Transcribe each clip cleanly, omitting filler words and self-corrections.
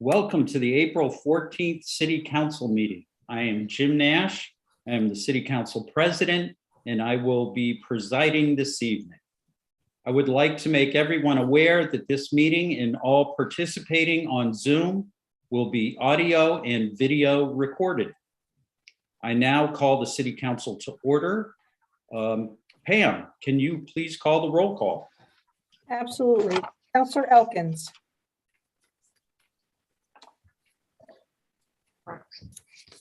Welcome to the April 14th City Council meeting. I am Jim Nash. I am the City Council President, and I will be presiding this evening. I would like to make everyone aware that this meeting and all participating on Zoom will be audio and video recorded. I now call the City Council to order. Pam, can you please call the roll call? Absolutely. Councillor Elkins.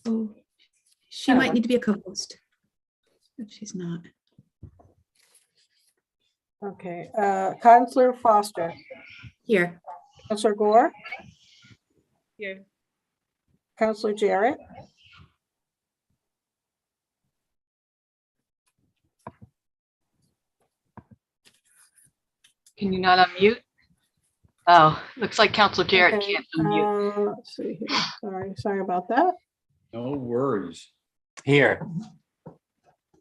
Oh, she might need to be a co-host if she's not. Okay. Councillor Foster. Here. Councillor Gore. Here. Councillor Jarrett. Can you not unmute? Oh, looks like Councilor Jarrett Okay, can't unmute. let's see here. Sorry about that. No worries. Here.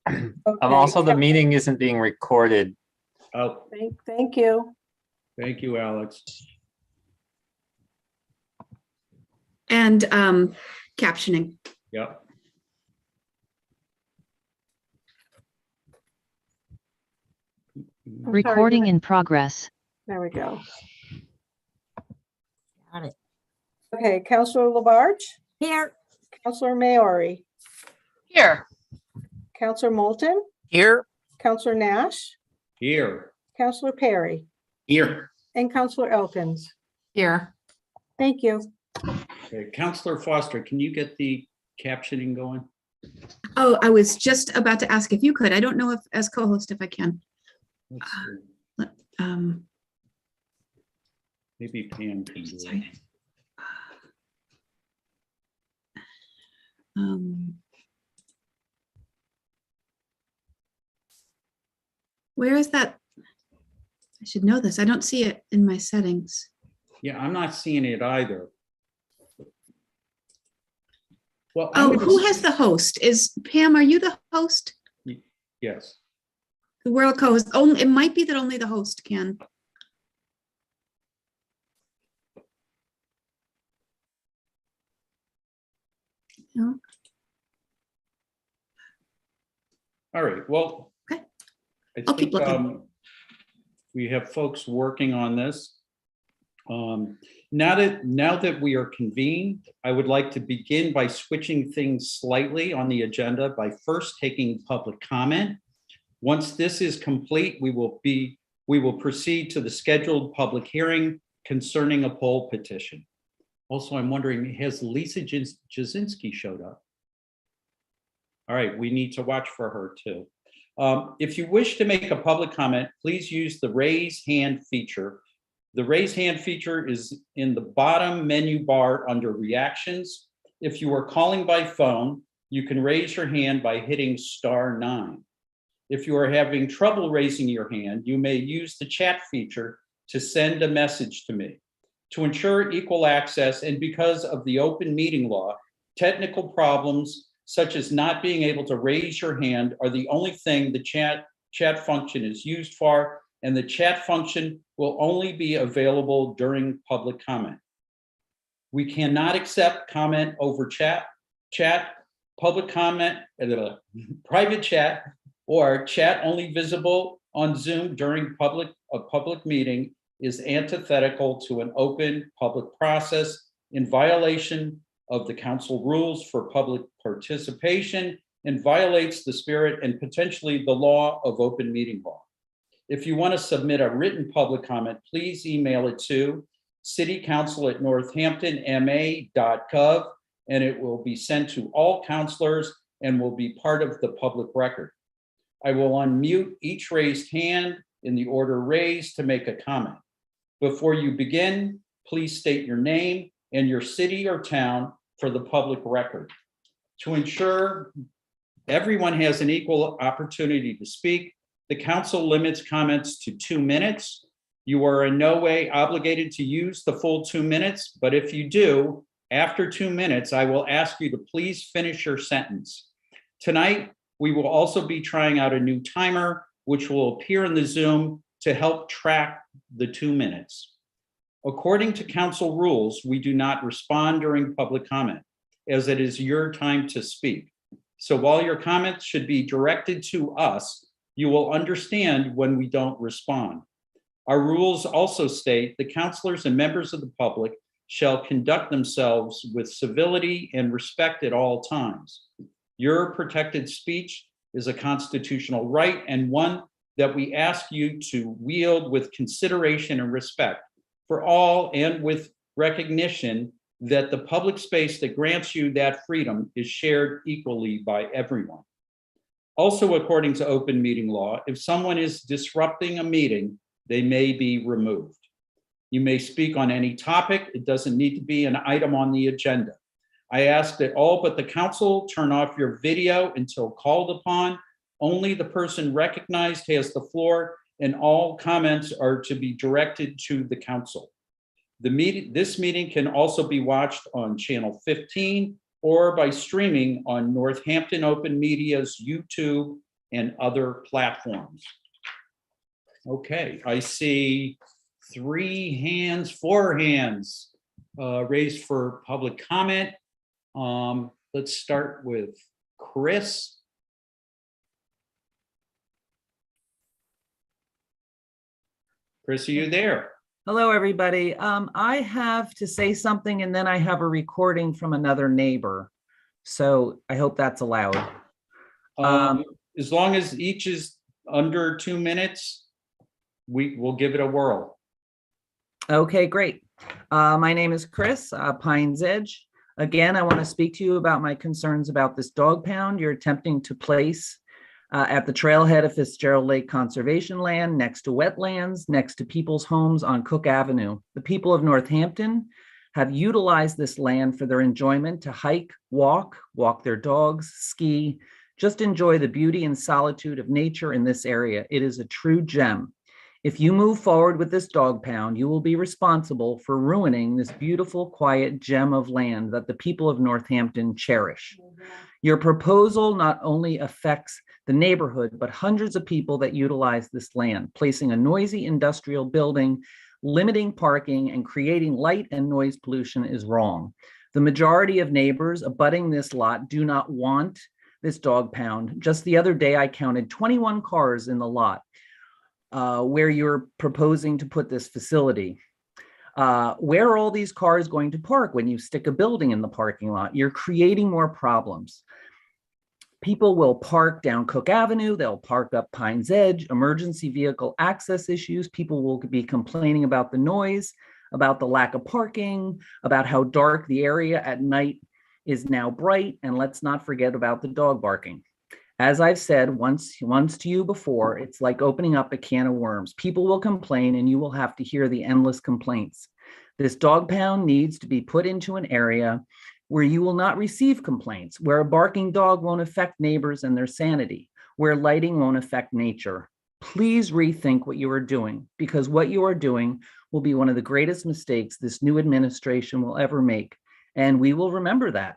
Okay. Also, the meeting isn't being recorded. Oh, Thank you. thank you, Alex. And captioning. Yep. I'm sorry, Recording in progress. There we go. Got it. Okay, Councillor Labarge. Here. Councillor Maori. Here, Councillor Moulton. Here. Councillor Nash. Here. Councillor Perry. Here. And Councillor Elkins. here. Thank you. Okay, Councillor Foster, can you get the captioning going? Oh, I was just about to ask if you could. I don't know if as co-host if I can. Let's see. Maybe Pam can do it. Sorry. Where is that? I should know this. I don't see it in my settings. Yeah, I'm not seeing it either. Well, I'm Oh, gonna who s- has the host? Is Pam, are you the host? Yes. The world co-host? Oh, it might be that only the host can. No. All right, well. Okay. I I'll keep think, looking. we have folks working on this. Now that we are convened, I would like to begin by switching things slightly on the agenda by first taking public comment. Once this is complete, we will proceed to the scheduled public hearing concerning a poll petition. Also, I'm wondering, has Lisa Jasinski showed up? All right, we need to watch for her too. If you wish to make a public comment, please use the raise hand feature. The raise hand feature is in the bottom menu bar under reactions. If you are calling by phone, you can raise your hand by hitting *9. If you are having trouble raising your hand, you may use the chat feature to send a message to me. To ensure equal access and because of the open meeting law, technical problems such as not being able to raise your hand are the only thing the chat function is used for, and the chat function will only be available during public comment. We cannot accept comment over chat, public comment, private chat, or chat only visible on Zoom during a public meeting is antithetical to an open public process in violation of the council rules for public participation and violates the spirit and potentially the law of open meeting law. If you want to submit a written public comment, please email it to citycouncil@northamptonma.gov, and it will be sent to all councilors and will be part of the public record. I will unmute each raised hand in the order raised to make a comment. Before you begin, please state your name and your city or town for the public record. To ensure everyone has an equal opportunity to speak, the council limits comments to 2 minutes. You are in no way obligated to use the full 2 minutes, but if you do, after 2 minutes, I will ask you to please finish your sentence. Tonight, we will also be trying out a new timer, which will appear in the Zoom to help track the 2 minutes. According to council rules, we do not respond during public comment, as it is your time to speak. So while your comments should be directed to us, you will understand when we don't respond. Our rules also state the councilors and members of the public shall conduct themselves with civility and respect at all times. Your protected speech is a constitutional right and one that we ask you to wield with consideration and respect for all, and with recognition that the public space that grants you that freedom is shared equally by everyone. Also, according to open meeting law, if someone is disrupting a meeting, they may be removed. You may speak on any topic. It doesn't need to be an item on the agenda. I ask that all but the council turn off your video until called upon. Only the person recognized has the floor, and all comments are to be directed to the council. This meeting can also be watched on channel 15 or by streaming on Northampton Open Media's YouTube and other platforms. Okay, I see 4 hands raised for public comment. Let's start with Chris. Chris, are you there? Hello, everybody. I have to say something and then I have a recording from another neighbor. So I hope that's allowed. As long as each is under 2 minutes, we will give it a whirl. Okay, great. My name is Chris, Pines Edge. Again, I want to speak to you about my concerns about this dog pound you're attempting to place at the trailhead of Fitzgerald Lake Conservation Land, next to wetlands, next to people's homes on Cook Avenue. The people of Northampton have utilized this land for their enjoyment to hike, walk their dogs, ski, just enjoy the beauty and solitude of nature in this area. It is a true gem. If you move forward with this dog pound, you will be responsible for ruining this beautiful, quiet gem of land that the people of Northampton cherish. Your proposal not only affects the neighborhood, but hundreds of people that utilize this land, placing a noisy industrial building, limiting parking, and creating light and noise pollution is wrong. The majority of neighbors abutting this lot do not want this dog pound. Just the other day, I counted 21 cars in the lot where you're proposing to put this facility. Where are all these cars going to park when you stick a building in the parking lot? You're creating more problems. People will park down Cook Avenue, they'll park up Pines Edge, emergency vehicle access issues. People will be complaining about the noise, about the lack of parking, about how dark the area at night is now bright, and let's not forget about the dog barking. As I've said once to you before, it's like opening up a can of worms. People will complain and you will have to hear the endless complaints. This dog pound needs to be put into an area where you will not receive complaints, where a barking dog won't affect neighbors and their sanity, where lighting won't affect nature. Please rethink what you are doing, because what you are doing will be one of the greatest mistakes this new administration will ever make, and we will remember that.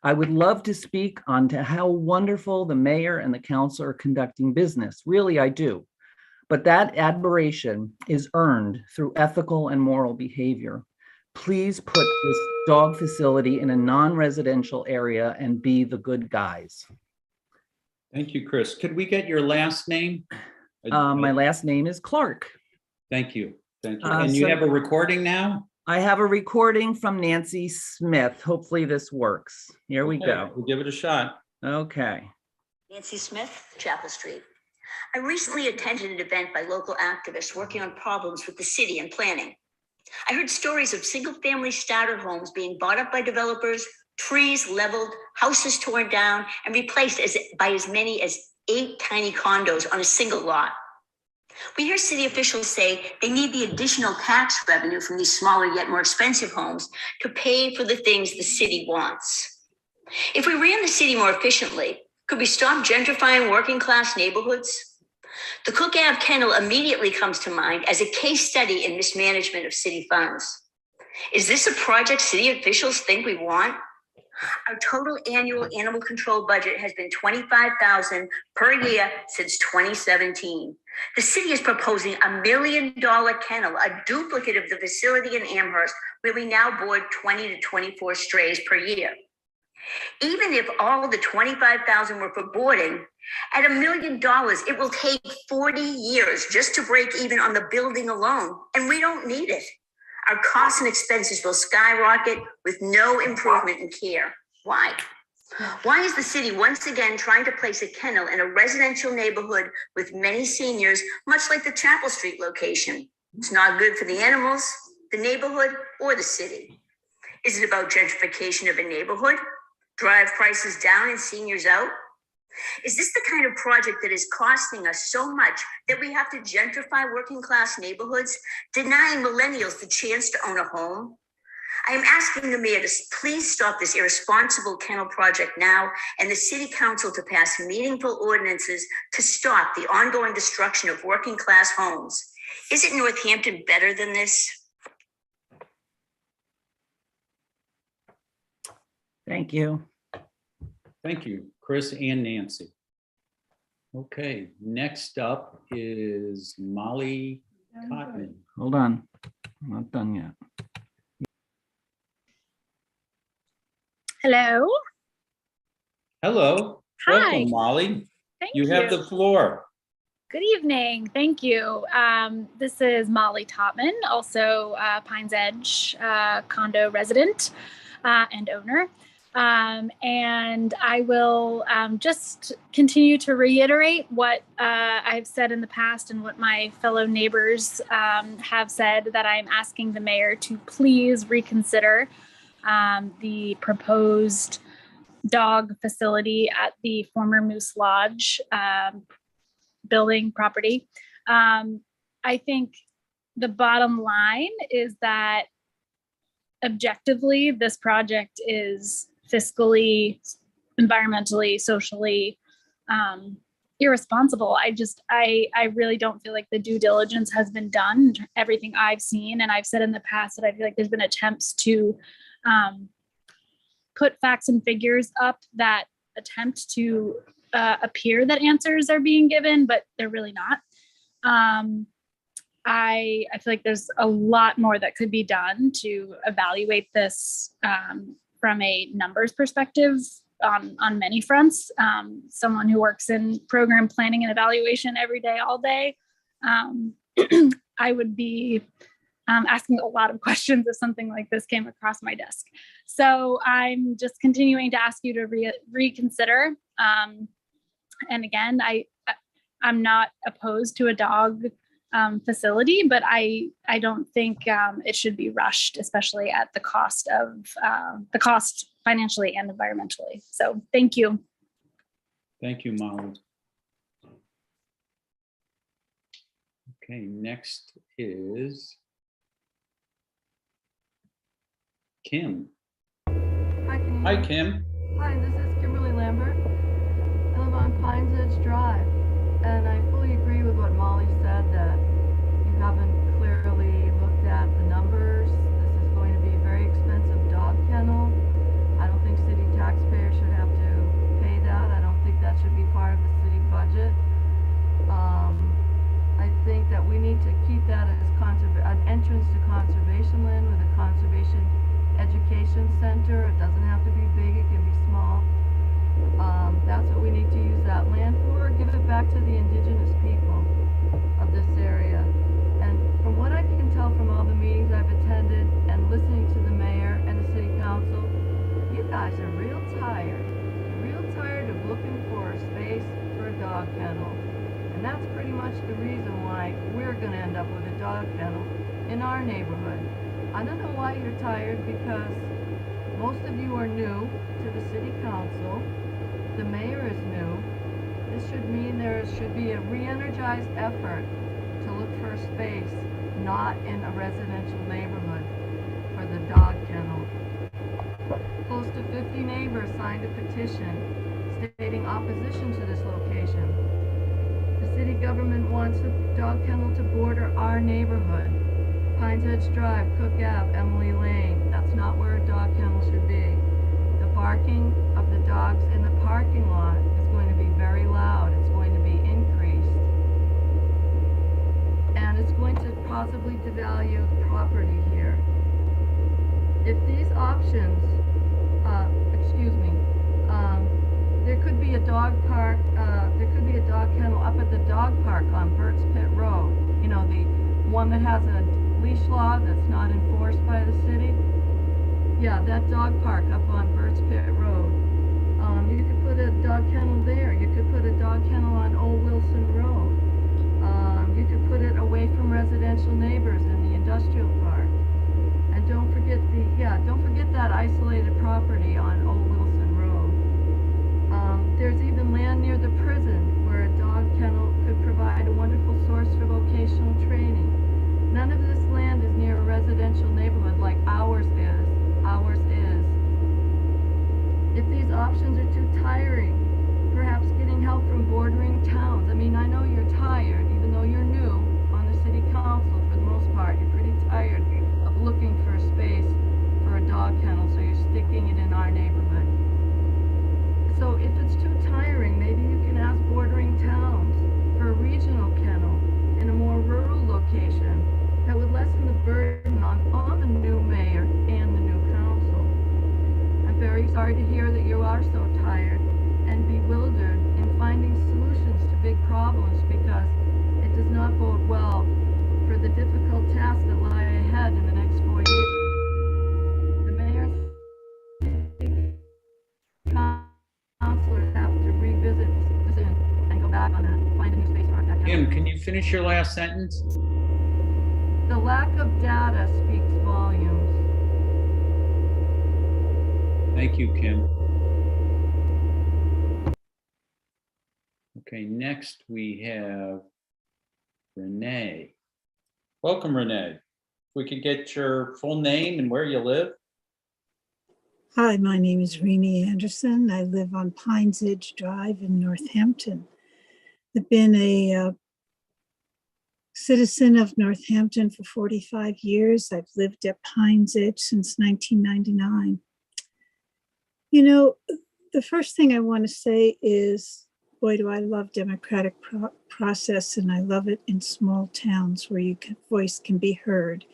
I would love to speak on to how wonderful the mayor and the council are conducting business. Really, I do. But that admiration is earned through ethical and moral behavior. Please put this dog facility in a non-residential area and be the good guys. Thank you, Chris. Could we get your last name? My last name is Clark. Thank you. Thank you. And you so- have a recording now? I have a recording from Nancy Smith. Hopefully this works. Here we Okay, go. we'll give it a shot. Okay. Nancy Smith, Chapel Street. I recently attended an event by local activists working on problems with the city and planning. I heard stories of single-family starter homes being bought up by developers, trees leveled, houses torn down, and replaced by as many as 8 tiny condos on a single lot. We hear city officials say they need the additional tax revenue from these smaller yet more expensive homes to pay for the things the city wants. If we ran the city more efficiently, could we stop gentrifying working class neighborhoods? The Cook Ave Kennel immediately comes to mind as a case study in mismanagement of city funds. Is this a project city officials think we want? Our total annual animal control budget has been $25,000 per year since 2017. The city is proposing $1 million kennel, a duplicate of the facility in Amherst, where we now board 20 to 24 strays per year. Even if all the $25,000 were for boarding, at $1 million, it will take 40 years just to break even on the building alone, and we don't need it. Our costs and expenses will skyrocket with no improvement in care. Why? Why is the city once again trying to place a kennel in a residential neighborhood with many seniors, much like the Chapel Street location? It's not good for the animals, the neighborhood, or the city. Is it about gentrification of a neighborhood? Drive prices down and seniors out? Is this the kind of project that is costing us so much that we have to gentrify working class neighborhoods, denying millennials the chance to own a home? I am asking the mayor to please stop this irresponsible kennel project now, and the city council to pass meaningful ordinances to stop the ongoing destruction of working class homes. Is it Northampton better than this? Thank you. Thank you, Chris and Nancy. Okay, next up is Molly Cotman. Hold on. I'm not done yet. Hello. Hello. Hi. Welcome, Molly. Thank You have the floor. Good evening. Thank you. This is Molly Topman, also Pines Edge condo resident and owner. And I will just continue to reiterate what I've said in the past and what my fellow neighbors have said, that I'm asking the mayor to please reconsider the proposed dog facility at the former Moose Lodge building property. I think the bottom line is that objectively, this project is fiscally, environmentally, socially irresponsible. I really don't feel like the due diligence has been done. Everything I've seen, and I've said in the past that I feel like there's been attempts to put facts and figures up that attempt to appear that answers are being given, but they're really not. I feel like there's a lot more that could be done to evaluate this from a numbers perspective on many fronts. Someone who works in program planning and evaluation every day, all day, I would be asking a lot of questions if something like this came across my desk. So I'm just continuing to ask you to reconsider. And again, I'm not opposed to a dog facility, but I don't think it should be rushed, especially at the cost financially and environmentally. So thank you. Thank you, Molly. Okay, next is Kim. Hi, can you Hi, hear me? Kim. Hi, this is Kimberly Lambert. I live on Pines Edge Drive, and I fully agree with what Molly said, that you haven't clearly looked at the numbers. This is going to be a very expensive dog kennel. I don't think city taxpayers should have to pay that. I don't think that should be part of the city budget. I think that we need to keep that as an entrance to conservation land with a conservation education center. It doesn't have to be big, it can be small. That's what we need to use that land for. Give it back to the indigenous people of this area. And from what I can tell from all the meetings I've attended and listening to the mayor and the city council, you guys are real tired of looking for a space for a dog kennel. And that's pretty much the reason why we're gonna end up with a dog kennel in our neighborhood. I don't know why you're tired, because most of you are new to the city council. The mayor is new. This should mean there should be a re-energized effort to look for a space not in a residential neighborhood for the dog kennel. Close to 50 neighbors signed a petition stating opposition to this location. The city government wants a dog kennel to border our neighborhood. Pines Edge Drive, Cook Ave, Emily Lane. That's not where a dog kennel should be. The barking of the dogs in the parking lot is going to be very loud. It's going to be increased. And it's going to possibly devalue the property here. If these options, there could be a dog park, there could be a dog kennel up at the dog park on Burt's Pit Road. You know, the one that has a leash law that's not enforced by the city. Yeah, that dog park up on Burt's Pit Road. You could put a dog kennel there. You could put a dog kennel on Old Wilson Road. You could put it away from residential neighbors in the industrial park. And don't forget that isolated property on Old Wilson Road. There's even land near the prison where a dog kennel could provide a wonderful source for vocational training. None of this land is near a residential neighborhood like ours is. Ours is. If these options are too tiring, perhaps getting help from bordering towns. I mean, I know you're tired, even though you're new on the city council for the most part. You're pretty tired of looking for a space for a dog kennel, so you're sticking it in our neighborhood. So if it's too tiring, maybe you can ask bordering towns for a regional kennel in a more rural location that would lessen the burden on the new mayor and the new council. I'm very sorry to hear that you are so tired and bewildered in finding solutions to big problems, because it does not bode well for the difficult tasks that lie ahead in the next 4 years. The mayor and councilors have to revisit this decision and go back on that, find a new space for our kennel. Kim, can you finish your last sentence? The lack of data speaks volumes. Thank you, Kim. Okay, next we have Renee. Welcome, Renee. If we could get your full name and where you live. Hi, my name is Renee Anderson. I live on Pines Edge Drive in Northampton. I've been a citizen of Northampton for 45 years. I've lived at Pines Edge since 1999. You know, the first thing I want to say is, boy, do I love democratic process, and I love it in small towns where your voice can be heard.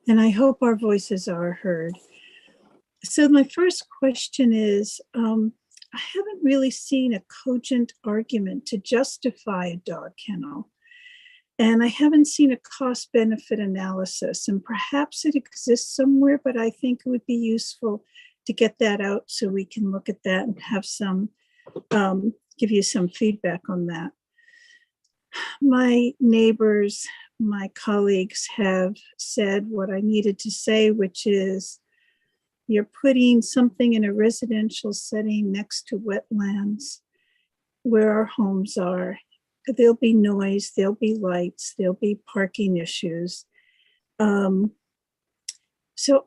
And I hope our voices are heard. So my first question is, I haven't really seen a cogent argument to justify a dog kennel. And I haven't seen a cost-benefit analysis, and perhaps it exists somewhere, but I think it would be useful to get that out so we can look at that and have some, give you some feedback on that. My neighbors, my colleagues have said what I needed to say, which is, you're putting something in a residential setting next to wetlands where our homes are. There'll be noise, there'll be lights, there'll be parking issues. So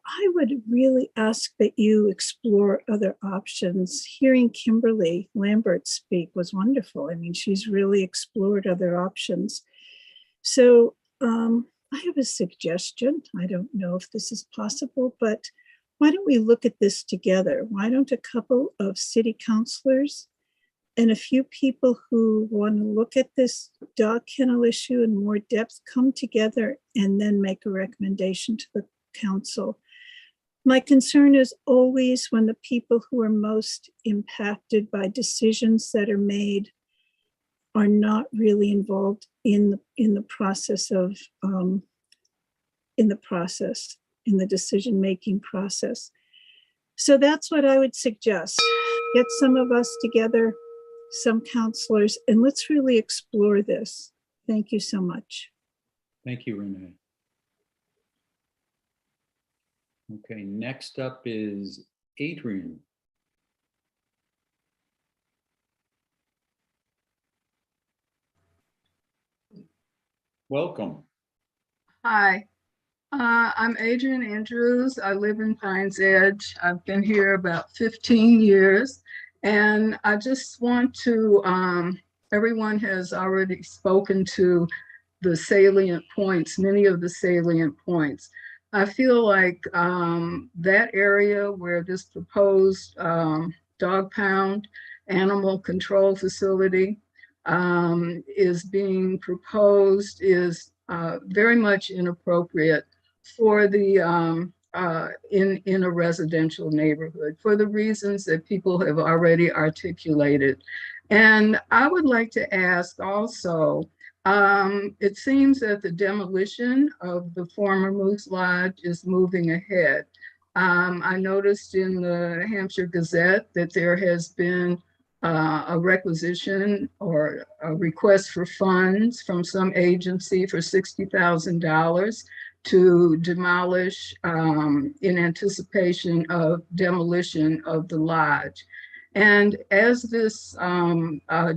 I would really ask that you explore other options. Hearing Kimberly Lambert speak was wonderful. I mean, she's really explored other options. So I have a suggestion. I don't know if this is possible, but why don't we look at this together? Why don't a couple of city councilors and a few people who want to look at this dog kennel issue in more depth come together and then make a recommendation to the council? My concern is always when the people who are most impacted by decisions that are made are not really involved in the process of in the decision-making process. So that's what I would suggest. Get some of us together, some counselors, and let's really explore this. Thank you so much. Thank you, Renee. Okay, next up is Adrian. Welcome. Hi, I'm Adrian Andrews. I live in Pines Edge. I've been here about 15 years, and I just want to, everyone has already spoken to the salient points, many of the salient points. I feel like that area where this proposed dog pound animal control facility is being proposed is very much inappropriate for the in a residential neighborhood for the reasons that people have already articulated. And I would like to ask also, it seems that the demolition of the former Moose Lodge is moving ahead. I noticed in the Hampshire Gazette that there has been a requisition or a request for funds from some agency for $60,000 to demolish in anticipation of demolition of the lodge. And as this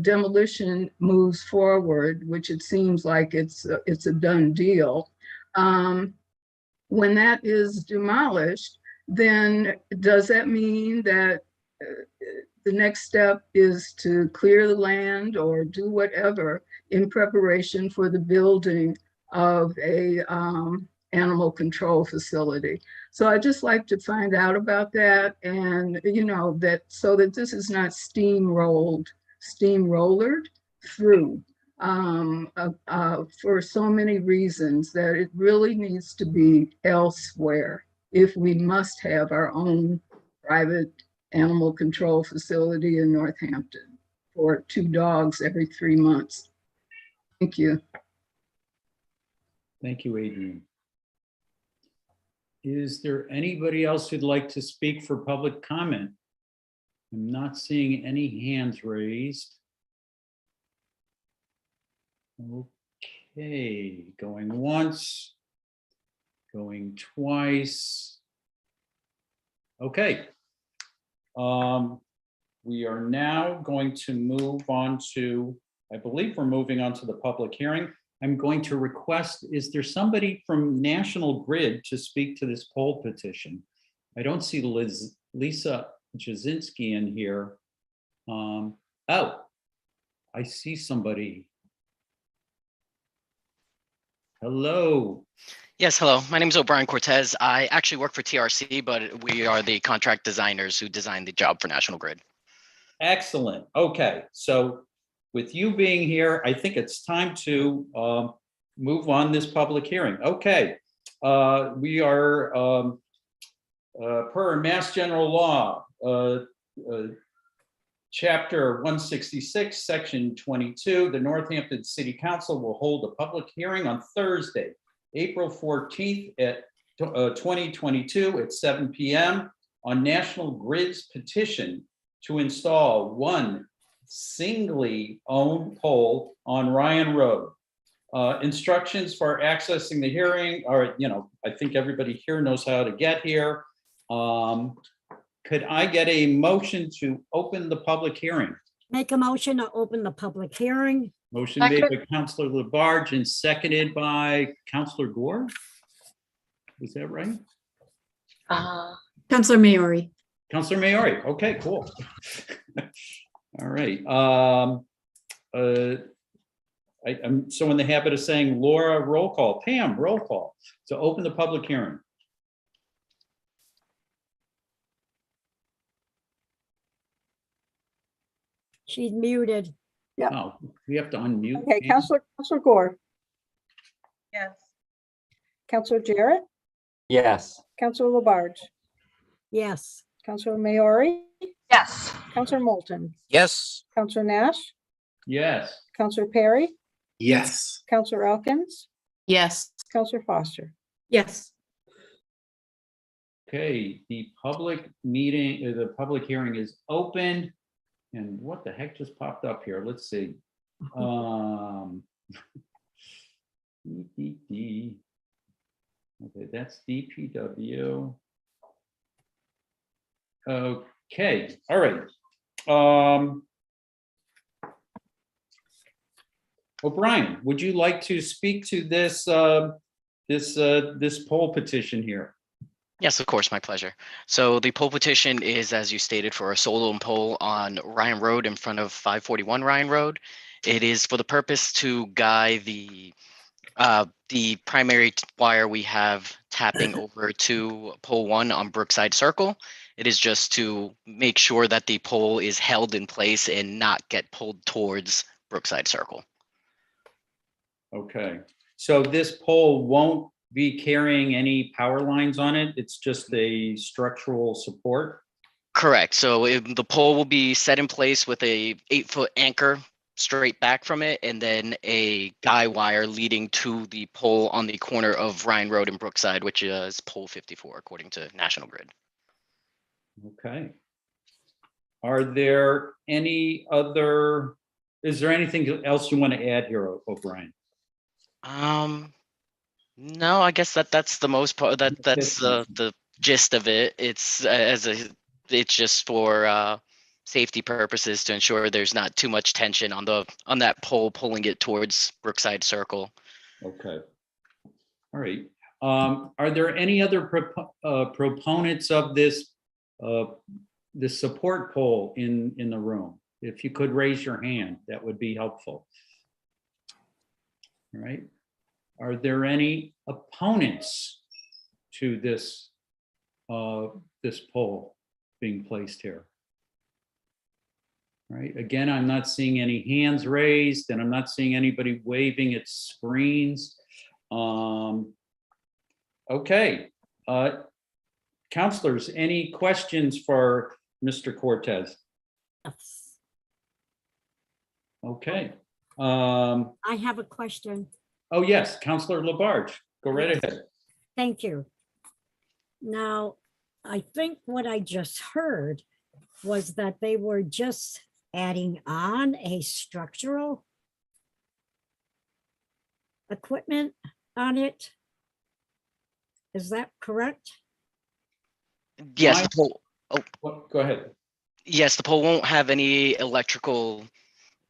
demolition moves forward, which it seems like it's a done deal, when that is demolished, then does that mean that the next step is to clear the land or do whatever in preparation for the building of a animal control facility? So I'd just like to find out about that, and that so that this is not steamrollered through for so many reasons, that it really needs to be elsewhere if we must have our own private animal control facility in Northampton for 2 dogs every 3 months. Thank you. Thank you, Adrian. Is there anybody else who'd like to speak for public comment? I'm not seeing any hands raised. Okay, going once, going twice. Okay. We are now going to move on to, I believe we're moving on to the public hearing. I'm going to request, is there somebody from National Grid to speak to this poll petition? I don't see Lisa Jasinski in here. Oh, I see somebody. Hello. Yes, hello. My name is O'Brien Cortez. I actually work for TRC, but we are the contract designers who designed the job for National Grid. Excellent. Okay, so with you being here, I think it's time to move on this public hearing. Okay, we are per Mass General Law, Chapter 166, Section 22, the Northampton City Council will hold a public hearing on Thursday, April 14th at 2022 at 7 p.m. on National Grid's petition to install one singly owned pole on Ryan Road. Instructions for accessing the hearing are, I think everybody here knows how to get here. Could I get a motion to open the public hearing? Make a motion to open the public hearing. Motion made by Councilor Labarge and seconded by Councilor Gore. Is that right? Councilor Maori. Councilor Maori. Okay, cool. All right. I'm so in the habit of saying Laura, roll call. Pam, roll call. To open the public hearing. She's muted. Yeah. Oh, we have to unmute. Okay, Pam? Councilor Gore, Yes. Councilor Jarrett, Yes. Councilor Labarge, Yes. Councilor Maori, Yes. Councilor Moulton, Yes. Councilor Nash, Yes. Councilor Perry, Yes. Councilor Elkins, Yes. Councilor Foster. Yes. Okay, the public meeting, the public hearing is open. And what the heck just popped up here? Let's see. Okay, that's DPW. Okay, all right. O'Brien, would you like to speak to this this poll petition here? Yes, of course, my pleasure. So the poll petition is, as you stated, for a solo pole on Ryan Road in front of 541 Ryan Road. It is for the purpose to guide the The primary wire we have tapping over to pole 1 on Brookside Circle. It is just to make sure that the pole is held in place and not get pulled towards Brookside Circle. Okay, so this pole won't be carrying any power lines on it? It's just a structural support? Correct. So the pole will be set in place with a 8-foot anchor straight back from it, and then a guy wire leading to the pole on the corner of Ryan Road and Brookside, which is pole 54, according to National Grid. Okay. Are there any other, is there anything else you want to add here, O'Brien? No, I guess that's the most part. That's the gist of it. It's it's just for safety purposes to ensure there's not too much tension on that pole pulling it towards Brookside Circle. Okay. All right. Are there any other proponents of this support pole in the room? If you could raise your hand, that would be helpful. All right. Are there any opponents to this this pole being placed here? All right. Again, I'm not seeing any hands raised, and I'm not seeing anybody waving at screens. Okay. Counselors, any questions for Mr. Cortez? Yes. Okay. I have a question. Oh, yes, Counselor Labarge, go right ahead. Thank you. Now, I think what I just heard was that they were just adding on a structural equipment on it. Is that correct? Yes, the pole. Go ahead. Yes, the pole won't have any electrical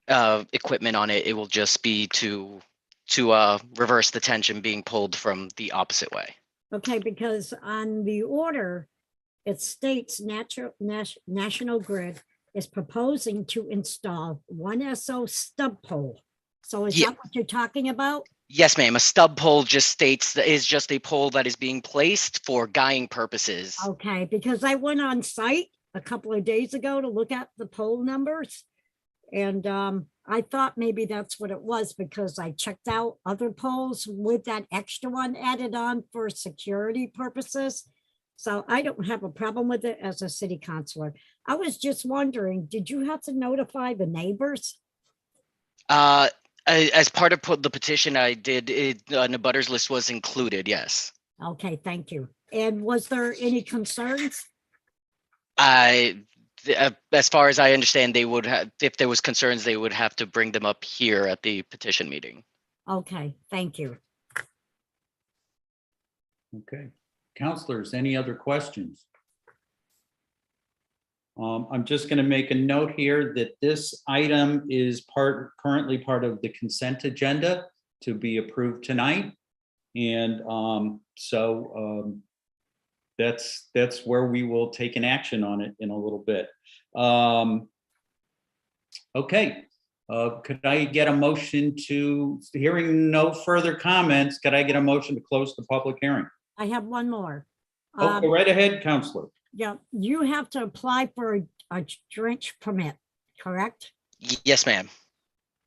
equipment on it. It will just be to reverse the tension being pulled from the opposite way. Okay, because on the order, it states National Grid is proposing to install one SO stub pole. So is that what you're talking about? Yes, ma'am. A stub pole just states that is just a pole that is being placed for guying purposes. Okay, because I went on site a couple of days ago to look at the pole numbers. And I thought maybe that's what it was, because I checked out other poles with that extra one added on for security purposes. So I don't have a problem with it as a city councilor. I was just wondering, did you have to notify the neighbors? As part of the petition, I did. An abutters list was included. Yes. Okay, thank you. And was there any concerns? As far as I understand, they would have, if there was concerns, they would have to bring them up here at the petition meeting. Okay, thank you. Okay. Counselors, any other questions? I'm just going to make a note here that this item is currently part of the consent agenda to be approved tonight. And that's where we will take an action on it in a little bit. Okay. Could I get a motion to, hearing no further comments, could I get a motion to close the public hearing? I have one more. Oh, go right ahead, Counselor. Yeah, you have to apply for a drench permit, correct? Yes, ma'am.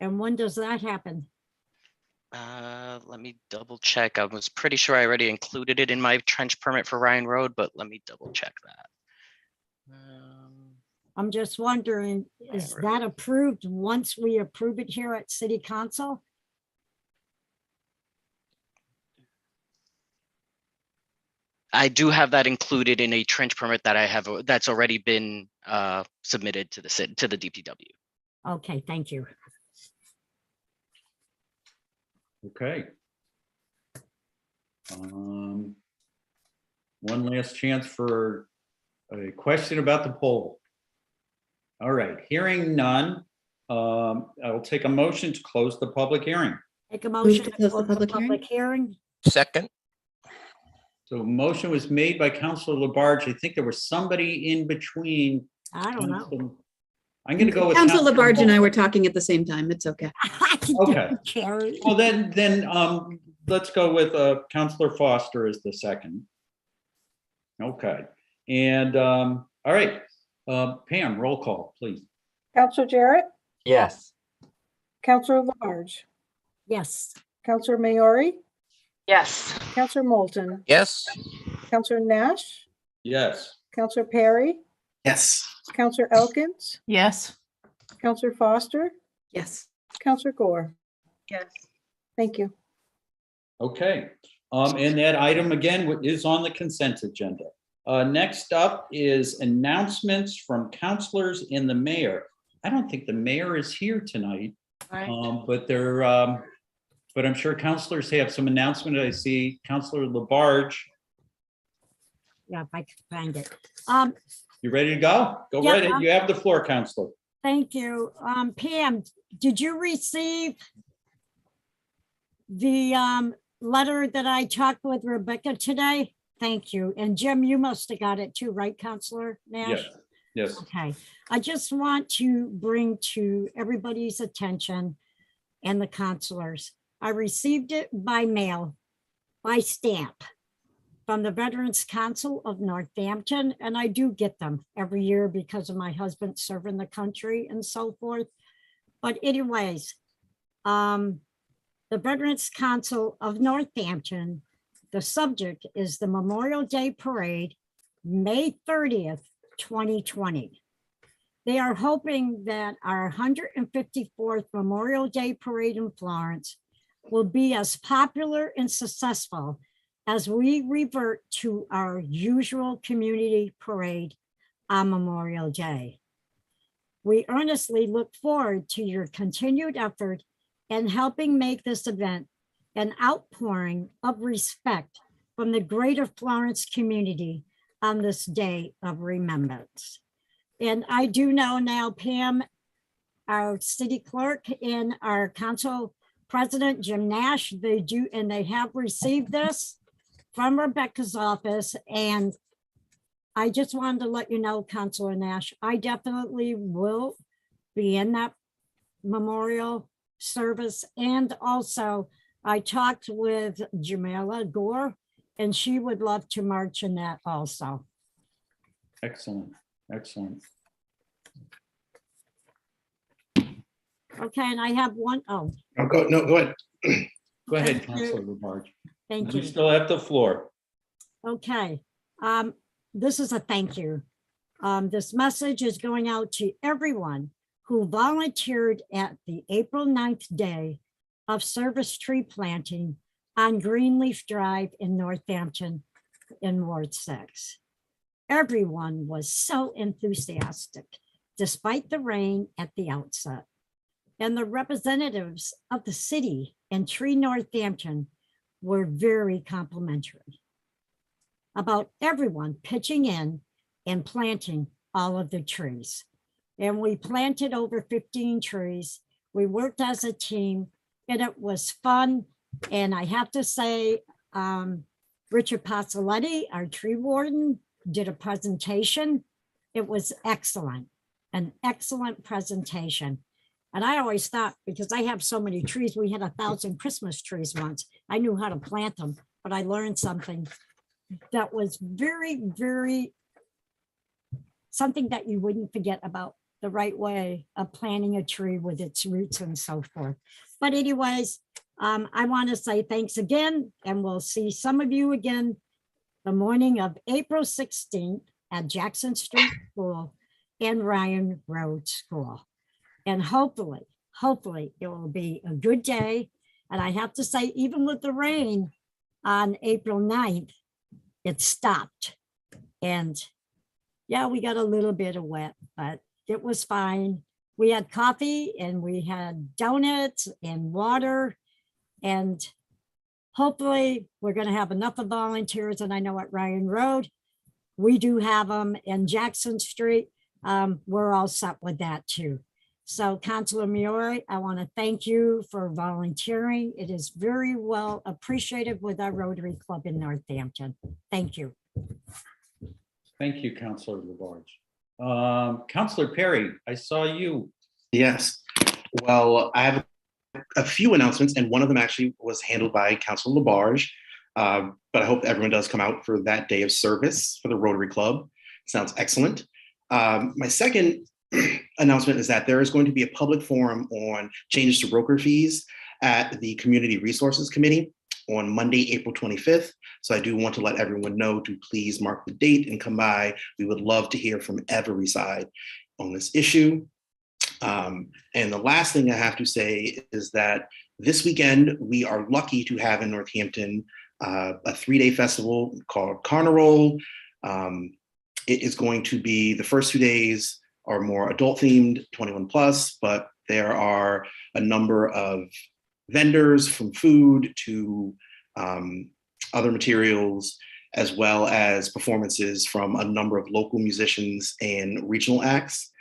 And when does that happen? Let me double check. I was pretty sure I already included it in my trench permit for Ryan Road, but let me double check that. I'm just wondering, is that approved once we approve it here at City Council? I do have that included in a trench permit that I have that's already been submitted to the DPW. Okay, thank you. Okay. One last chance for a question about the poll. All right, hearing none, I'll take a motion to close the public hearing. Make a motion to close the public hearing. Second. So a motion was made by Councilor Labarge. I think there was somebody in between. I don't know. I'm going to go with Council Labarge and I were talking at the same time. It's okay. Okay. Well, then let's go with Counselor Foster as the second. Okay, and all right, Pam, roll call, please. Counselor Jarrett, Yes. Counselor Labarge, Yes. Counselor Maori, Yes. Counselor Moulton, Yes. Counselor Nash, Yes. Counselor Perry, Yes. Counselor Elkins, Yes. Counselor Foster, Yes. Counselor Gore. Yes. Thank you. Okay, and that item again is on the consent agenda. Next up is announcements from counselors and the mayor. I don't think the mayor is here tonight, but but I'm sure counselors have some announcement. I see Counselor Labarge. Yeah, if I can find it. You ready to go? Go Yeah, right ahead. You have the floor, Counselor. Thank you. Pam, did you receive the letter that I talked with Rebecca today? Thank you. And Jim, you must have got it too, right, Counselor Nash? Yes. Yes. Okay. I just want to bring to everybody's attention and the counselors. I received it by mail, by stamp, from the Veterans Council of Northampton, and I do get them every year because of my husband serving the country and so forth. But anyways, the Veterans Council of Northampton, the subject is the Memorial Day Parade, May 30th, 2020. They are hoping that our 154th Memorial Day Parade in Florence will be as popular and successful as we revert to our usual community parade on Memorial Day. We earnestly look forward to your continued effort in helping make this event an outpouring of respect from the greater Florence community on this day of remembrance. And I do know now, Pam, our city clerk and our council president, Jim Nash, they do, and they have received this from Rebecca's office. And I just wanted to let you know, Councilor Nash, I definitely will be in that memorial service. And also I talked with Jamila Gore and she would love to march in that also. Excellent. Excellent. Okay, and I have one. Oh, No, go ahead. Go ahead, Thank you. Counselor Labarge. thank You you. still have the floor. Okay, this is a thank you. This message is going out to everyone who volunteered at the April 9th day of service tree planting on Greenleaf Drive in Northampton in Ward 6. Everyone was so enthusiastic despite the rain at the outset. And the representatives of the city and Tree Northampton were very complimentary about everyone pitching in and planting all of the trees. And we planted over 15 trees. We worked as a team and it was fun. And I have to say, Richard Pasoletti, our tree warden, did a presentation. It was excellent, an excellent presentation. And I always thought, because I have so many trees, we had 1,000 Christmas trees once. I knew how to plant them, but I learned something that was very, very, something that you wouldn't forget about the right way of planting a tree with its roots and so forth. But anyways, I want to say thanks again, and we'll see some of you again the morning of April 16th at Jackson Street School and Ryan Road School. And hopefully it will be a good day. And I have to say, even with the rain on April 9th, it stopped. And yeah, we got a little bit of wet, but it was fine. We had coffee and we had donuts and water. And hopefully we're going to have enough of volunteers. And I know at Ryan Road, we do have them in Jackson Street. We're all set with that too. So Councilor Maori, I want to thank you for volunteering. It is very well appreciated with our Rotary Club in Northampton. Thank you. Thank you, Counselor Labarge. Counselor Perry, I saw you. Yes. Well, I have a a few announcements, and one of them actually was handled by Councilor Labarge. But I hope everyone does come out for that day of service for the Rotary Club. Sounds excellent. My second announcement is that there is going to be a public forum on changes to broker fees at the Community Resources Committee on Monday, April 25th. So I do want to let everyone know to please mark the date and come by. We would love to hear from every side on this issue. And the last thing I have to say is that this weekend, we are lucky to have in Northampton a 3-day festival called Carnival. It is going to be, the first 2 days are more adult themed, 21 plus, but there are a number of vendors from food to other materials, as well as performances from a number of local musicians and regional acts.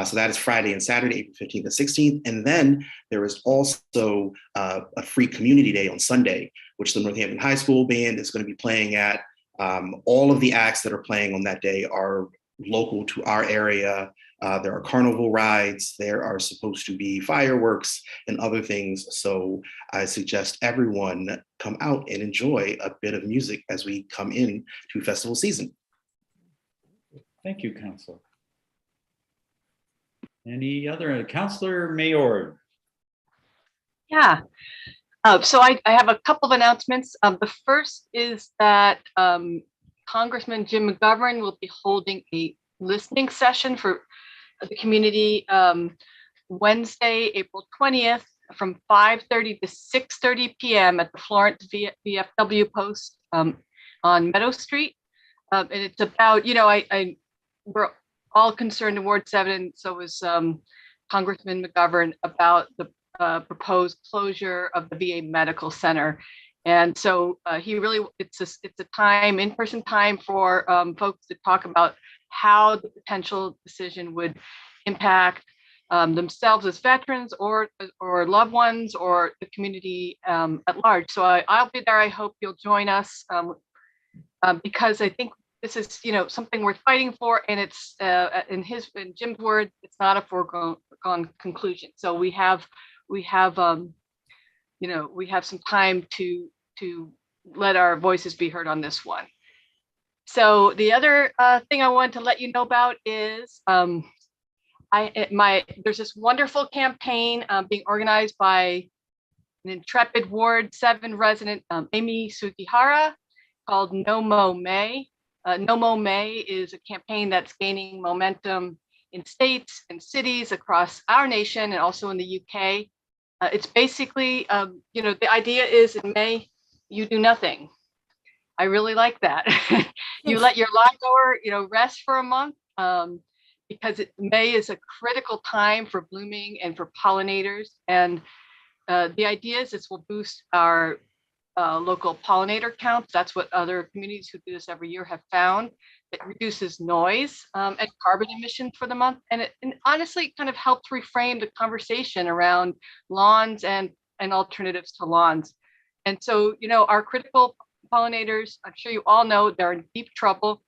So that is Friday and Saturday, April 15th and 16th. And then there is also a free community day on Sunday, which the Northampton High School band is going to be playing at. All of the acts that are playing on that day are local to our area. There are carnival rides, there are supposed to be fireworks and other things. So I suggest everyone come out and enjoy a bit of music as we come in to festival season. Thank you, Councilor. Any other, Councilor Mayor? Yeah. So I have a couple of announcements. The first is that Congressman Jim McGovern will be holding a listening session for the community Wednesday, April 20th from 5:30 to 6:30 p.m. at the Florence VFW post on Meadow Street. And it's about, we're all concerned in Ward 7, so was Congressman McGovern, about the proposed closure of the VA Medical Center. And so it's a time, in-person time for folks to talk about how the potential decision would impact themselves as veterans or loved ones or the community at large. So I'll be there. I hope you'll join us because I think this is, something worth fighting for, and it's in Jim's words, it's not a foregone conclusion. So we have some time to let our voices be heard on this one. So the other thing I wanted to let you know about is there's this wonderful campaign being organized by an intrepid Ward 7 resident, Amy Sugihara, called No Mo May. No Mo May is a campaign that's gaining momentum in states and cities across our nation and also in the UK. It's basically, the idea is in May, you do nothing. I really like that. You let your lawnmower, rest for a month because May is a critical time for blooming and for pollinators. And the idea is this will boost our local pollinator counts. That's what other communities who do this every year have found. It reduces noise and carbon emissions for the month. And honestly kind of helps reframe the conversation around lawns and alternatives to lawns. And so, our critical pollinators, I'm sure you all know, they're in deep trouble.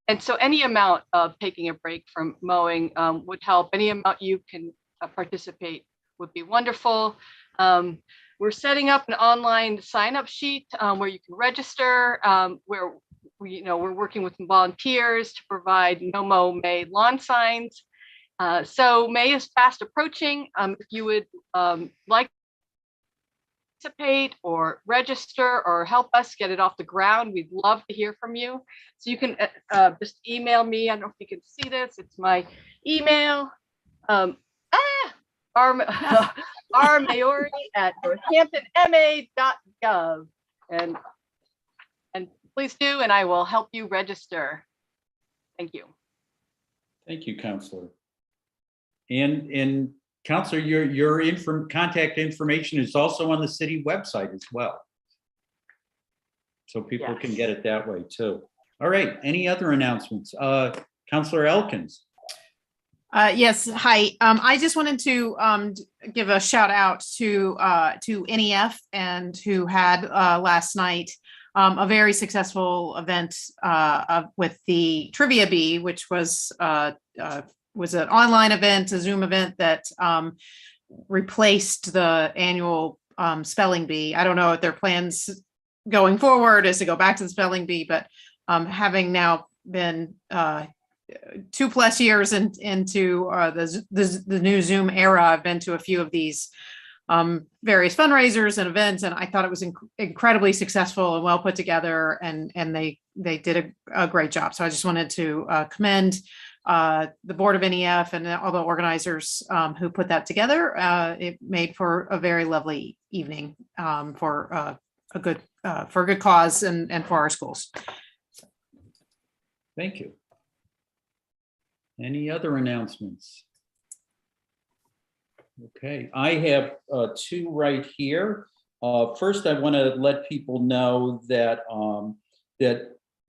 And so any amount of taking a break from mowing would help. Any amount you can participate would be wonderful. We're setting up an online sign-up sheet where you can register, where we're working with volunteers to provide No Mow May lawn signs. So May is fast approaching. If you would like to participate or register or help us get it off the ground, we'd love to hear from you. So you can just email me. I don't know if you can see this. It's my email. rmayority@northamptonma.gov. And please do, and I will help you register. Thank you. Thank you, Councilor. And Councilor, your contact information is also on the city website as well. So people can get it that way too. All right, any other announcements? Councilor Elkins. Yes, hi. I just wanted to give a shout out to NEF, and who had last night a very successful event with the Trivia Bee, which was an online event, a Zoom event that replaced the annual spelling bee. I don't know if their plans going forward is to go back to the spelling bee, but having now been 2+ years into the new Zoom era, I've been to a few of these various fundraisers and events, and I thought it was incredibly successful and well put together, and they did a great job. So I just wanted to commend the board of NEF and all the organizers who put that together. It made for a very lovely evening for a good cause and for our schools. Thank you. Any other announcements? Okay, I have two right here. First, I want to let people know that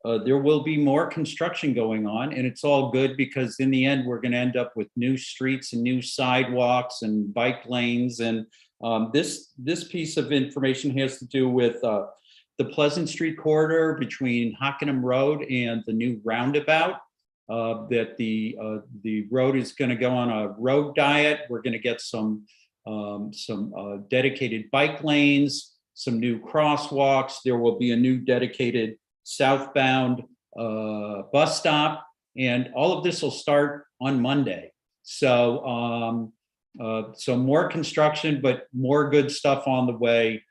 there will be more construction going on, and it's all good because in the end, we're going to end up with new streets and new sidewalks and bike lanes. And this piece of information has to do with the Pleasant Street corridor between Hockenham Road and the new roundabout. That the road is going to go on a road diet. We're going to get some dedicated bike lanes, some new crosswalks. There will be a new dedicated southbound bus stop, and all of this will start on Monday. So so more construction, but more good stuff on the way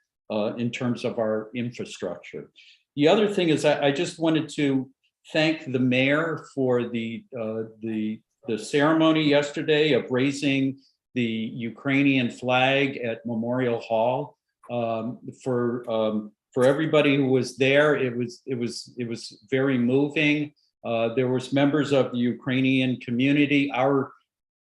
in terms of our infrastructure. The other thing is I just wanted to thank the mayor for the ceremony yesterday of raising the Ukrainian flag at Memorial Hall. For everybody who was there, it was very moving. There was members of the Ukrainian community, our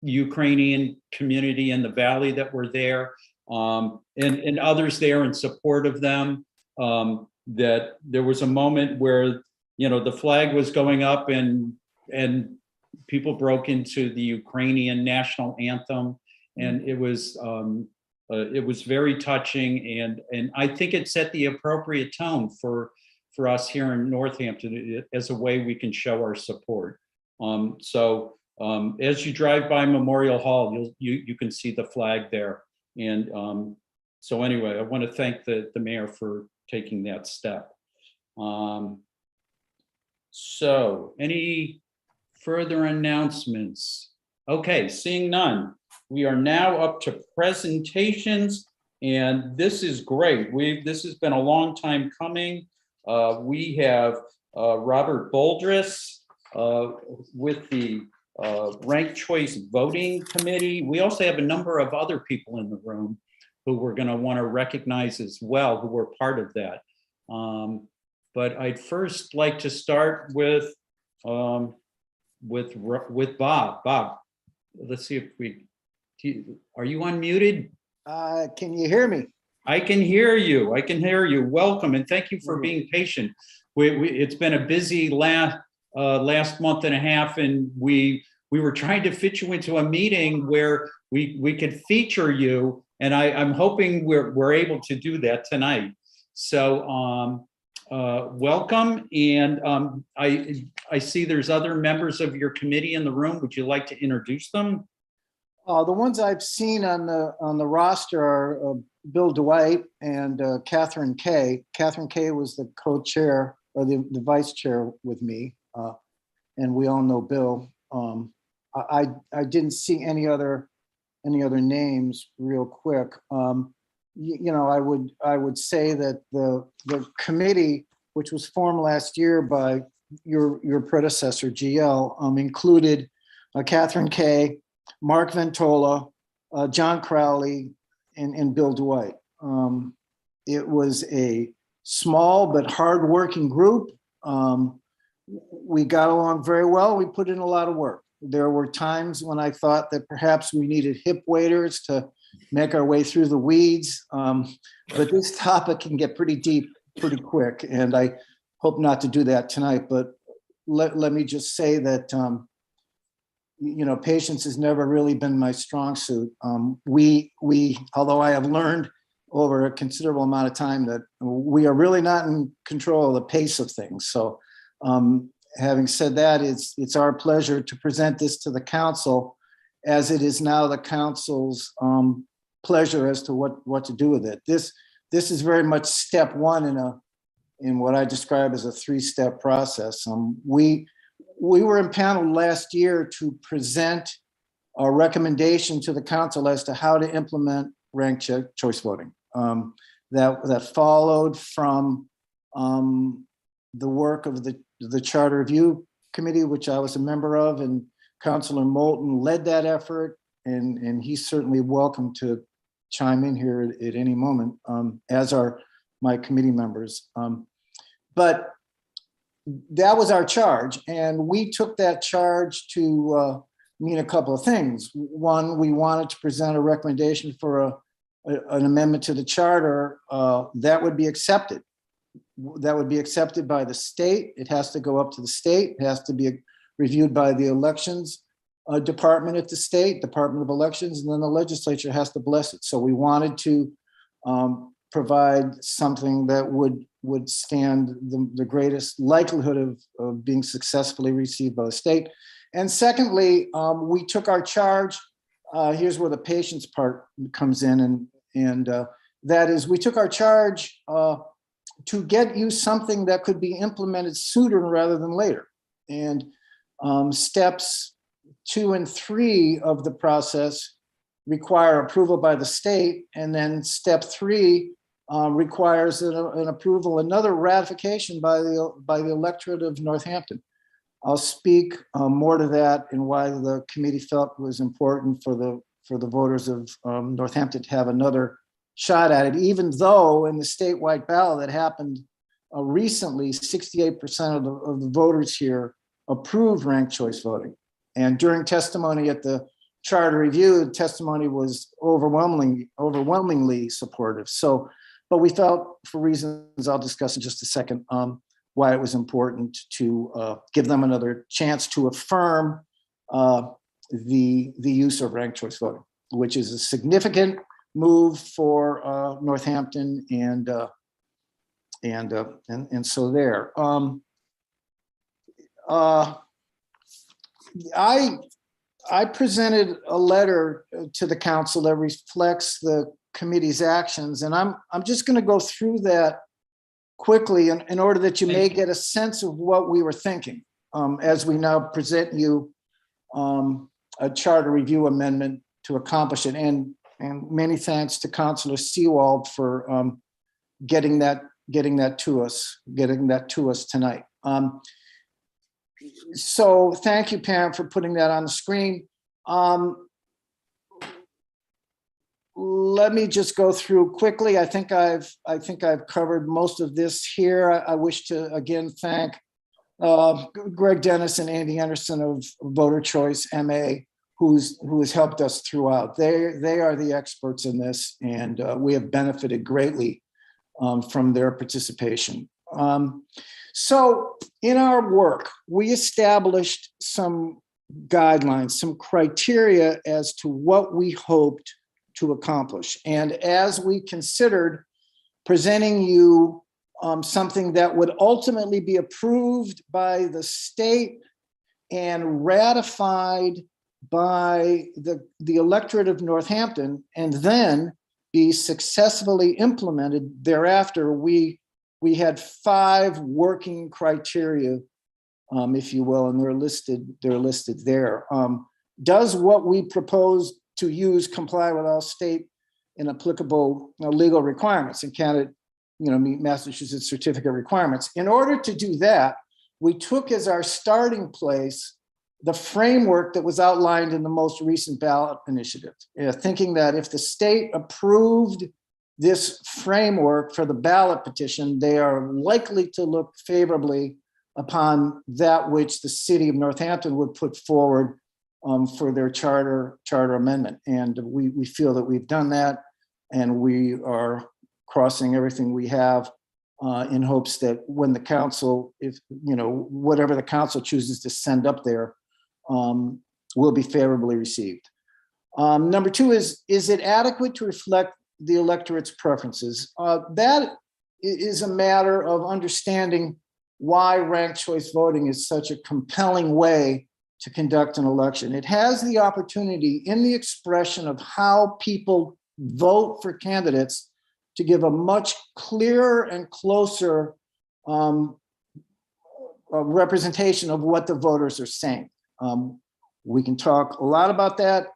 Ukrainian community in the valley that were there, and others there in support of them. That there was a moment where the flag was going up and people broke into the Ukrainian national anthem, and it was very touching, and I think it set the appropriate tone for us here in Northampton as a way we can show our support. So as you drive by Memorial Hall, you can see the flag there, and so anyway, I want to thank the mayor for taking that step. So any further announcements? Okay, seeing none, we are now up to presentations, and this is great. This has been a long time coming. We have Robert Boldris with the Ranked Choice Voting Committee. We also have a number of other people in the room who we're going to want to recognize as well, who were part of that. But I'd first like to start with Bob. Bob, let's see if are you unmuted? Can you hear me? I can hear you. I can hear you. Welcome, and thank you for being patient. It's been a busy last month and a half, and we were trying to fit you into a meeting where we could feature you, and I'm hoping we're able to do that tonight. So welcome, and I see there's other members of your committee in the room. Would you like to introduce them? The ones I've seen on the roster are Bill Dwight and Catherine Kay. Catherine Kay was the co-chair or the vice chair with me, and we all know Bill. I didn't see any other names real quick. I would say that the committee, which was formed last year by your predecessor, GL, included Catherine Kay, Mark Ventola, John Crowley, and Bill Dwight. It was a small but hardworking group. We got along very well. We put in a lot of work. There were times when I thought that perhaps we needed hip waders to make our way through the weeds. But this topic can get pretty deep pretty quick, and I hope not to do that tonight. But let me just say that patience has never really been my strong suit. Although I have learned over a considerable amount of time that we are really not in control of the pace of things. So having said that, it's our pleasure to present this to the council, as it is now the council's pleasure as to what to do with it. This is very much step one in what I describe as a 3-step process. We were impaneled last year to present a recommendation to the council as to how to implement ranked choice voting. That followed from the work of the Charter Review Committee, which I was a member of, and Councilor Moulton led that effort, and he's certainly welcome to chime in here at any moment, as are my committee members. But that was our charge, and we took that charge to mean a couple of things. One, we wanted to present a recommendation for an amendment to the charter that would be accepted. That would be accepted by the state. It has to go up to the state. It has to be reviewed by the elections department at the state, Department of Elections, and then the legislature has to bless it. So we wanted to provide something that would stand the greatest likelihood of being successfully received by the state. And secondly, we took our charge. Here's where the patience part comes in, and that is, we took our charge to get you something that could be implemented sooner rather than later. And steps 2 and 3 of the process require approval by the state, and then step 3 requires an approval, another ratification by the electorate of Northampton. I'll speak more to that and why the committee felt it was important for the voters of Northampton to have another shot at it, even though in the statewide ballot that happened recently, 68% of the voters here approved ranked choice voting. And during testimony at the Charter Review, the testimony was overwhelmingly supportive. So, but we felt, for reasons I'll discuss in just a second, why it was important to give them another chance to affirm the use of ranked choice voting, which is a significant move for Northampton, and so there. I presented a letter to the council that reflects the committee's actions, and I'm just going to go through that quickly in order that you may get a sense of what we were thinking as we now present you a charter review amendment to accomplish it. And many thanks to Councilor Seawald for getting that to us tonight. So thank you, Pam, for putting that on the screen. Let me just go through quickly. I think I've covered most of this here. I wish to again thank Greg Dennis and Andy Anderson of Voter Choice MA, who has helped us throughout. They are the experts in this, and we have benefited greatly from their participation. So in our work, we established some guidelines, some criteria as to what we hoped to accomplish. And as we considered presenting you something that would ultimately be approved by the state and ratified by the electorate of Northampton, and then be successfully implemented thereafter, we had 5 working criteria, if you will, and they're listed there. Does what we propose to use comply with all state and applicable legal requirements, and can it meet Massachusetts certificate requirements? In order to do that, we took as our starting place the framework that was outlined in the most recent ballot initiative, thinking that if the state approved this framework for the ballot petition, they are likely to look favorably upon that which the city of Northampton would put forward for their charter amendment. And we feel that we've done that, and we are crossing everything we have in hopes that when the council, whatever the council chooses to send up there, will be favorably received. Number 2 is it adequate to reflect the electorate's preferences? That is a matter of understanding why ranked choice voting is such a compelling way to conduct an election. It has the opportunity in the expression of how people vote for candidates to give a much clearer and closer representation of what the voters are saying. We can talk a lot about that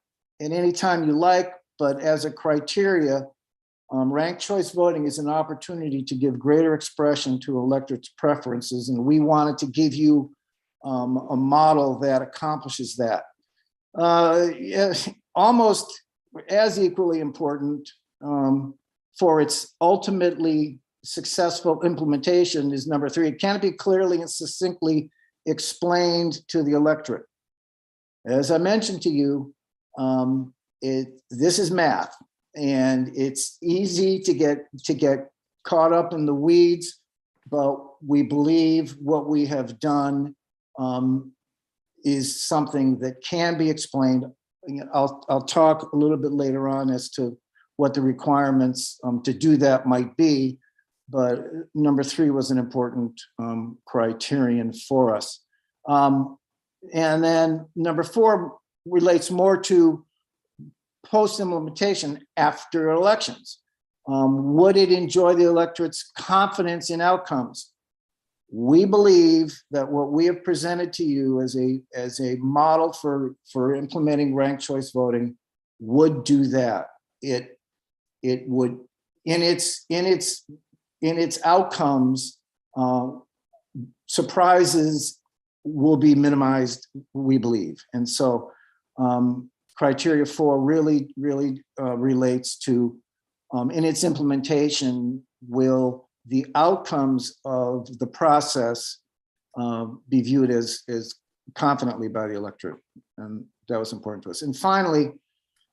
at any time you like, but as a criteria, ranked choice voting is an opportunity to give greater expression to electorate's preferences, and we wanted to give you a model that accomplishes that. Almost as equally important for its ultimately successful implementation is number 3. It can't be clearly and succinctly explained to the electorate. As I mentioned to you, this is math, and it's easy to get caught up in the weeds, but we believe what we have done is something that can be explained. I'll talk a little bit later on as to what the requirements to do that might be, but number 3 was an important criterion for us. And then number 4 relates more to post-implementation after elections. Would it enjoy the electorate's confidence in outcomes? We believe that what we have presented to you as a model for implementing ranked choice voting would do that. It would, in its outcomes, surprises will be minimized, we believe. And so criteria 4 really relates to, in its implementation, will the outcomes of the process be viewed as confidently by the electorate? And that was important to us. And finally,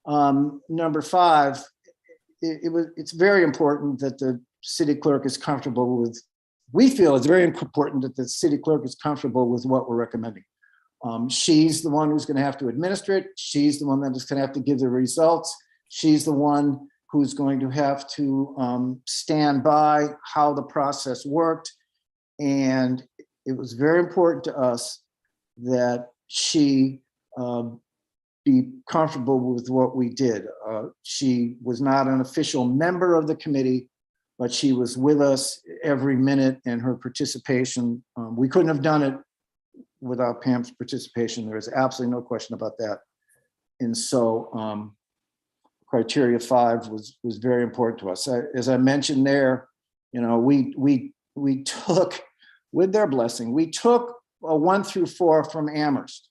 number 5, it's very important that the city clerk is comfortable with, we feel it's very important that the city clerk is comfortable with what we're recommending. She's the one who's going to have to administer it. She's the one that is going to have to give the results. She's the one who's going to have to stand by how the process worked. And it was very important to us that she be comfortable with what we did. She was not an official member of the committee, but she was with us every minute, and her participation, we couldn't have done it without Pam's participation. There is absolutely no question about that. And so criteria 5 was very important to us. As I mentioned there, you know, we took, with their blessing, we took a 1 through 4 from Amherst.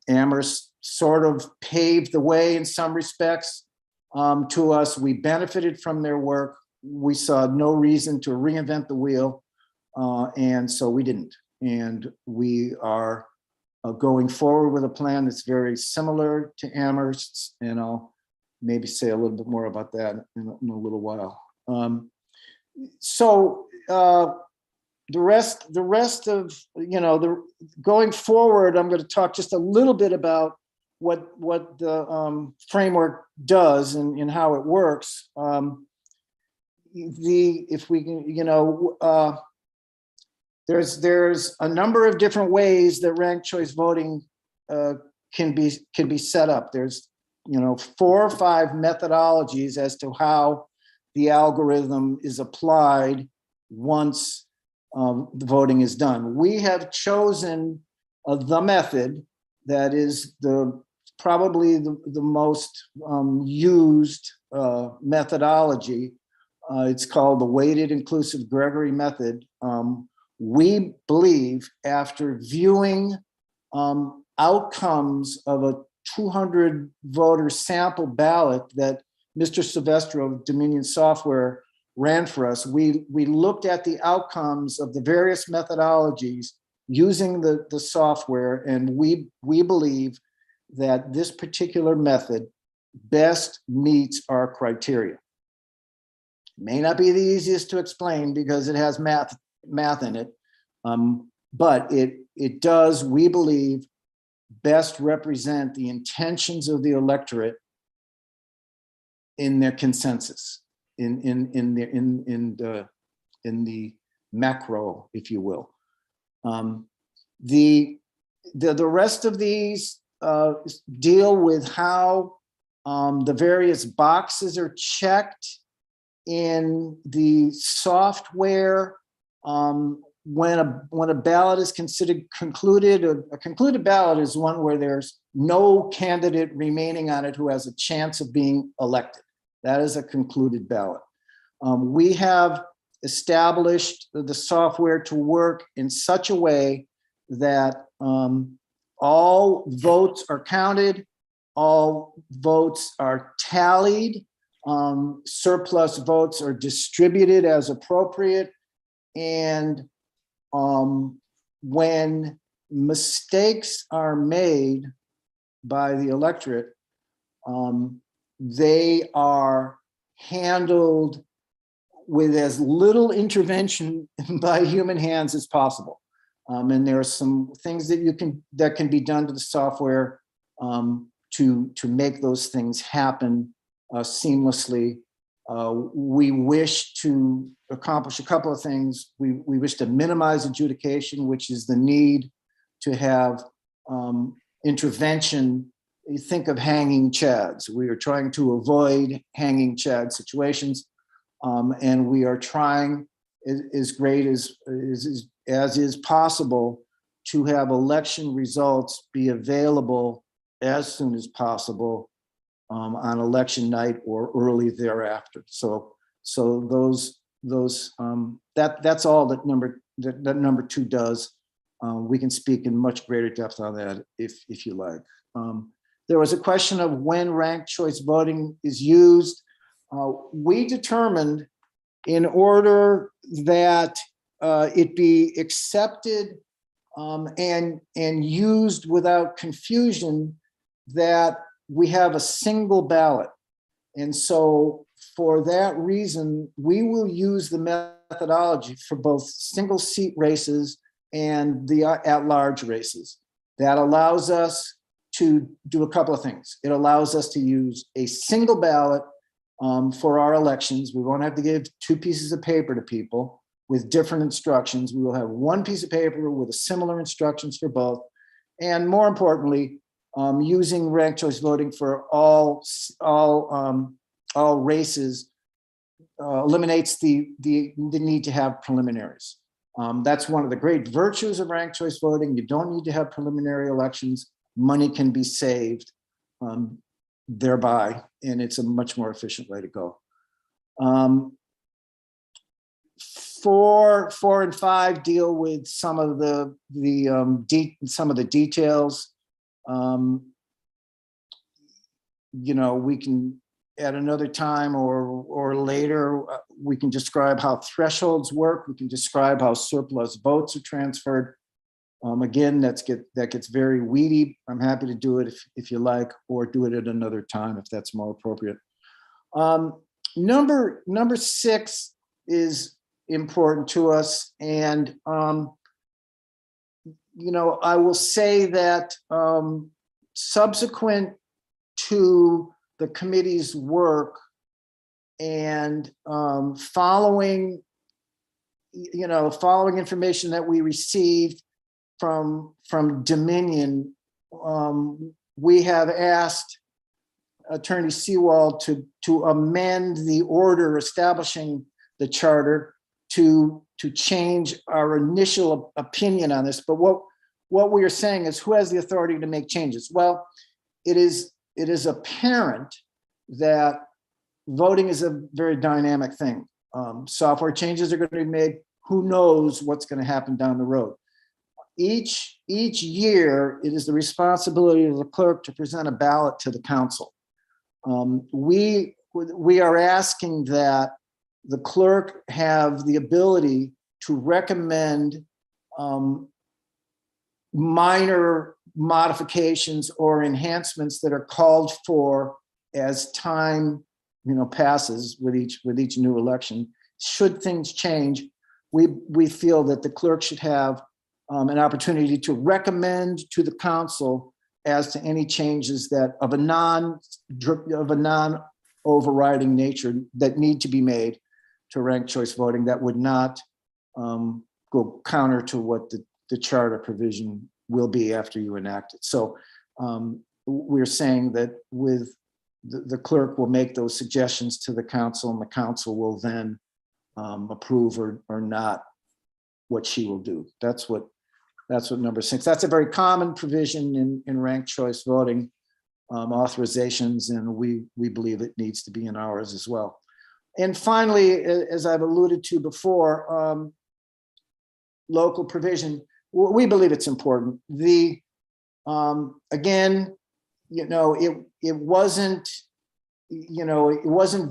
Amherst sort of paved the way in some respects to us. We benefited from their work. We saw no reason to reinvent the wheel, and so we didn't. And we are going forward with a plan that's very similar to Amherst's, and I'll maybe say a little bit more about that in a little while. The rest of, you know, going forward, I'm going to talk just a little bit about what the framework does and how it works. If we can, you know, there's a number of different ways that ranked choice voting can be set up. There's, you know, 4 or 5 methodologies as to how the algorithm is applied once the voting is done. We have chosen the method that is probably the most used methodology. It's called the weighted inclusive Gregory method. We believe, after viewing outcomes of a 200 voter sample ballot that Mr. Silvestro of Dominion Software ran for us, we looked at the outcomes of the various methodologies using the software, and we believe that this particular method best meets our criteria. It may not be the easiest to explain because it has math in it, but it does, we believe, best represent the intentions of the electorate in their consensus, in the macro, if you will. The rest of these deal with how The various boxes are checked in the software. When a ballot is considered concluded, a concluded ballot is one where there's no candidate remaining on it who has a chance of being elected. That is a concluded ballot. We have established the software to work in such a way that all votes are counted, all votes are tallied, surplus votes are distributed as appropriate, and when mistakes are made by the electorate, they are handled with as little intervention by human hands as possible. And there are some things that can be done to the software to make those things happen seamlessly. We wish to accomplish a couple of things. We wish to minimize adjudication, which is the need to have intervention. You think of hanging chads. We are trying to avoid hanging chad situations, and we are trying as great as is possible to have election results be available as soon as possible on election night or early thereafter. So that's all that number two does. We can speak in much greater depth on that if you like. There was a question of when ranked choice voting is used. We determined, in order that it be accepted and used without confusion, that we have a single ballot. And so for that reason, we will use the methodology for both single seat races and the at-large races. That allows us to do a couple of things. It allows us to use a single ballot for our elections. We won't have to give two pieces of paper to people with different instructions. We will have one piece of paper with similar instructions for both. And more importantly, using ranked choice voting for all races eliminates the need to have preliminaries. That's one of the great virtues of ranked choice voting. You don't need to have preliminary elections. Money can be saved thereby, and it's a much more efficient way to go. 4 and 5 deal with some of the details. You know, we can at another time or later, we can describe how thresholds work. We can describe how surplus votes are transferred. Again, that gets very weedy. I'm happy to do it if you like, or do it at another time if that's more appropriate. Number 6 is important to us, and you know, I will say that subsequent to the committee's work and following information that we received from Dominion, we have asked Attorney Seawald to amend the order establishing the charter to change our initial opinion on this. But what we are saying is, who has the authority to make changes? Well, it is apparent that voting is a very dynamic thing. Software changes are going to be made. Who knows what's going to happen down the road? Each year, it is the responsibility of the clerk to present a ballot to the council. We are asking that the clerk have the ability to recommend minor modifications or enhancements that are called for as time passes with each new election. Should things change, we feel that the clerk should have an opportunity to recommend to the council as to any changes that of a non-overriding nature that need to be made to ranked choice voting that would not go counter to what the charter provision will be after you enact it. So we're saying that with the clerk will make those suggestions to the council, and the council will then approve or not what she will do. That's what number 6. That's a very common provision in ranked choice voting authorizations, and we believe it needs to be in ours as well. And finally, as I've alluded to before, local provision, we believe it's important. Again, it wasn't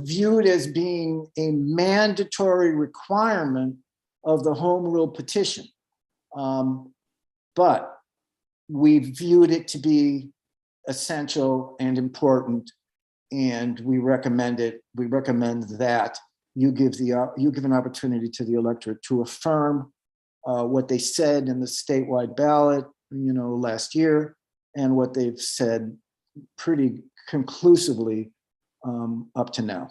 viewed as being a mandatory requirement of the home rule petition. But we viewed it to be essential and important, and we recommend that you give an opportunity to the electorate to affirm what they said in the statewide ballot, last year, and what they've said pretty conclusively up to now.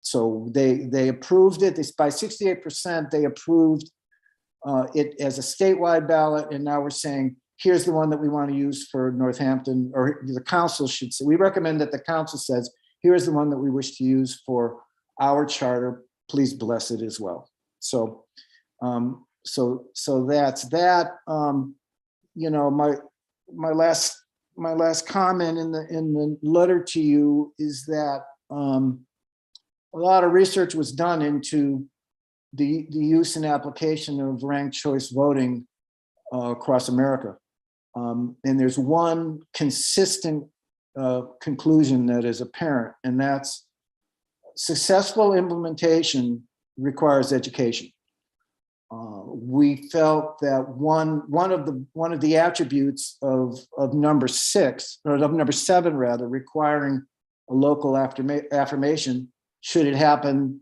So they approved it. By 68%, they approved it as a statewide ballot, and now we're saying, here's the one that we want to use for Northampton, or the council should say. We recommend that the council says, here's the one that we wish to use for our charter. Please bless it as well. So, so that's that. My last comment in the letter to you is that a lot of research was done into the use and application of ranked choice voting across America. And there's one consistent conclusion that is apparent, and that's successful implementation requires education. We felt that one of the attributes of number 6, or of number 7 rather, requiring a local affirmation, should it happen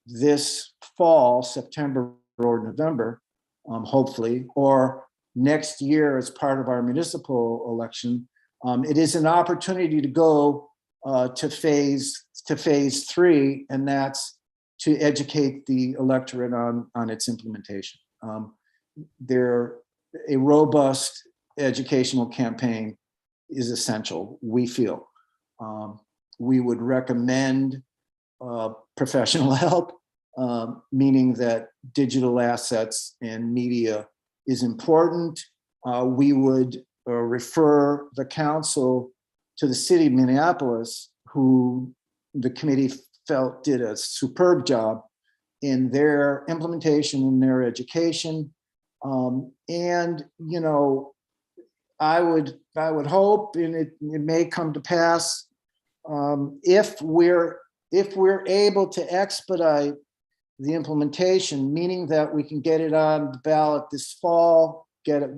this fall, September or November, hopefully, or next year as part of our municipal election, it is an opportunity to go to phase 3, and that's to educate the electorate on its implementation. A robust educational campaign is essential, we feel. We would recommend professional help, meaning that digital assets and media is important. We would refer the council to the city of Minneapolis, who the committee felt did a superb job in their implementation and their education. And I would hope, and it may come to pass, if we're able to expedite the implementation, meaning that we can get it on the ballot this fall, get it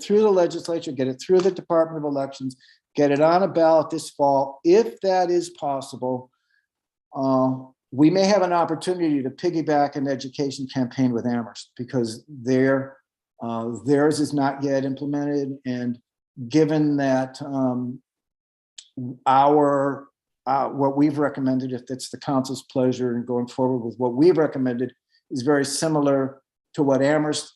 through the legislature, get it through the Department of Elections, get it on a ballot this fall. If that is possible, we may have an opportunity to piggyback an education campaign with Amherst, because theirs is not yet implemented. And given that what we've recommended, if it's the council's pleasure and going forward with what we've recommended, is very similar to what Amherst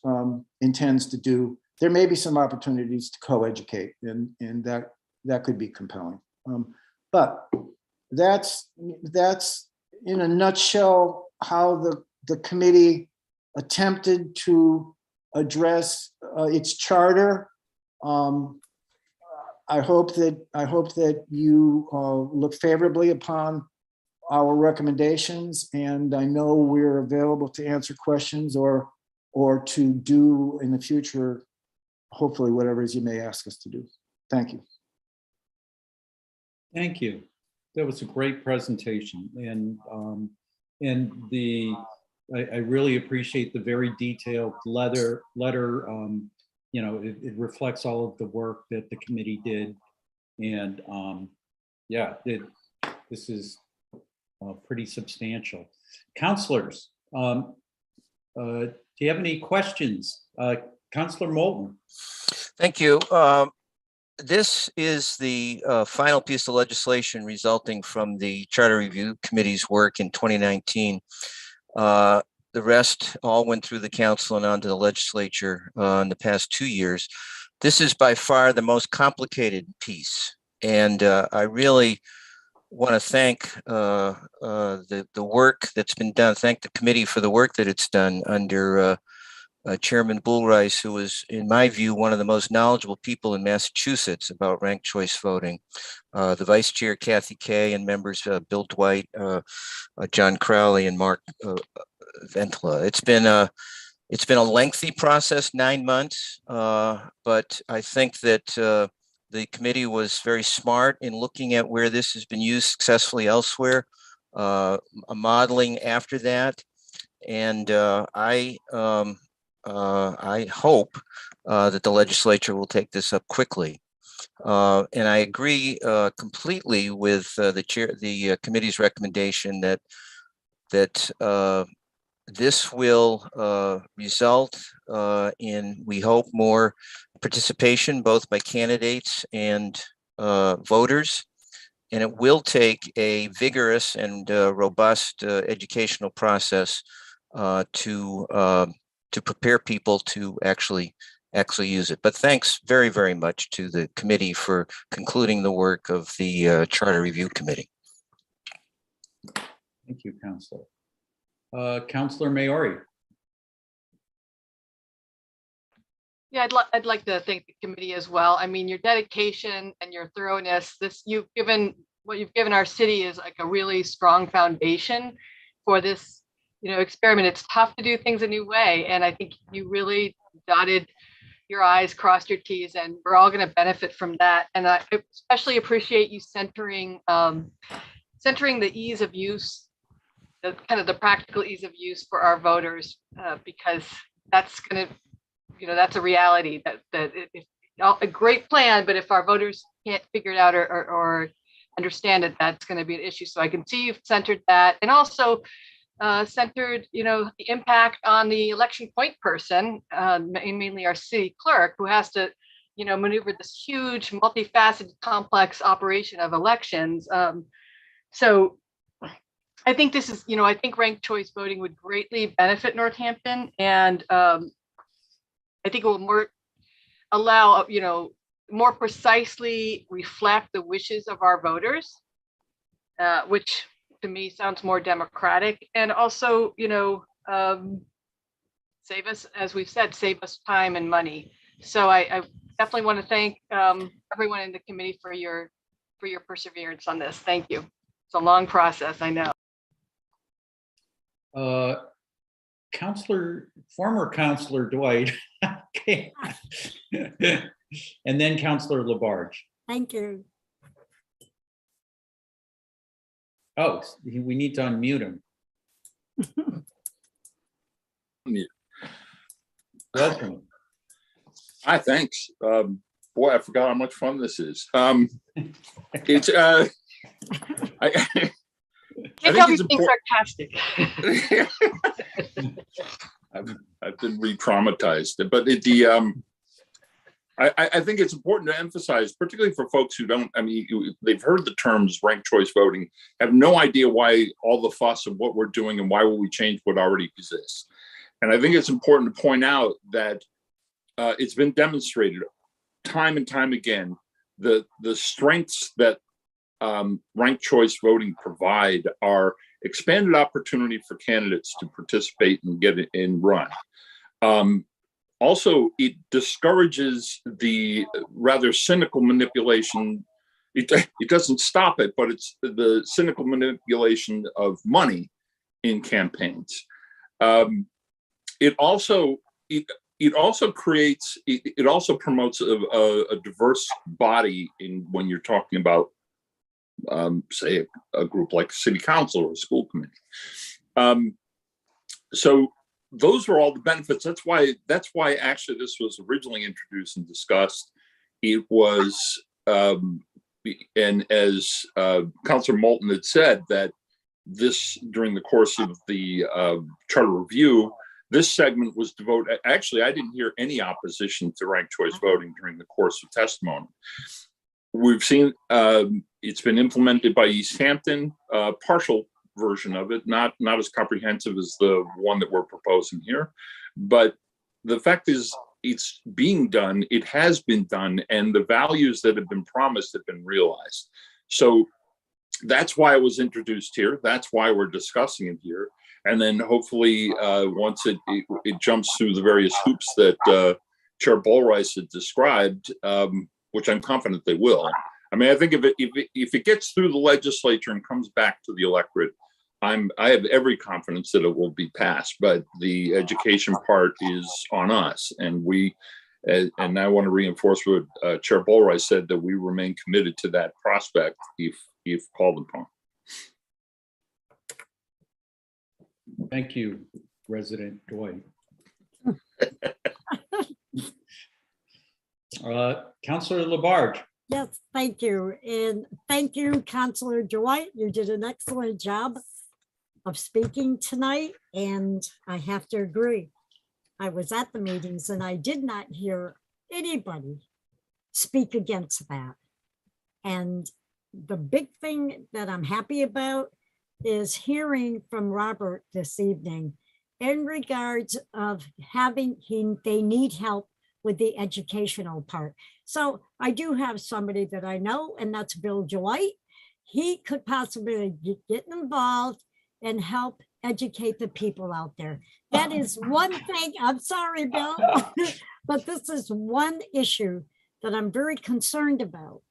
intends to do, there may be some opportunities to co-educate, and that could be compelling. But that's in a nutshell how the committee attempted to address its charter. I hope that you look favorably upon our recommendations, and I know we're available to answer questions or to do in the future, hopefully, whatever it is you may ask us to do. Thank you. Thank you. That was a great presentation, and I really appreciate the very detailed letter. It reflects all of the work that the committee did, and this is pretty substantial. Counselors, do you have any questions? Counselor Moulton. Thank you. This is the final piece of legislation resulting from the Charter Review Committee's work in 2019. The rest all went through the council and onto the legislature in the past 2 years. This is by far the most complicated piece, And I really want to thank the work that's been done. Thank the committee for the work that it's done under Chairman Bullrice, who was, in my view, one of the most knowledgeable people in Massachusetts about ranked choice voting. The Vice Chair, Kathy Kay, and members Bill Dwight, John Crowley, and Mark Ventla. It's been a lengthy process, 9 months, but I think that the committee was very smart in looking at where this has been used successfully elsewhere, modeling after that. And I hope that the legislature will take this up quickly. And I agree completely with the committee's recommendation that this will result in, we hope, more participation both by candidates and voters. And it will take a vigorous and robust educational process to prepare people to actually use it. But thanks very, very much to the committee for concluding the work of the Charter Review Committee. Thank you, Councilor. Councilor Maori. Yeah, I'd like to thank the committee as well. I mean, your dedication and your thoroughness, what you've given our city is like a really strong foundation for this, experiment. It's tough to do things a new way. And I think you really dotted your I's, crossed your T's, and we're all going to benefit from that. And I especially appreciate you centering the ease of use, the practical ease of use for our voters, because that's going to, that's a reality that a great plan, but if our voters can't figure it out or understand it, that's going to be an issue. So I can see you've centered that, and also centered, the impact on the election point person, mainly our city clerk, who has to, maneuver this huge, multifaceted, complex operation of elections. So I think this is, I think ranked choice voting would greatly benefit Northampton, and I think it will allow, more precisely reflect the wishes of our voters, which to me sounds more democratic, and also, save us, as we've said, save us time and money. So I definitely want to thank everyone in the committee for your perseverance on this. Thank you. It's a long process, I know. Former Councilor Dwight. Okay. And then Councilor Labarge. Thank you. Oh, we need to unmute him. Welcome. Hi, thanks. Boy, I forgot how much fun this is. It's I think it's sarcastic. I've been re-traumatized, but I think it's important to emphasize, particularly for folks who don't, they've heard the terms ranked choice voting, have no idea why all the fuss of what we're doing and why will we change what already exists. And I think it's important to point out that it's been demonstrated time and time again, the strengths that ranked choice voting provide are expanded opportunity for candidates to participate and get it and run. Also, it discourages the rather cynical manipulation. It doesn't stop it, but it's the cynical manipulation of money in campaigns. It also promotes a diverse body when you're talking about, say, a group like city council or a school committee. So those were all the benefits. That's why actually this was originally introduced and discussed. It was, and as Councilor Moulton had said, that this, during the course of the charter review, this segment was devoted. Actually, I didn't hear any opposition to ranked choice voting during the course of testimony. We've seen it's been implemented by East Hampton, partial version of it, not as comprehensive as the one that we're proposing here. But the fact is, it's being done, it has been done, and the values that have been promised have been realized. So that's why it was introduced here. That's why we're discussing it here. And then hopefully, once it jumps through the various hoops that Chair Bullrice had described, which I'm confident they will. I mean, I think if it gets through the legislature and comes back to the electorate, I have every confidence that it will be passed. But the education part is on us, and and I want to reinforce what Chair Bullrice said, that we remain committed to that prospect if called upon. Thank you, Resident Dwight. Councilor Labarge. Yes, thank you. And thank you, Councilor Dwight. You did an excellent job of speaking tonight. And I have to agree. I was at the meetings and I did not hear anybody speak against that. And the big thing that I'm happy about is hearing from Robert this evening in regards of they need help with the educational part. So I do have somebody that I know, and that's Bill Dwight. He could possibly get involved and help educate the people out there. That is one thing. I'm sorry, Bill, but this is one issue that I'm very concerned about,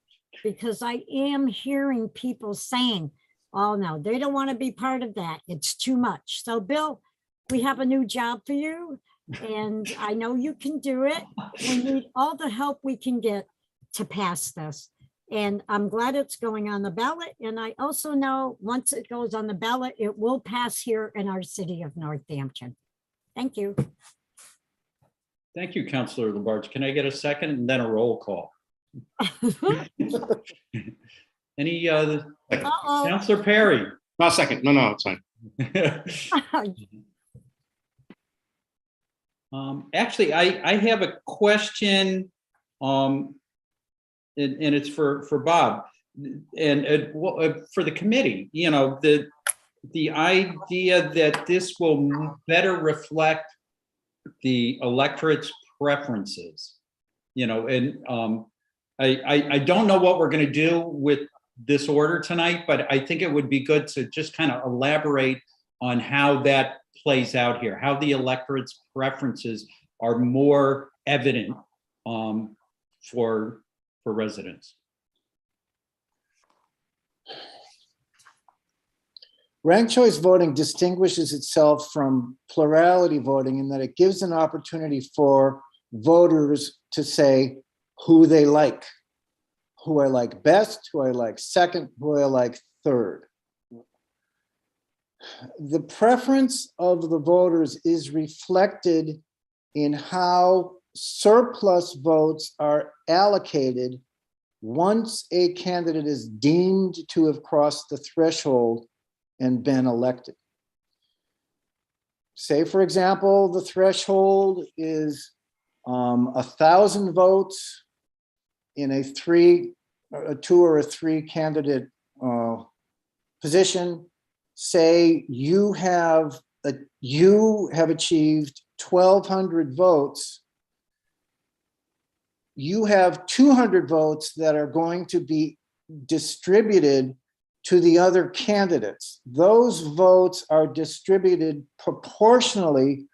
because I am hearing people saying, oh no, they don't want to be part of that. It's too much. So Bill, we have a new job for you, and I know you can do it. We need all the help we can get to pass this. And I'm glad it's going on the ballot. And I also know once it goes on the ballot, it will pass here in our city of Northampton. Thank you. Thank you, Councilor Labarge. Can I get a second and then a roll call? Any Councilor Perry? No, second. No, it's fine. Actually, I have a question, and it's for Bob and for the committee. You know, the idea that this will better reflect the electorate's preferences. You know, and I don't know what we're going to do with this order tonight, but I think it would be good to just kind of elaborate on how that plays out here, how the electorate's preferences are more evident for residents. Ranked choice voting distinguishes itself from plurality voting in that it gives an opportunity for voters to say who they like, who I like best, who I like second, who I like third. The preference of the voters is reflected in how surplus votes are allocated once a candidate is deemed to have crossed the threshold and been elected. Say, for example, the threshold is 1,000 votes in a two or three candidate position. Say you have achieved 1,200 votes. You have 200 votes that are going to be distributed to the other candidates. Those votes are distributed proportionally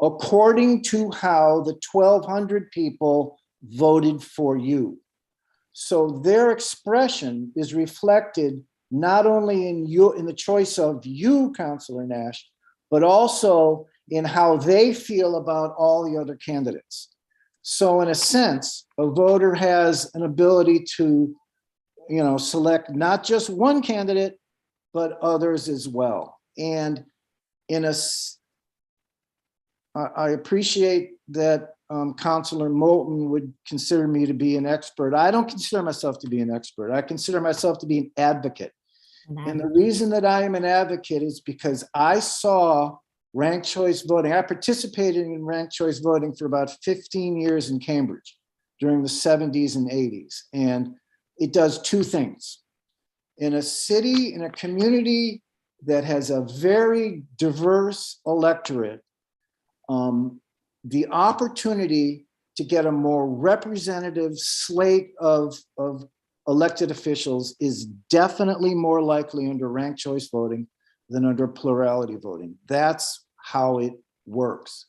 according to how the 1,200 people voted for you. So their expression is reflected not only in the choice of you, Councilor Nash, but also in how they feel about all the other candidates. So in a sense, a voter has an ability to, select not just one candidate, but others as well. And I appreciate that Councilor Moulton would consider me to be an expert. I don't consider myself to be an expert. I consider myself to be an advocate. And the reason that I am an advocate is because I saw ranked choice voting. I participated in ranked choice voting for about 15 years in Cambridge during the 70s and 80s. And it does two things. In a city, in a community that has a very diverse electorate, the opportunity to get a more representative slate of elected officials is definitely more likely under ranked choice voting than under plurality voting. That's how it works.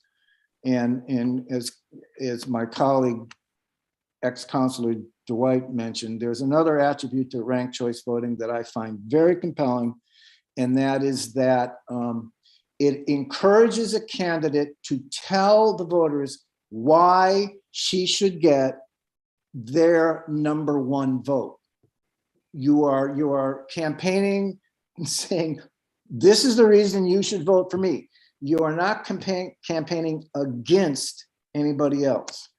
And as my colleague, ex-councilor Dwight mentioned, there's another attribute to ranked choice voting that I find very compelling, and that is that it encourages a candidate to tell the voters why she should get their number one vote. You are campaigning and saying, this is the reason you should vote for me. You are not campaigning against anybody else.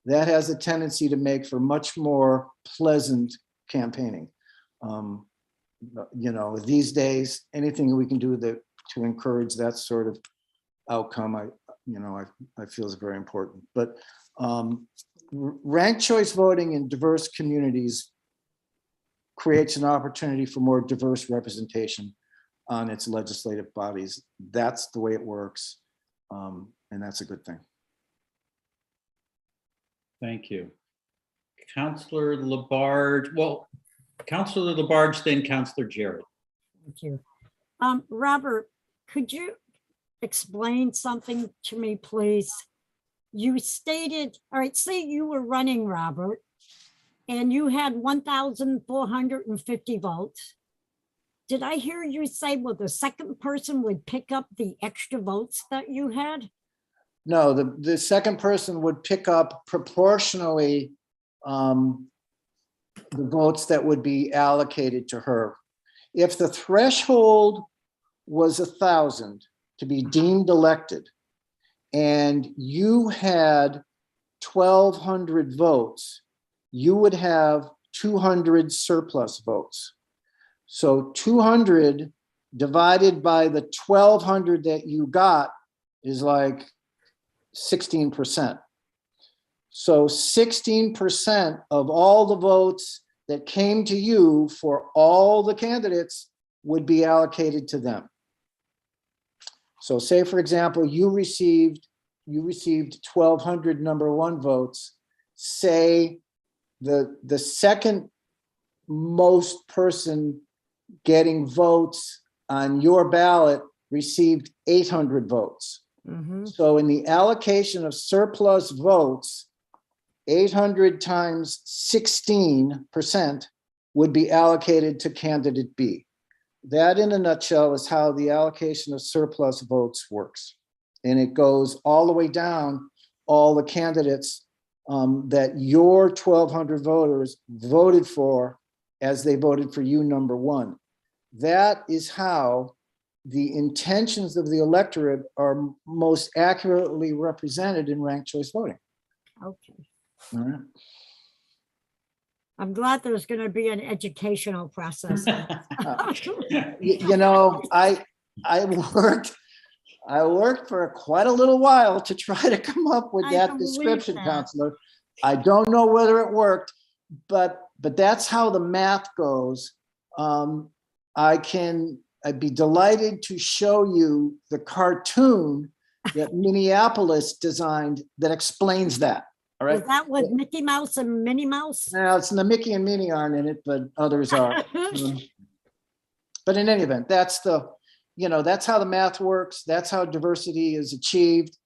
That has a tendency to make for much more pleasant campaigning. You know, these days, anything we can do to encourage that sort of outcome, I feel is very important. But ranked choice voting in diverse communities creates an opportunity for more diverse representation on its legislative bodies. That's the way it works, and that's a good thing. Thank you. Councillor Labarge, well, Councillor Labarge, then Councillor Jarrett. Thank you. Robert, could you explain something to me, please? You stated, all right, say you were running, Robert, and you had 1,450 votes. Did I hear you say, well, the second person would pick up the extra votes that you had? No, the second person would pick up proportionally the votes that would be allocated to her. If the threshold was 1,000 to be deemed elected, and you had 1,200 votes, you would have 200 surplus votes. So 200 divided by the 1,200 that you got is like 16%. So 16% of all the votes that came to you for all the candidates would be allocated to them. So say, for example, you received 1,200 number one votes. Say the second most person getting votes on your ballot received 800 votes. So in the allocation of surplus votes, 800 times 16% would be allocated to candidate B. That in a nutshell is how the allocation of surplus votes works. And it goes all the way down all the candidates that your 1,200 voters voted for as they voted for you number one. That is how the intentions of the electorate are most accurately represented in ranked choice voting. Okay. All right. I'm glad there's going to be an educational process. You know, I worked for quite a little while to try to come up with that description, Counselor. I don't know whether it worked, but that's how the math goes. I'd be delighted to show you the cartoon that Minneapolis designed that explains that. All right. Is that with Mickey Mouse and Minnie Mouse? Now, it's the Mickey and Minnie aren't in it, but others are. But in any event, that's that's how the math works. That's how diversity is achieved.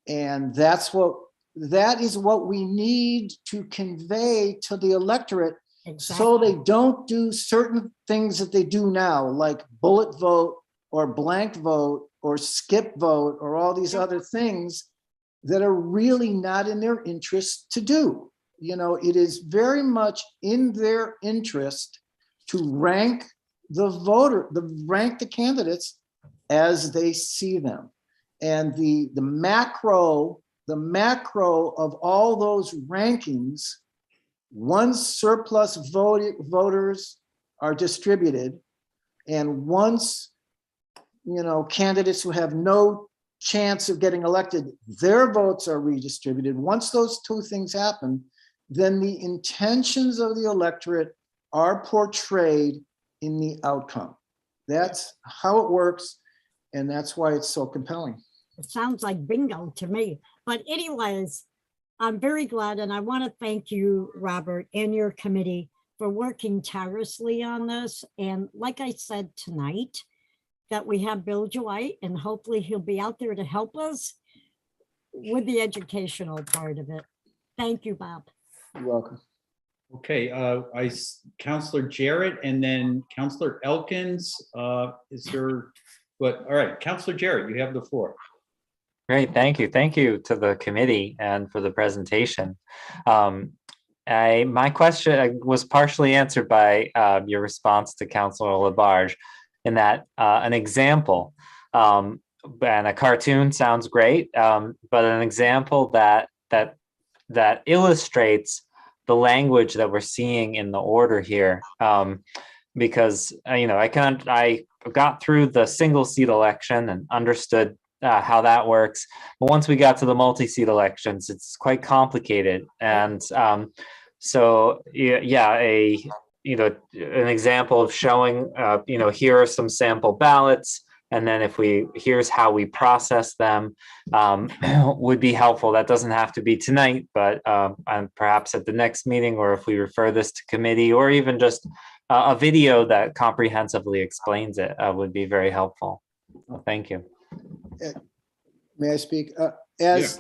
And that is what we need to convey to the electorate. Exactly. So they don't do certain things that they do now, like bullet vote or blank vote or skip vote or all these other things that are really not in their interest to do. You know, it is very much in their interest to rank the candidates as they see them. And the macro of all those rankings, once surplus voters are distributed, and once candidates who have no chance of getting elected, their votes are redistributed. Once those two things happen, then the intentions of the electorate are portrayed in the outcome. That's how it works, and that's why it's so compelling. It sounds like bingo to me. But anyways, I'm very glad, and I want to thank you, Robert, and your committee for working tirelessly on this. And like I said tonight, that we have Bill Dwight, and hopefully he'll be out there to help us with the educational part of it. Thank you, Bob. You're welcome. Okay, Counselor Jarrett and then Counselor Elkins. Is there, but, all right, Counselor Jarrett, you have the floor. Great, thank you. Thank you to the committee and for the presentation. My question was partially answered by your response to Councilor Labarge in that an example and a cartoon sounds great, but an example that illustrates the language that we're seeing in the order here, because I got through the single seat election and understood how that works, but once we got to the multi-seat elections, it's quite complicated. And so yeah, an example of showing here are some sample ballots, and then here's how we process them, would be helpful. That doesn't have to be tonight, but perhaps at the next meeting, or if we refer this to committee, or even just a video that comprehensively explains it would be very helpful. Well, thank you. May I speak? As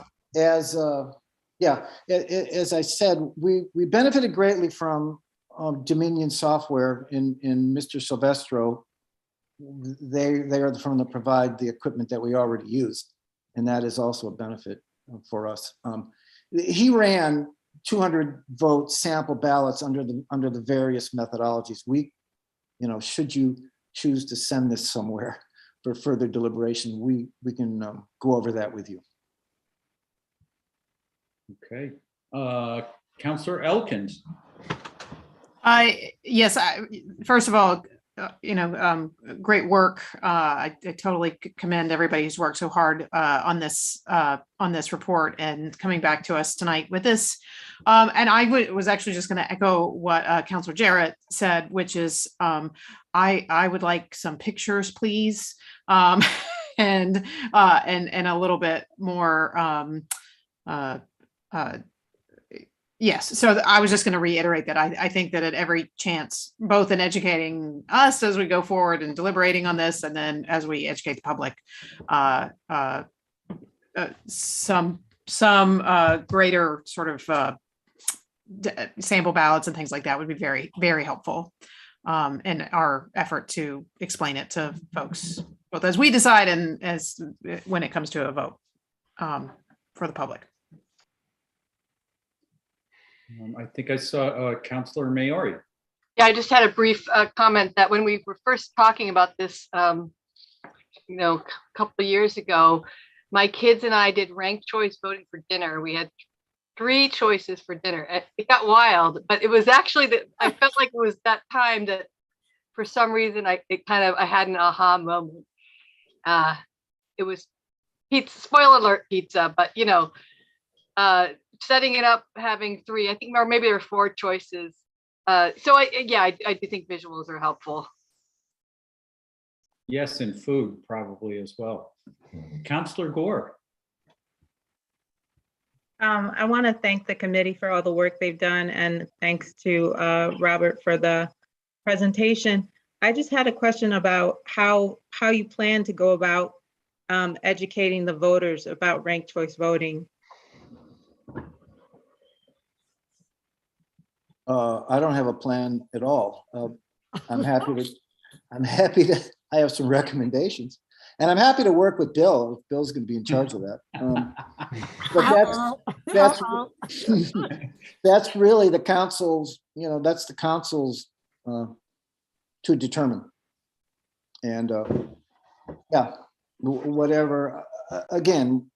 I said, we benefited greatly from Dominion software in Mr. Silvestro. They are the firm that provide the equipment that we already use, and that is also a benefit for us. He ran 200 vote sample ballots under the various methodologies. Should you choose to send this somewhere for further deliberation, we can go over that with you. Okay, Counselor Elkins. Yes, first of all, great work. I totally commend everybody who's worked so hard on this report and coming back to us tonight with this. And I was actually just going to echo what Councilor Jarrett said, which is I would like some pictures, please, and a little bit more. Yes, so I was just going to reiterate that I think that at every chance, both in educating us as we go forward and deliberating on this, and then as we educate the public, some greater sort of sample ballots and things like that would be very, very helpful in our effort to explain it to folks, both as we decide and as when it comes to a vote for the public. I think I saw Counselor Maori. Yeah, I just had a brief comment that when we were first talking about this, a couple of years ago, my kids and I did ranked choice voting for dinner. We had 3 choices for dinner. It got wild, but it was actually that I felt like it was that time that for some reason I had an aha moment. It was pizza, spoiler alert, pizza, but setting it up, having 3, I think, or maybe there were 4 choices. I do think visuals are helpful. Yes, and food probably as well. Counselor Gore. I want to thank the committee for all the work they've done, and thanks to Robert for the presentation. I just had a question about how you plan to go about educating the voters about ranked choice voting. I don't have a plan at all. I'm happy to, I have some recommendations, and I'm happy to work with Bill if Bill's going to be in charge of that. But that's really the council's, that's the council's to determine. And whatever, again,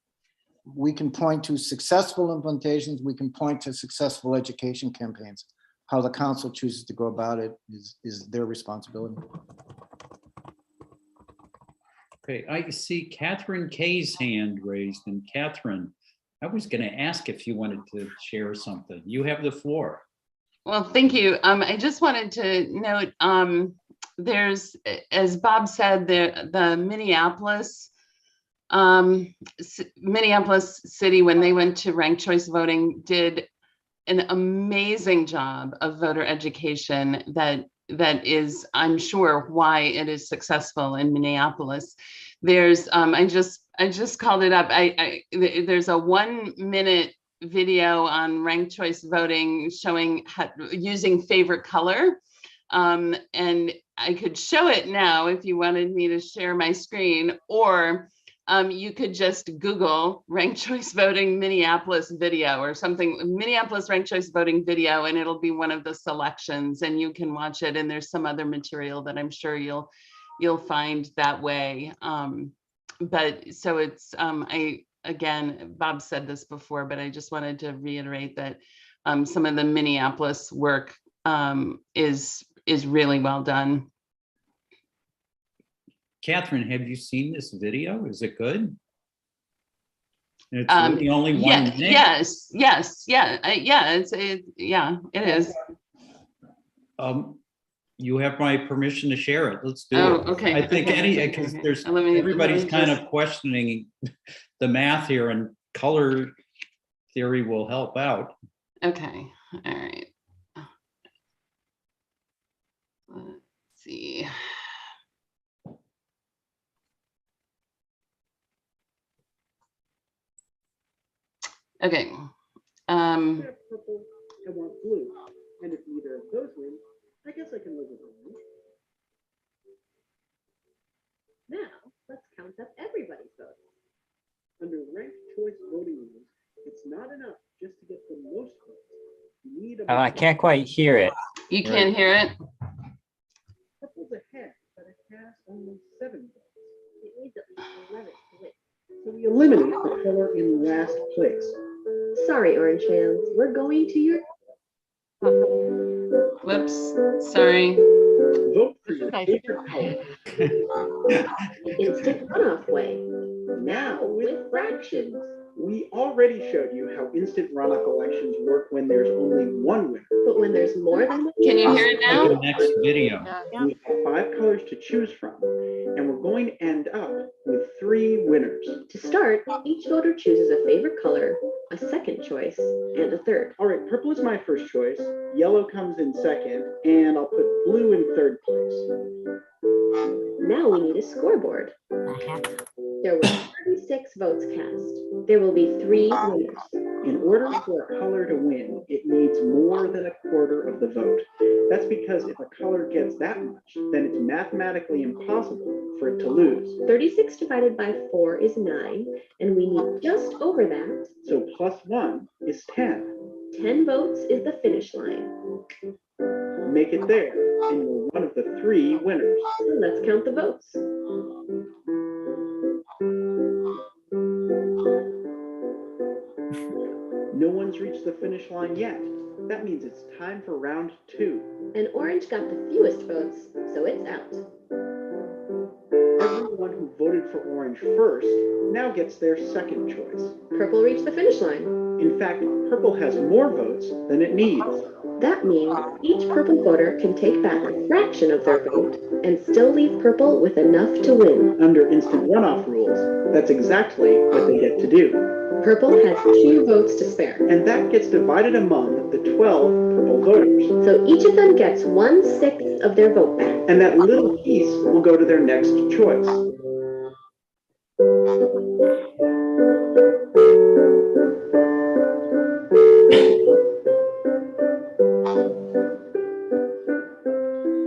we can point to successful implementations, we can point to successful education campaigns. How the council chooses to go about it is their responsibility. Okay, I see Catherine Kay's hand raised, and Catherine, I was going to ask if you wanted to share something. You have the floor. Well, thank you. I just wanted to note, there's, as Bob said, the Minneapolis Minneapolis City, when they went to ranked choice voting, did an amazing job of voter education that is, I'm sure, why it is successful in Minneapolis. There's I just called it up. There's a 1-minute video on ranked choice voting showing using favorite color. And I could show it now if you wanted me to share my screen, or you could just Google ranked choice voting Minneapolis video or something, Minneapolis ranked choice voting video, and it'll be one of the selections and you can watch it. And there's some other material that I'm sure you'll find that way. But so it's, again, Bob said this before, but I just wanted to reiterate that some of the Minneapolis work is really well done. Catherine, have you seen this video? Is it good? It's really only 1 minute? Yes, yeah, it is. You have my permission to share it. Let's do it. Okay. I think because there's everybody's kind of questioning the math here, and color theory will help out. Okay, all right. Let's see. Okay. I want blue, and if neither of those win, I guess I can live with it. Now, let's count up everybody's votes. Under ranked choice voting rules, it's not enough just to get the most votes. You need I can't quite hear it. You can't hear it? Purple's ahead, but it has only 7 votes. It needs at least 11 to win. So we eliminate the color in last place. Sorry, Orange fans, we're going to your... Whoops, sorry. Vote for your favorite color. Instant runoff way. Now with fractions. We already showed you how instant runoff elections work when there's only one winner. But when there's more than one... Can you hear it now? The next video. We have 5 colors to choose from, and we're going to end up with 3 winners. To start, each voter chooses a favorite color, a second choice, and a third. All right, purple is my first choice, yellow comes in second, and I'll put blue in third place. Now we need a scoreboard. There were 36 votes cast. There will be 3 winners. In order for a color to win, it needs more than a quarter of the vote. That's because if a color gets that much, then it's mathematically impossible for it to lose. 36 divided by 4 is 9, and we need just over that. So plus 1 is 10. 10 votes is the finish line. Make it there, and you're one of the 3 winners. So let's count the votes. No one's reached the finish line yet. That means it's time for round 2. And Orange got the fewest votes, so it's out. Everyone who voted for Orange first now gets their second choice. Purple reached the finish line. In fact, Purple has more votes than it needs. That means each purple voter can take back a fraction of their vote and still leave Purple with enough to win. Under instant runoff rules, that's exactly what they get to do. Purple has 2 votes to spare. And that gets divided among the 12 purple voters. So each of them gets 1/6 of their vote back. And that little piece will go to their next choice.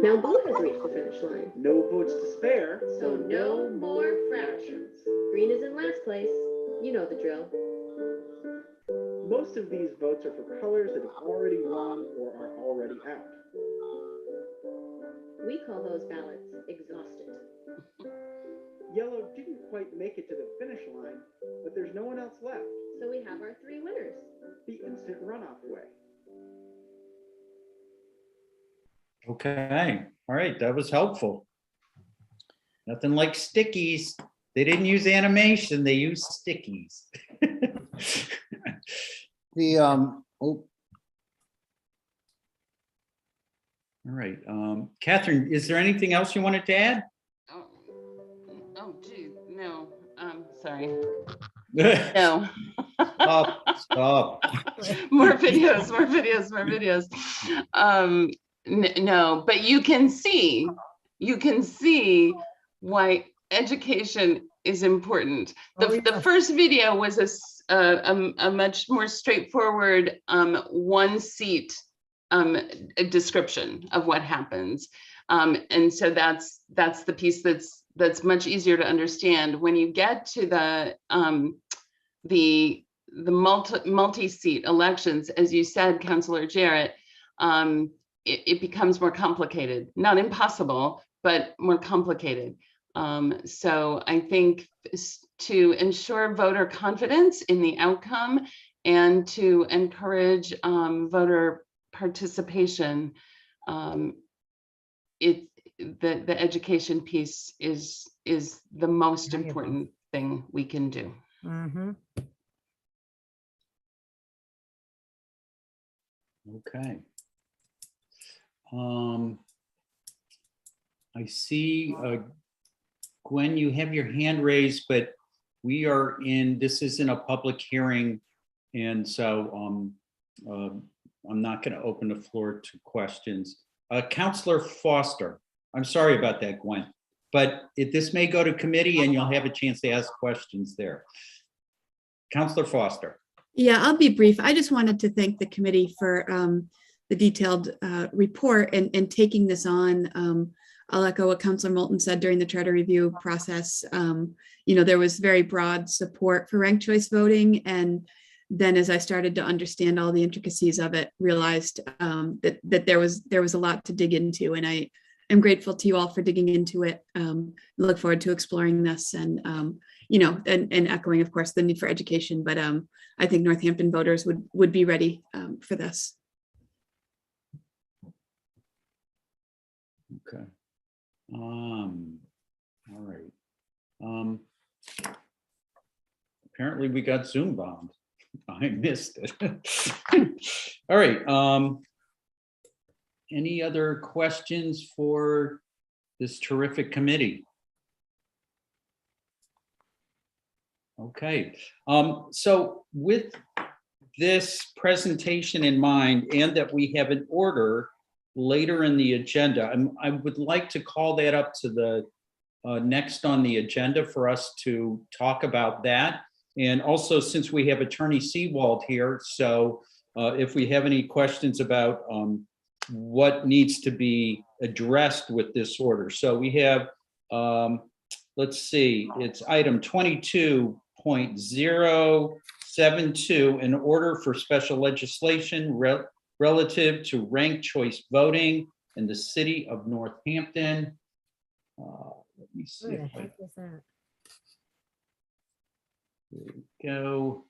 Now blue has reached the finish line. No votes to spare. So no more fractions. Green is in last place. You know the drill. Most of these votes are for colors that have already won or are already out. We call those ballots exhausted. Yellow didn't quite make it to the finish line, but there's no one else left. So we have our 3 winners. The instant runoff way. Okay, all right, that was helpful. Nothing like stickies. They didn't use animation, they used stickies. All right, Catherine, is there anything else you wanted to add? Oh, gee, no. Sorry. No. Stop. More videos, more videos, more videos. No, but you can see why education is important. The first video was a much more straightforward one seat description of what happens. And so that's the piece that's much easier to understand. When you get to the multi-seat elections, as you said, Councillor Jarrett, it becomes more complicated. Not impossible, but more complicated. So I think to ensure voter confidence in the outcome and to encourage voter participation, the education piece is the most important thing we can do. Mm-hmm. Okay. I see, Gwen, you have your hand raised, but this isn't a public hearing. And so I'm not going to open the floor to questions. Councillor Foster, I'm sorry about that, Gwen, but this may go to committee and you'll have a chance to ask questions there. Councillor Foster. Yeah, I'll be brief. I just wanted to thank the committee for the detailed report and taking this on. I'll echo what Councillor Moulton said during the charter review process. There was very broad support for ranked choice voting. And then as I started to understand all the intricacies of it, realized that there was a lot to dig into. And I am grateful to you all for digging into it. Look forward to exploring this and echoing, of course, the need for education. But I think Northampton voters would be ready for this. Okay. All right. Apparently we got Zoom bombed. I missed it. All right. Any other questions for this terrific committee? Okay. So with this presentation in mind, and that we have an order later in the agenda, I would like to call that up to the next on the agenda for us to talk about that. And also, since we have Attorney Seawald here, so if we have any questions about what needs to be addressed with this order. So we have, let's see, it's item 22.072, an order for special legislation relative to ranked choice voting in the city of Northampton. Let me see. Where the heck is that? There we go.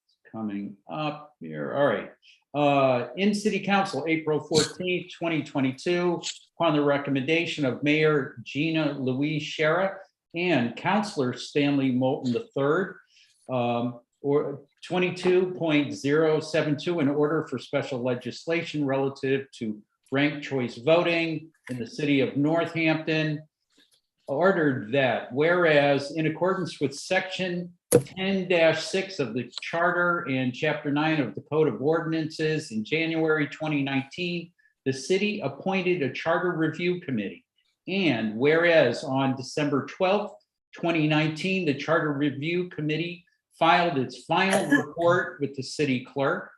It's coming up here. All right. In City Council, April 14th, 2022, upon the recommendation of Mayor Gina Louise Shera and Councillor Stanley Moulton III, or 22.072, an order for special legislation relative to ranked choice voting in the city of Northampton, ordered that whereas in accordance with section 10-6 of the charter and chapter 9 of the code of ordinances, in January 2019, the city appointed a charter review committee. And whereas on December 12th, 2019, the charter review committee filed its final report with the city clerk.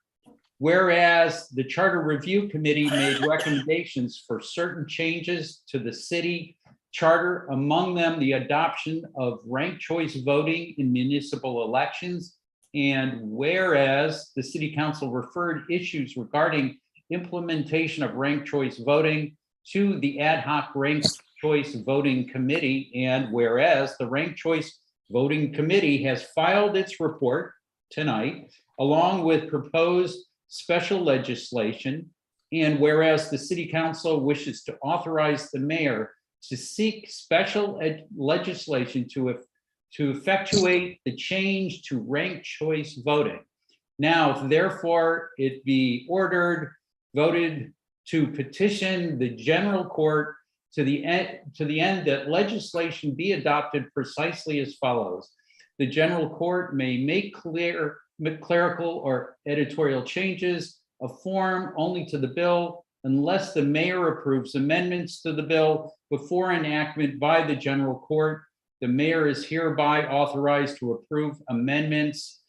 Whereas the Charter Review Committee made recommendations for certain changes to the city charter, among them the adoption of ranked choice voting in municipal elections. And whereas the City Council referred issues regarding implementation of ranked choice voting to the ad hoc ranked choice voting committee, and whereas the ranked choice voting committee has filed its report tonight, along with proposed special legislation, and whereas the City Council wishes to authorize the mayor to seek special legislation to effectuate the change to ranked choice voting. Now, therefore, it be ordered, voted to petition the general court to the end that legislation be adopted precisely as follows. The general court may make clerical or editorial changes of form only to the bill unless the mayor approves amendments to the bill before enactment by the general court. The mayor is hereby authorized to approve amendments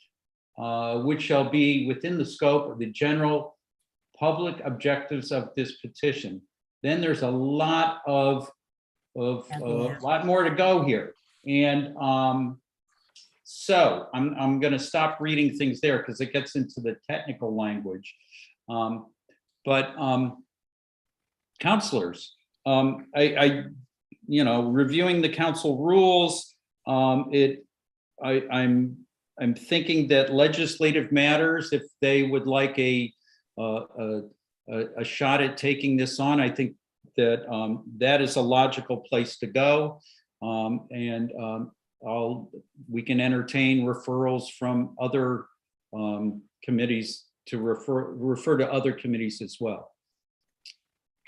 which shall be within the scope of the general public objectives of this petition. Then there's a lot of lot more to go here. And so I'm going to stop reading things there because it gets into the technical language. Counselors, reviewing the council rules, I'm thinking that legislative matters, if they would like a shot at taking this on, I think that that is a logical place to go. We can entertain referrals from other committees to refer to other committees as well.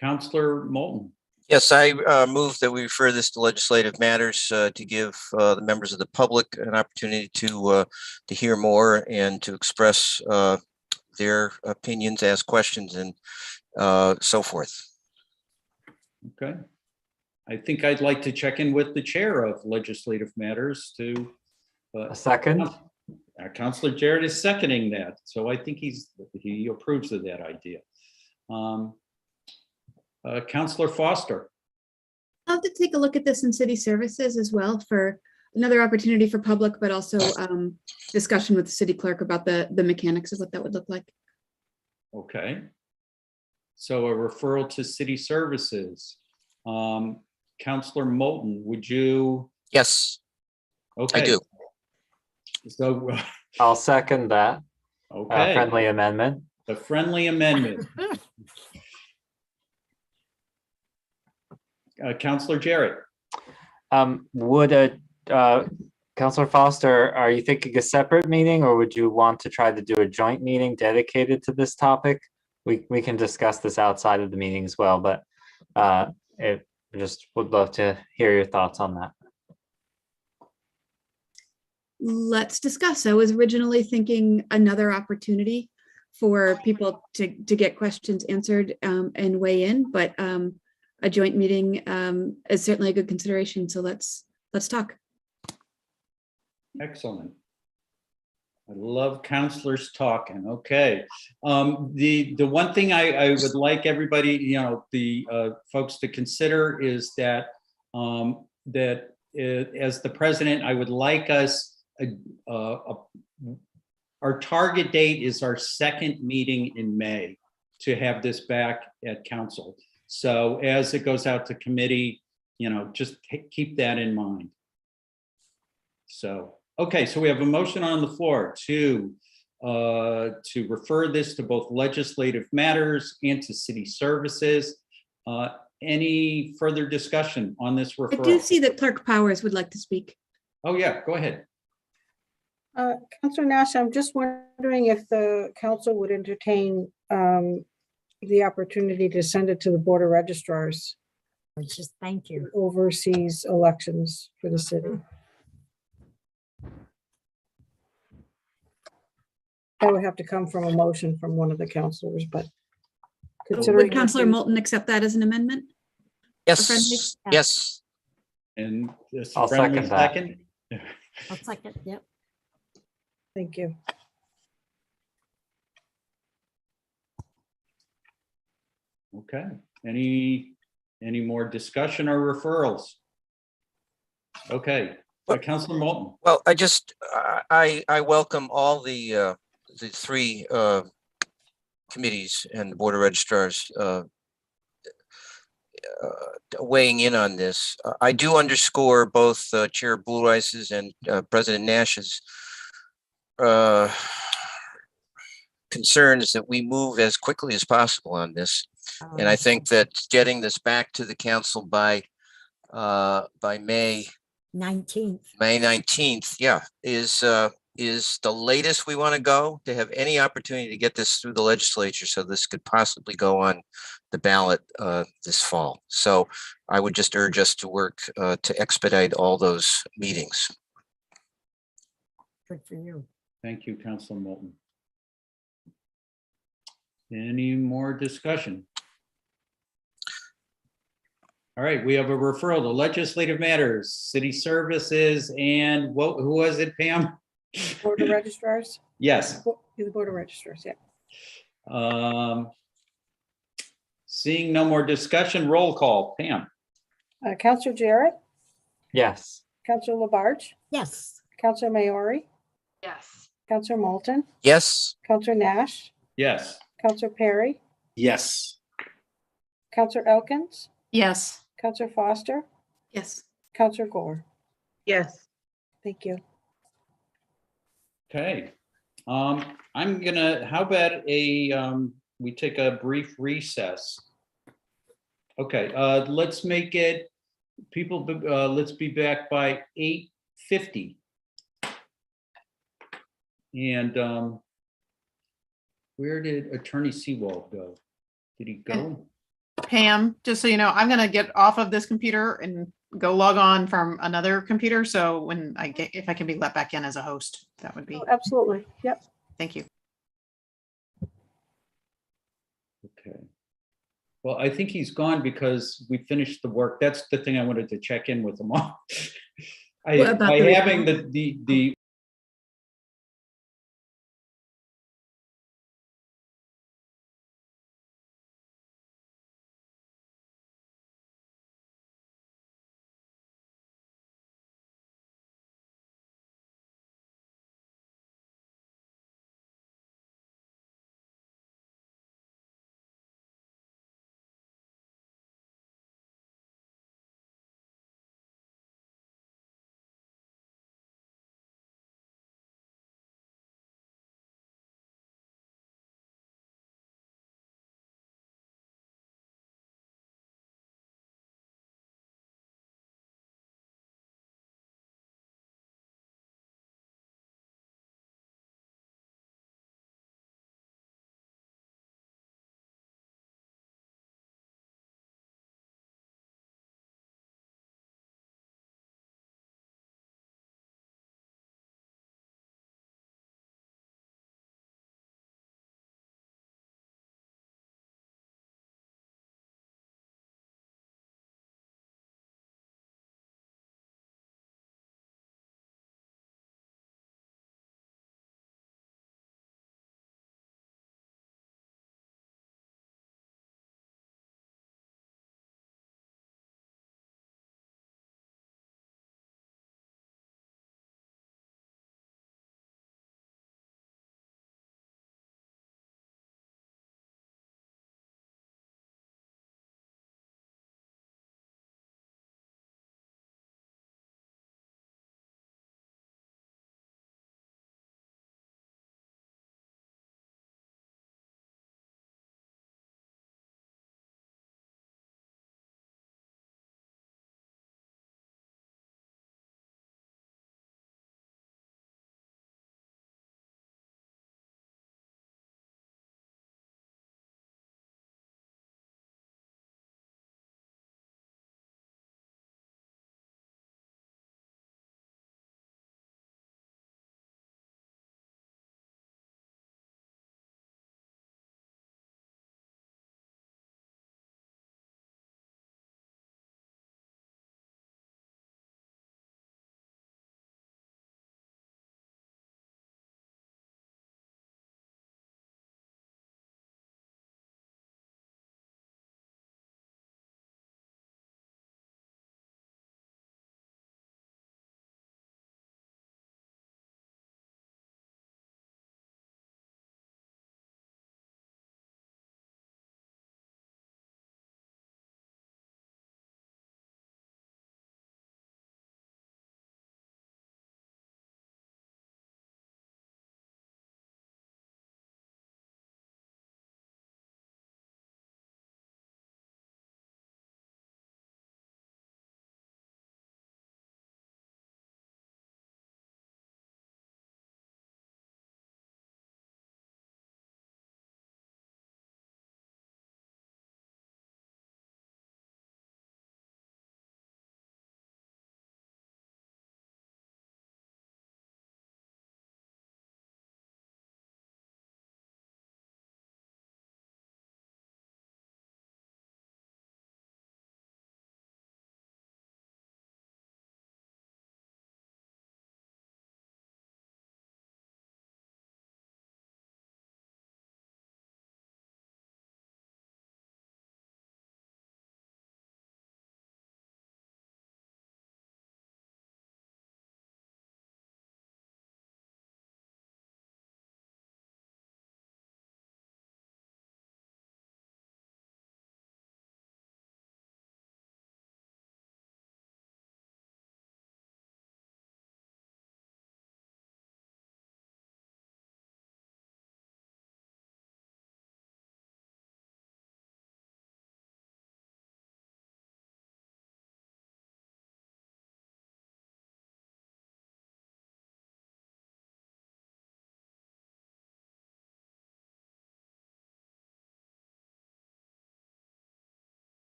Councillor Moulton. Yes, I move that we refer this to legislative matters to give the members of the public an opportunity to hear more and to express their opinions, ask questions, and so forth. Okay. I think I'd like to check in with the chair of legislative matters to. A second. Councillor Jarrett is seconding that, so I think he approves of that idea. Councillor Foster. I'll have to take a look at this in city services as well for another opportunity for public, but also discussion with the city clerk about the mechanics of what that would look like. Okay. So a referral to city services. Councillor Moulton, would you? Yes. Okay. I do. So I'll second that. Okay. Friendly amendment. The friendly amendment. Councillor Jarrett. Would Councillor Foster, are you thinking a separate meeting, or would you want to try to do a joint meeting dedicated to this topic? We can discuss this outside of the meeting as well, but just would love to hear your thoughts on that. Let's discuss. I was originally thinking another opportunity for people to get questions answered and weigh in, but a joint meeting is certainly a good consideration. So let's talk. Excellent. I love counselors talking. Okay. The one thing I would like everybody, the folks to consider is that as the president, I would like us, our target date is our second meeting in May to have this back at council. So as it goes out to committee, just keep that in mind. So, okay, so we have a motion on the floor to refer this to both legislative matters and to city services. Any further discussion on this referral? I do see that Clerk Powers would like to speak. Oh yeah, go ahead. Councillor Nash, I'm just wondering if the council would entertain the opportunity to send it to the Board of Registrars. Just thank you. Oversees elections for the city. That would have to come from a motion from one of the councilors, but considering. Would Councillor Moulton accept that as an amendment? Yes. Yes. And this I'll friendly second that. second. I'll second, yep. Thank you. Okay, any more discussion or referrals? Okay, Councilor Moulton. Well, I welcome all the three committees and the Board of Registrars weighing in on this. I do underscore both Chair Blue-Rice's and President Nash's concerns that we move as quickly as possible on this. And I think that getting this back to the council by May 19th. May 19th, yeah, is is the latest we want to go to have any opportunity to get this through the legislature so this could possibly go on the ballot this fall. So I would just urge us to work to expedite all those meetings. Good for you. Thank you, Councilor Moulton. Any more discussion? All right, we have a referral to legislative matters, city services, and who was it, Pam? Board of registrars? Yes. The board of registrars, yeah. Seeing no more discussion, roll call. Pam? Counselor Jarrett, Yes. Counselor Labarge, Yes. Counselor Maori, Yes. Counselor Moulton, Yes. Counselor Nash, Yes. Counselor Perry, Yes. Counselor Elkins, Yes. Counselor Foster, Yes. Counselor Gore. Yes. Thank you. Okay. I'm gonna, how about we take a brief recess? Okay, let's make it, let's be back by 8:50. And where did Attorney Seawald go? Did he go? Pam, just so you know, I'm gonna get off of this computer and go log on from another computer. So when I get, if I can be let back in as a host, that would be, Oh, absolutely. Yep. thank you. Okay. Well, I think he's gone because we finished the work. That's the thing I wanted to check in with him on. What about By the having report? the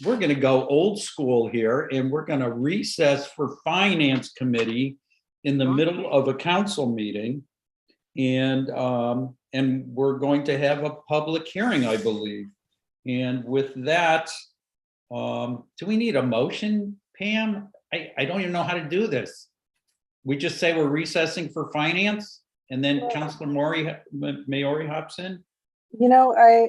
gonna go old school here, and we're gonna recess for Finance Committee in the middle of a council meeting. And we're going to have a public hearing, I believe. And with that, do we need a motion, Pam? I don't even know how to do this. We just say we're recessing for finance, and then Councilor Maori hops in? I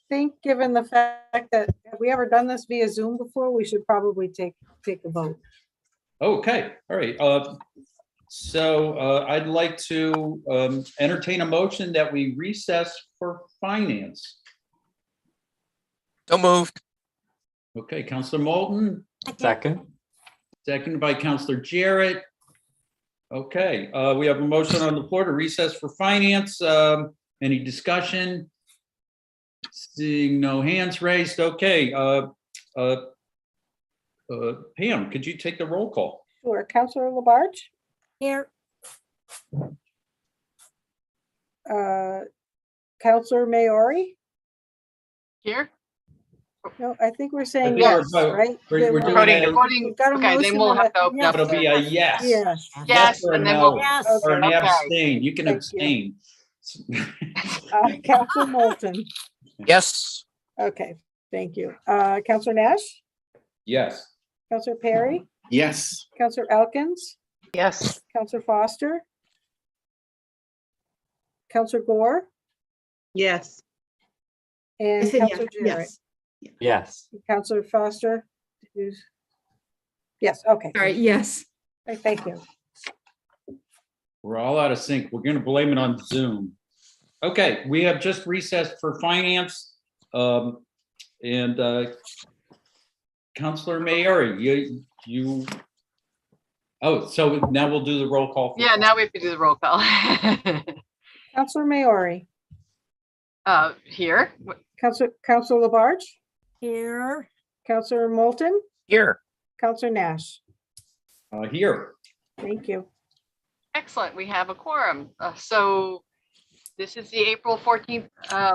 think given the fact that, have we ever done this via Zoom before? We should probably take a vote. Okay, all right. So I'd like to entertain a motion that we recess for finance. So moved. Okay, Councilor Moulton. Second. Seconded by Councilor Jarrett. Okay, we have a motion on the floor to recess for finance. Any discussion? Seeing no hands raised. Okay, Pam, could you take the roll call? Sure. Councilor Labarge? Here. Councilor Maori? Here? No, I think we're saying I think yes, we're right? we're We're doing We've got a Okay, then motion we'll and have to open up. It'll be a yes. Yes. Yes, or a and then no, we'll. Yes. or an Okay. abstain. You can Thank abstain. Councilor Moulton? Yes. Okay, thank you. Councilor Nash? Yes. Councilor Perry? Yes. Councilor Elkins? Yes. Councilor Foster? Councilor Gore? Yes. I And said Councilor Jarrett? yes. Yes. Councilor Foster? Yes, okay. All right, yes. Thank you. We're all out of sync. We're going to blame it on Zoom. Okay, we have just recessed for finance. And Councilor Maori, you. Oh, so now we'll do the roll call. Yeah, now we have to do the roll call. Councilor Maori? Here. Councilor Labarge? Here. Councilor Moulton? Here. Councilor Nash? Here. Thank you. Excellent. We have a quorum. So this is the April 14th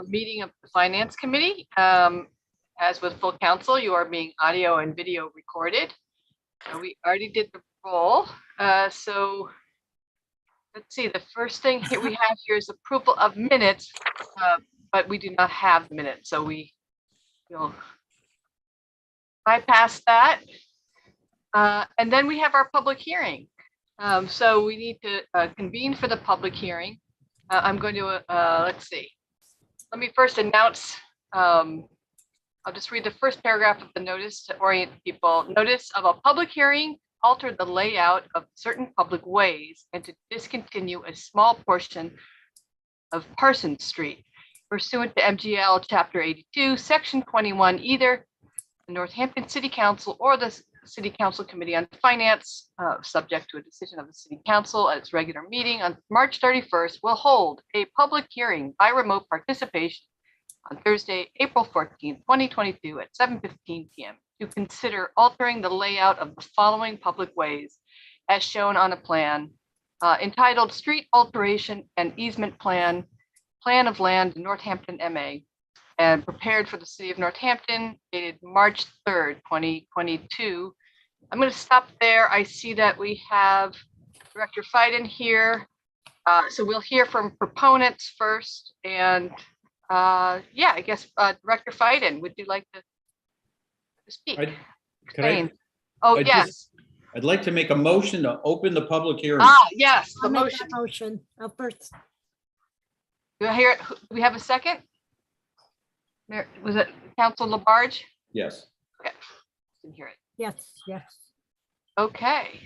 meeting of the Finance Committee. As with full council, you are being audio and video recorded. We already did the roll. So let's see, the first thing here we have here is approval of minutes, but we do not have the minutes. So we'll bypass that. And then we have our public hearing. So we need to convene for the public hearing. I'm going to, let's see. Let me first announce, I'll just read the first paragraph of the notice to orient people. Notice of a public hearing, alter the layout of certain public ways and to discontinue a small portion of Parsons Street pursuant to MGL Chapter 82, Section 21, either the Northampton City Council or the City Council Committee on Finance, subject to a decision of the City Council at its regular meeting on March 31st, will hold a public hearing by remote participation on Thursday, April 14th, 2022 at 7:15 p.m. to consider altering the layout of the following public ways as shown on a plan entitled Street Alteration and Easement Plan, Plan of Land, Northampton, MA, and prepared for the City of Northampton, dated March 3rd, 2022. I'm going to stop there. I see that we have Director Fiden here. So we'll hear from proponents first. And yeah, I guess Director Fiden, would you like to speak? Yes. I'd like to make a motion to open the public hearing. Yes, the I'll make motion. that motion. First. Do I hear it? Do we have a second? Was it Councilor Labarge? Yes. Okay. Didn't hear it. Yes, yes. Okay.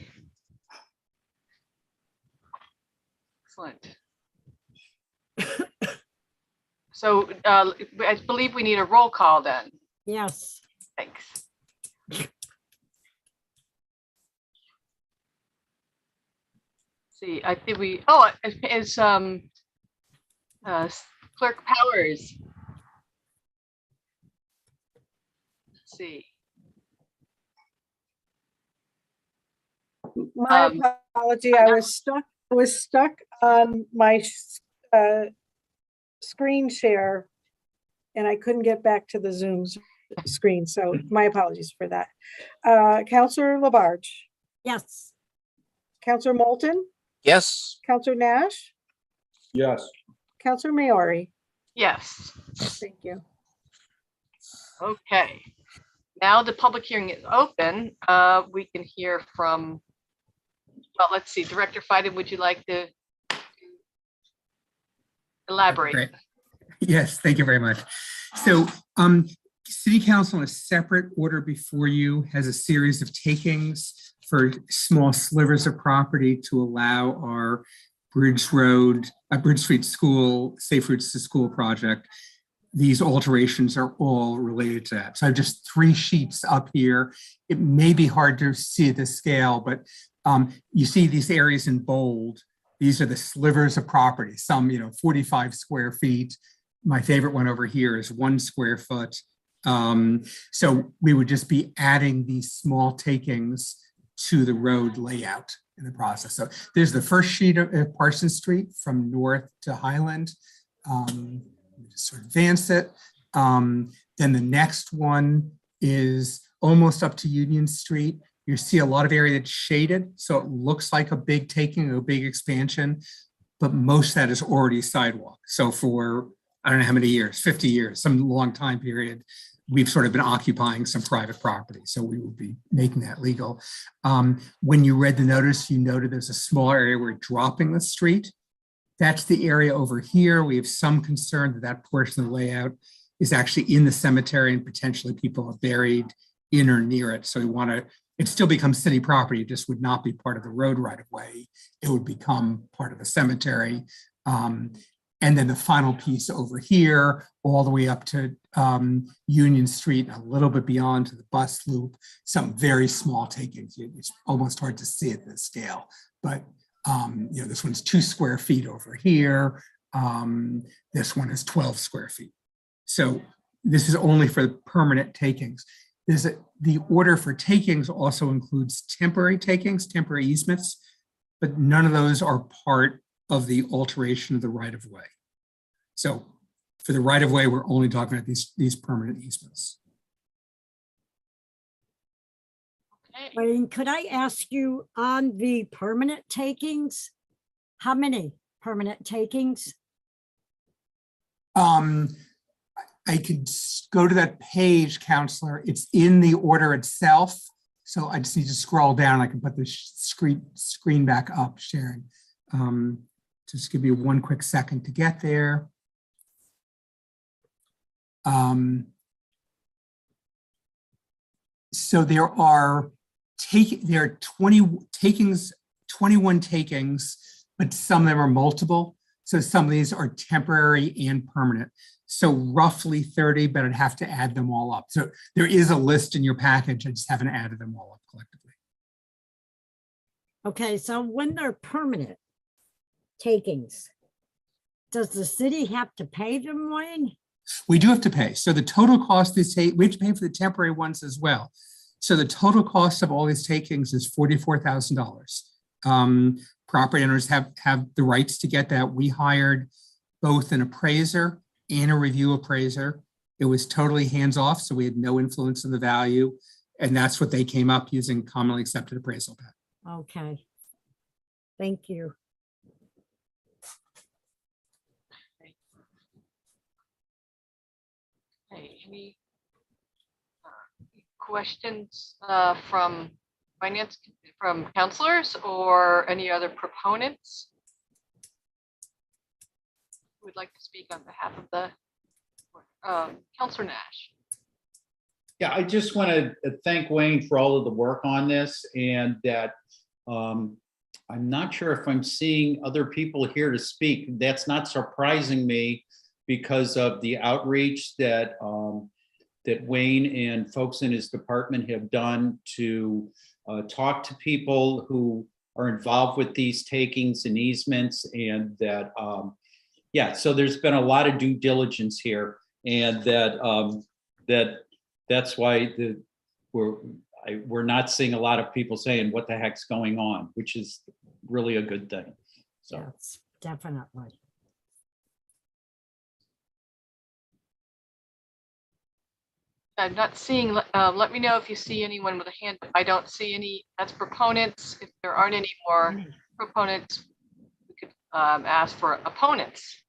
Excellent. So I believe we need a roll call then. Yes. Thanks. See, I think we, is Clerk Powers. Let's see. My apology, I was stuck on my screen share and I couldn't get back to the Zoom. screen, so my apologies for that. Counselor Labarge, Yes. Counselor Moulton, Yes. Counselor Nash, Yes. Counselor Maori. Yes. Thank you. Okay. Now the public hearing is open. We can hear from, well, let's see, Director Fiden, would you like to elaborate? Great. Yes, thank you very much. So City Council in a separate order before you has a series of takings for small slivers of property to allow our Bridge Street School, Safe Routes to School project. These alterations are all related to that. So I have just 3 sheets up here. It may be hard to see the scale, but you see these areas in bold. These are the slivers of property, some 45 square feet. My favorite one over here is 1 square foot. So we would just be adding these small takings to the road layout in the process. So there's the first sheet of Parsons Street from North to Highland. Let me just sort of advance it. Then the next one is almost up to Union Street. You see a lot of area that's shaded, so it looks like a big taking, a big expansion, but most of that is already sidewalk. So for, I don't know how many years, 50 years, some long time period, we've sort of been occupying some private property. So we will be making that legal. When you read the notice, you noted there's a small area where dropping the street. That's the area over here. We have some concern that that portion of the layout is actually in the cemetery and potentially people are buried in or near it. So we want to, it still becomes city property. It just would not be part of the road right of way. It would become part of the cemetery. And then the final piece over here, all the way up to Union Street, a little bit beyond to the bus loop, some very small takings. It's almost hard to see at this scale, but this one's 2 square feet over here. This one is 12 square feet. So this is only for permanent takings. The order for takings also includes temporary takings, temporary easements, but none of those are part of the alteration of the right of way. So for the right of way, we're only talking about these permanent easements. Wayne, could I ask you on the permanent takings, how many permanent takings? I could go to that page, Counselor. It's in the order itself. So I just need to scroll down. I can put the screen back up, Sharon. Just give me 1 quick second to get there. So there are 21 takings, but some of them are multiple. So some of these are temporary and permanent. So roughly 30, but I'd have to add them all up. So there is a list in your package. I just haven't added them all up collectively. Okay, so when they're permanent takings, does the city have to pay them, Wayne? We do have to pay. So the total cost is we have to pay for the temporary ones as well. So the total cost of all these takings is $44,000. Property owners have the rights to get that. We hired both an appraiser and a review appraiser. It was totally hands-off, so we had no influence on the value. And that's what they came up using commonly accepted appraisal. Okay. Thank you. Okay, any questions from counselors or any other proponents who would like to speak on behalf of the Counselor Nash? Yeah, I just want to thank Wayne for all of the work on this, and that I'm not sure if I'm seeing other people here to speak. That's not surprising me because of the outreach that that Wayne and folks in his department have done to talk to people who are involved with these takings and easements, and that yeah, so there's been a lot of due diligence here, and that's why we're not seeing a lot of people saying what the heck's going on, which is really a good thing. So yes, definitely. I'm not seeing, let me know if you see anyone with a hand. I don't see any. That's proponents. If there aren't any more proponents, we could ask for opponents.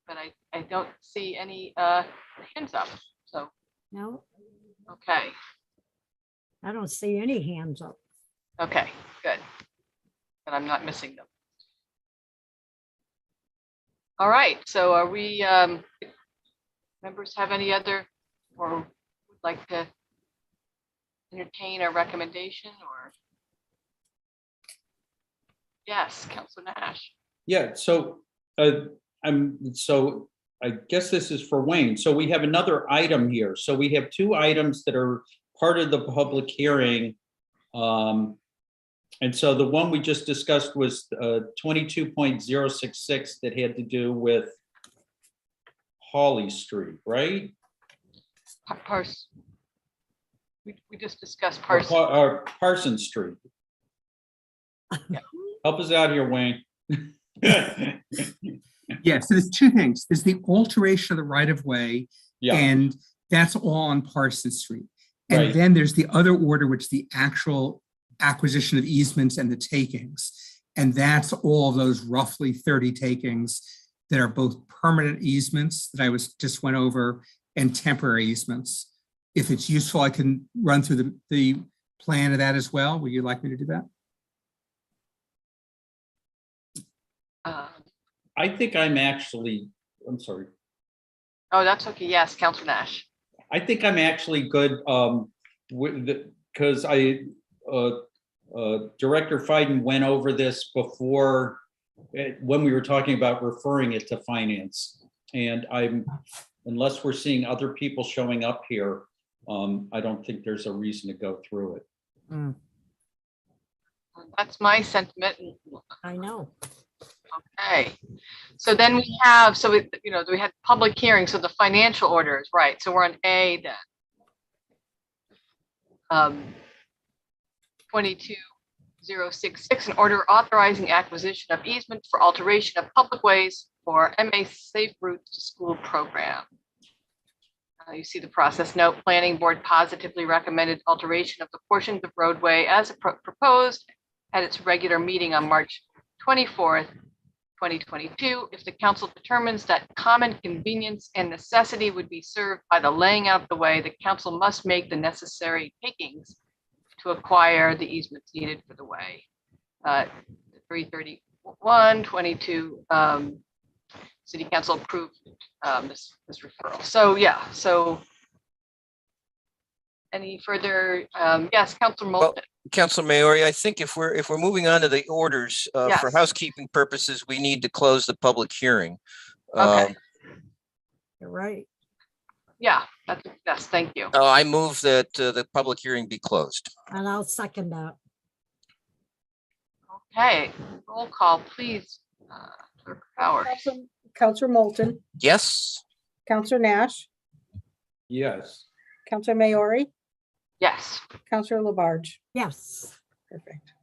But I don't see any hands up. So, No, okay. I don't see any hands up. Okay, good. And I'm not missing them. All right, so are we, members have any other, or would like to entertain a recommendation or? Yes, Councilor Nash. Yeah, so so I guess this is for Wayne. So we have another item here. So we have two items that are part of the public hearing. And so the one we just discussed was 22.066 that had to do with Hawley Street, right? We just discussed Parsons. Parsons Street. Help us out here, Wayne. Yeah, so there's two things. There's the alteration of the right of way, Yeah. and that's all on Parsons Street. And Right. then there's the other order, which is the actual acquisition of easements and the takings. And that's all of those roughly 30 takings that are both permanent easements that I just went over and temporary easements. If it's useful, I can run through the plan of that as well. Would you like me to do that? I think I'm sorry. Oh, that's okay. Yes, Councilor Nash. I think I'm actually good because Director Fiden went over this before when we were talking about referring it to finance. And unless we're seeing other people showing up here, I don't think there's a reason to go through it. That's my sentiment. I know. Okay, so then we have, we had public hearings, so the financial orders, right? So we're on A then. 22066, an order authorizing acquisition of easement for alteration of public ways for MA Safe Routes to School program. You see the process note. Planning board positively recommended alteration of the portions of roadway as proposed at its regular meeting on March 24th. 2022, if the council determines that common convenience and necessity would be served by the laying out of the way, the council must make the necessary takings to acquire the easements needed for the way. 331-22, City Council approved this referral. So yeah, so any further? Yes, Councilor Moulton. Councilor Maori, I think if we're moving on to the orders for housekeeping purposes, we need to close the public hearing. Okay. You're right. Yeah, yes, thank you. I move that the public hearing be closed. And I'll second that. Okay, roll call, please. Clerk Bauer. Councilor Moulton, Yes. Councilor Nash, Yes. Councilor Maori, Yes. Councilor Labarge. Yes. Perfect.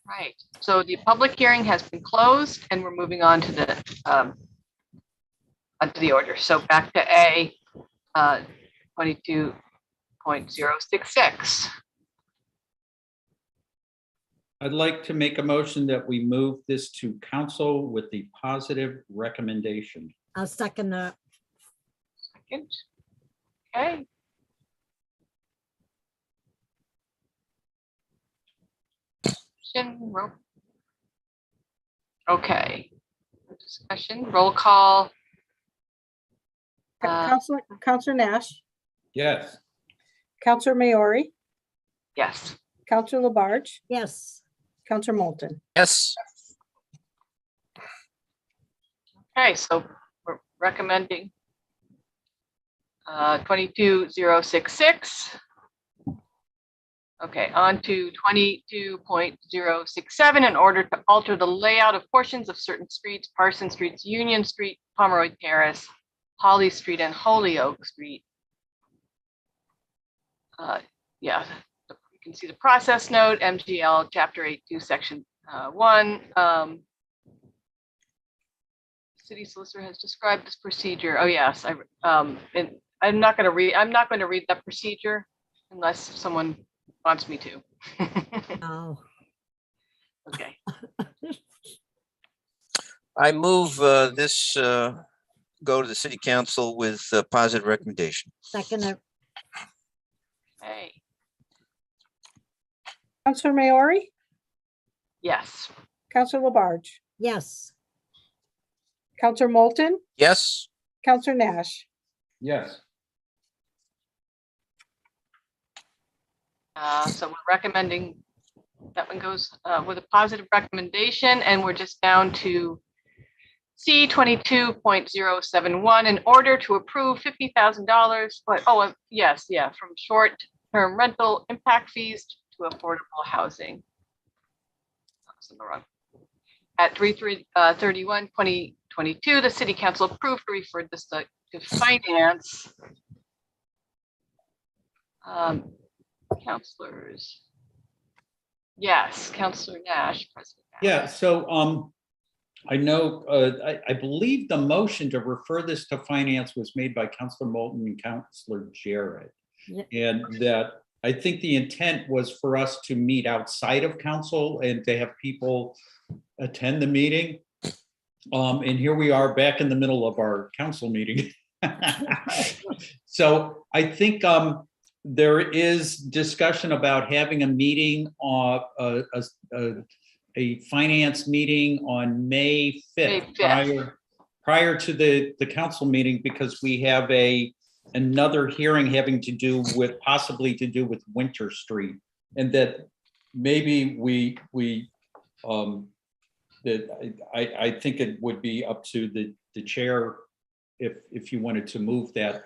Right, so the public hearing has been closed and we're moving on to the order. So back to A, 22.066. I'd like to make a motion that we move this to council with the positive recommendation. I'll second that. Second. Okay. Okay. Discussion, roll call. Councilor Nash, Yes. Councilor Maori, Yes. Councilor Labarge, Yes. Councilor Moulton. Yes. Okay, so we're recommending 22.066. Okay, on to 22.067, in order to alter the layout of portions of certain streets, Parsons Street, Union Street, Pomeroy Terrace, Holly Street, and Holyoke Street. Yeah, you can see the process note, MGL Chapter 82, Section 1. City solicitor has described this procedure. Oh yes, I'm not going to read that procedure unless someone wants me to. Oh, Okay. I move this go to the city council with a positive recommendation. second, Hey, Counselor Maori, yes. Counselor Labarge, yes. Counselor Moulton, Yes, Counselor Nash. Yes. So we're recommending that one goes with a positive recommendation, and we're just down to C 22.071 in order to approve $50,000. But yes, yeah, from short-term rental impact fees to affordable housing. That's in the wrong. At 3/31/2022, the city council approved to refer this to finance. Counselors. Yes, Counselor Nash, President. Nash. Yeah, so I know, I believe the motion to refer this to finance was made by Counselor Moulton and Counselor Jarrett. Yeah. And that I think the intent was for us to meet outside of council and to have people attend the meeting. And here we are back in the middle of our council meeting. So I think there is discussion about having a meeting, a finance meeting on May 5th, prior to the council meeting, because we have another hearing having to do with, possibly to do with Winter Street. And that maybe that I think it would be up to the chair if you wanted to move that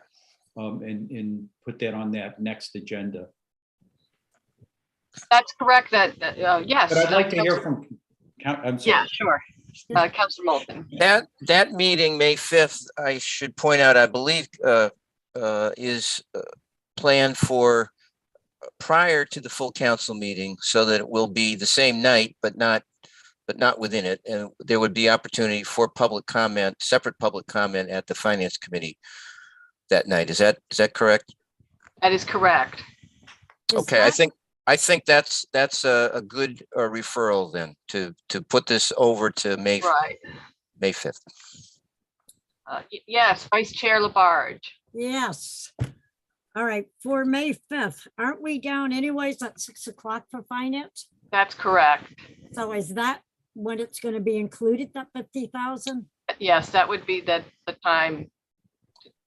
and put that on that next agenda. That's correct. Yes. But I'd like to hear from, I'm sorry. Yeah, sure. Councilor Moulton. that meeting, May 5th, I should point out, I believe is planned for prior to the full council meeting, so that it will be the same night, but not within it. And there would be opportunity for public comment, separate public comment at the finance committee that night. Is that correct? That is correct. Okay, I think that's a good referral then to put this over to May 5th. Yes, Vice Chair Labarge. Yes. All right, for May 5th, aren't we down anyways at 6 o'clock for finance? That's correct. So is that when it's going to be included, that 50,000? Yes, that would be the time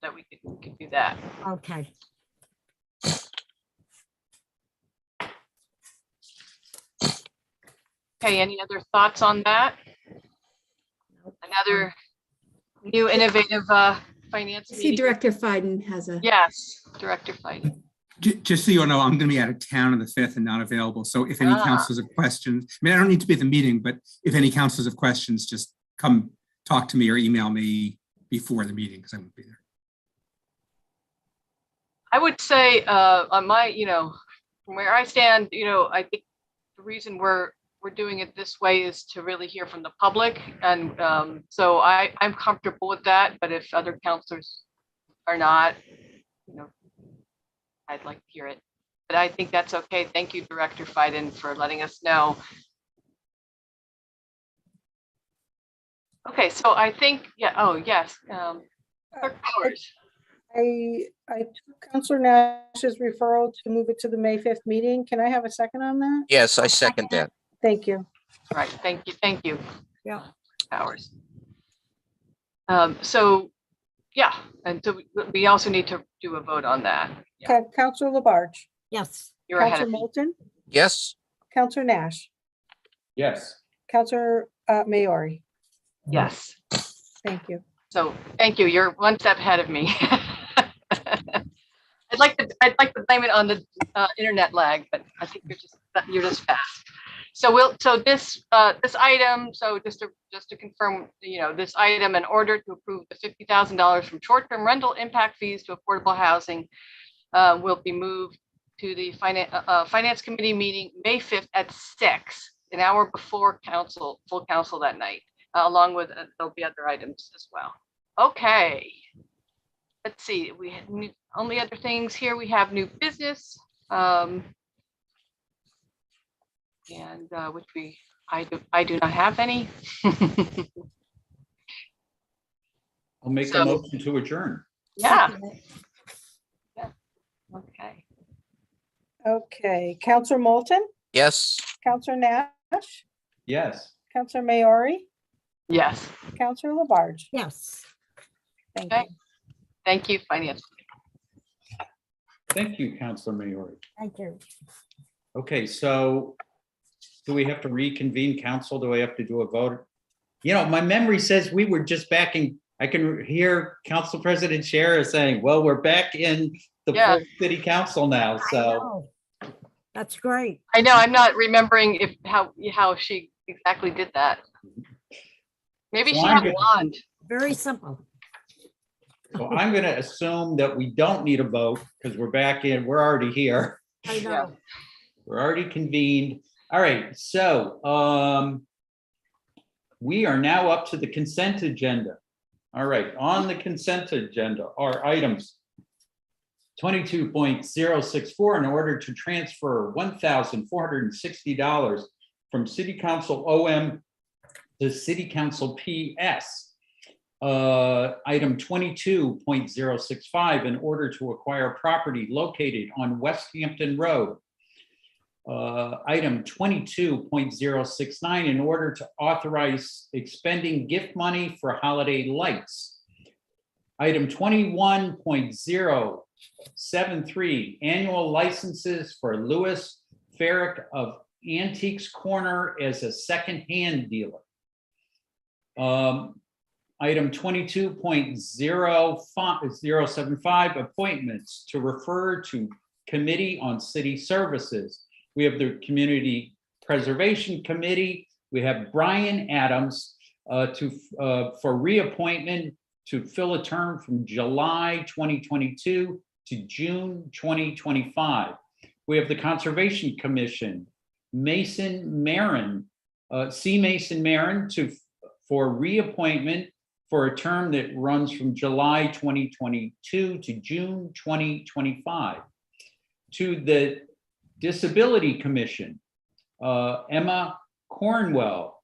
that we could do that. Okay. Okay, any other thoughts on that? Another new innovative finance See, meeting? Director Fiden has a. Yes, Director Fiden. Just so you all know, I'm going to be out of town on the 5th and not available. So if any councilors have questions, I mean, I don't need to be at the meeting, but if any councilors have questions, just come talk to me or email me before the meeting, because I won't be there. I would say on my, from where I stand, I think the reason we're doing it this way is to really hear from the public. And so I'm comfortable with that. But if other councilors are not, I'd like to hear it. But I think that's okay. Thank you, Director Fiden, for letting us know. Okay, so I think, yes. Clerk Powers. I took Counselor Nash's referral to move it to the May 5th meeting. Can I have a second on that? Yes, I second that. Thank you. All right, thank you. Yeah. Powers. So, yeah, and so we also need to do a vote on that. Okay, Counselor Labarge. Yes. You're ahead Counselor of me. Moulton, Yes. Counselor Nash, Yes. Counselor Maori. Yes. Thank you. So thank you. You're one step ahead of me. I'd like to blame it on the internet lag, but I think you're just fast. So this item. So just to confirm, this item, in order to approve the $50,000 from short-term rental impact fees to affordable housing, will be moved to the finance committee meeting May 5th at 6, an hour before full council that night, along with there'll be other items as well. Okay. let's see, we had only other things here. We have new business. And which I do not have any. I'll make a So- motion to adjourn. Yeah. Yeah. Okay. Okay, Counselor Moulton, Yes. Counselor Nash, Yes. Counselor Maori, Yes. Counselor Labarge. Yes. Thank Okay. you. Thank you, Finance. Thank you, Counselor Maori. Thank you. Okay, so do we have to reconvene council? Do I have to do a vote? You know, my memory says we were just back in, I can hear Council President Shara saying, well, we're back in the Yeah. full city council now, I so. know. That's great. I know, I'm not remembering how she exactly did that. Maybe So she I'm had gonna- blonde. Very simple. So I'm gonna assume that we don't need a vote because we're back in, we're already here. I know. We're already convened. All right, so we are now up to the consent agenda. All right, on the consent agenda are items 22.064 in order to transfer $1,460 from City Council OM to City Council PS. Item 22.065 in order to acquire property located on West Hampton Road. Item 22.069 in order to authorize expending gift money for holiday lights. Item 21.073 annual licenses for Louis Farrick of Antiques Corner as a secondhand dealer. Item 22.075 appointments to refer to Committee on City Services. We have the Community Preservation Committee. We have Brian Adams for reappointment to fill a term from July 2022 to June 2025. We have the Conservation Commission, Mason Marin, C. Mason Marin for reappointment for a term that runs from July 2022 to June 2025. To the Disability Commission, Emma Cornwell.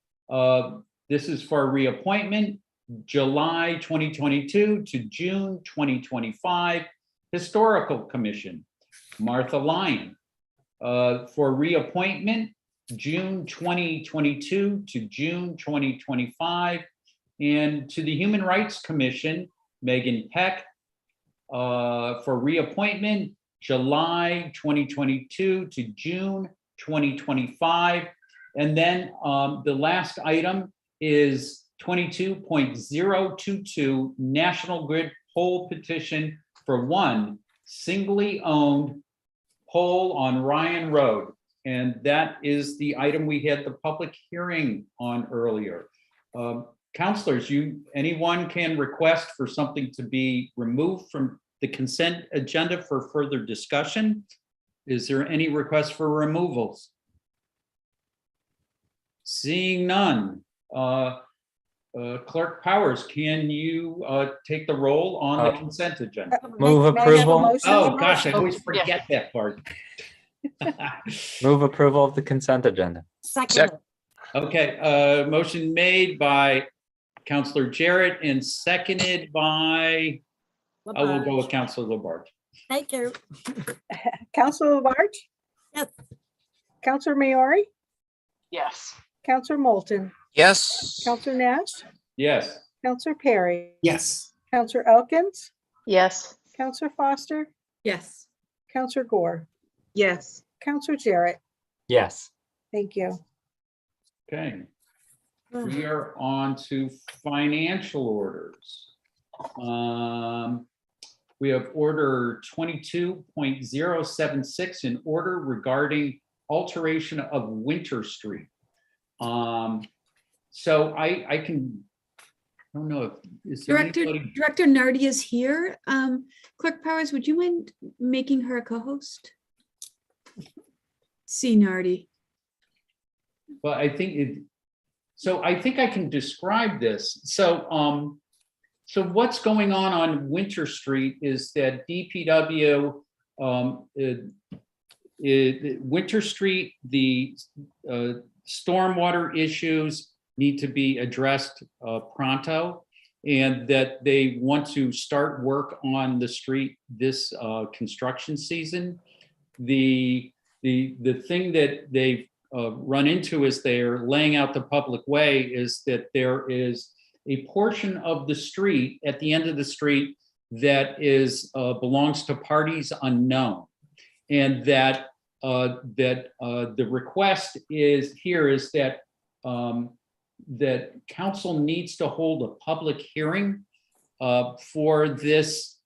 This is for reappointment, July 2022 to June 2025. Historical Commission, Martha Lyon. For reappointment, June 2022 to June 2025. And to the Human Rights Commission, Megan Peck. For reappointment, July 2022 to June 2025. And then the last item is 22.022 National Grid poll petition for one singly owned pole on Ryan Road. And that is the item we had the public hearing on earlier. Councilors, anyone can request for something to be removed from the consent agenda for further discussion. Is there any request for removals? Seeing none. Clerk Powers, can you take the roll on the consent agenda? Move May I have a approval. motion? Oh, gosh, I always Yeah. forget that part. Move approval of the consent agenda. Second. Okay, motion made by Counselor Jarrett and seconded by, I will go with Counselor Labarge. Thank you. Counselor Labarge, Yes. Counselor Maori, Yes. Counselor Moulton, Yes. Counselor Nash, Yes. Counselor Perry, Yes. Counselor Elkins, Yes. Counselor Foster, Yes. Counselor Gore, Yes. Counselor Jarrett. Yes. Thank you. Okay. We are on to financial orders. We have order 22.076 in order regarding alteration of Winter Street. So I don't know if, is there anybody? Director Nardi is here. Clerk Powers, would you mind making her a co-host? See Nardi. Well, I think I think I can describe this. So So what's going on Winter Street is that DPW, Winter Street, the stormwater issues need to be addressed pronto, and that they want to start work on the street this construction season. The thing that they've run into as they're laying out the public way is that there is a portion of the street at the end of the street that is belongs to parties unknown, and that the request is that that council needs to hold a public hearing for this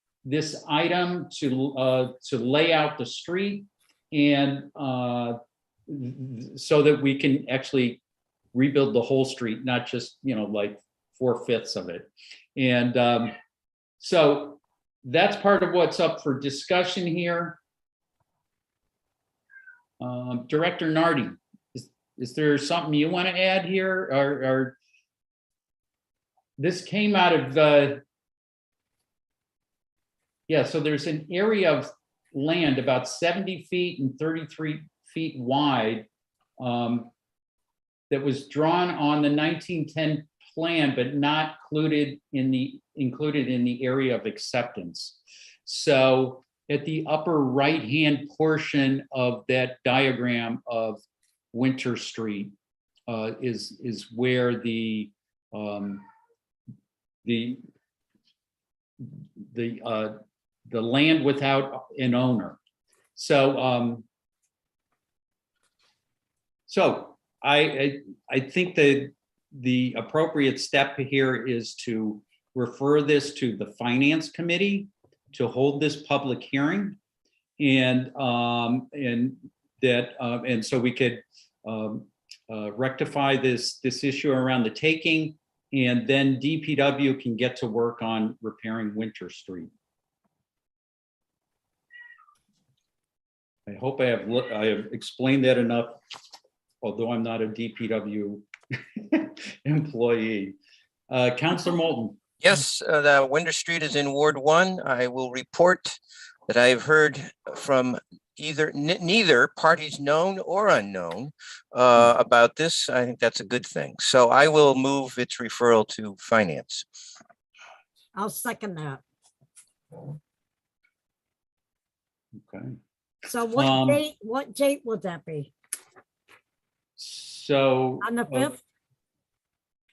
item to lay out the street, and so that we can actually rebuild the whole street, not just, like 4/5 of it. And so that's part of what's up for discussion here. Director Nardi, is there something you want to add here? Or this came out of yeah, so there's an area of land about 70 feet and 33 feet wide that was drawn on the 1910 plan, but not included in the area of acceptance. So at the upper right-hand portion of that diagram of Winter Street is where the land without an owner. So I think that the appropriate step here is to refer this to the Finance Committee to hold this public hearing, and so we could rectify this issue around the taking, and then DPW can get to work on repairing Winter Street. I hope I have explained that enough, although I'm not a DPW employee. Councilor Moulton. Yes, the Winter Street is in Ward 1. I will report that I've heard from neither parties known or unknown about this. I think that's a good thing. So I will move its referral to Finance. I'll second that. Okay. So what date would that be? So On the 5th?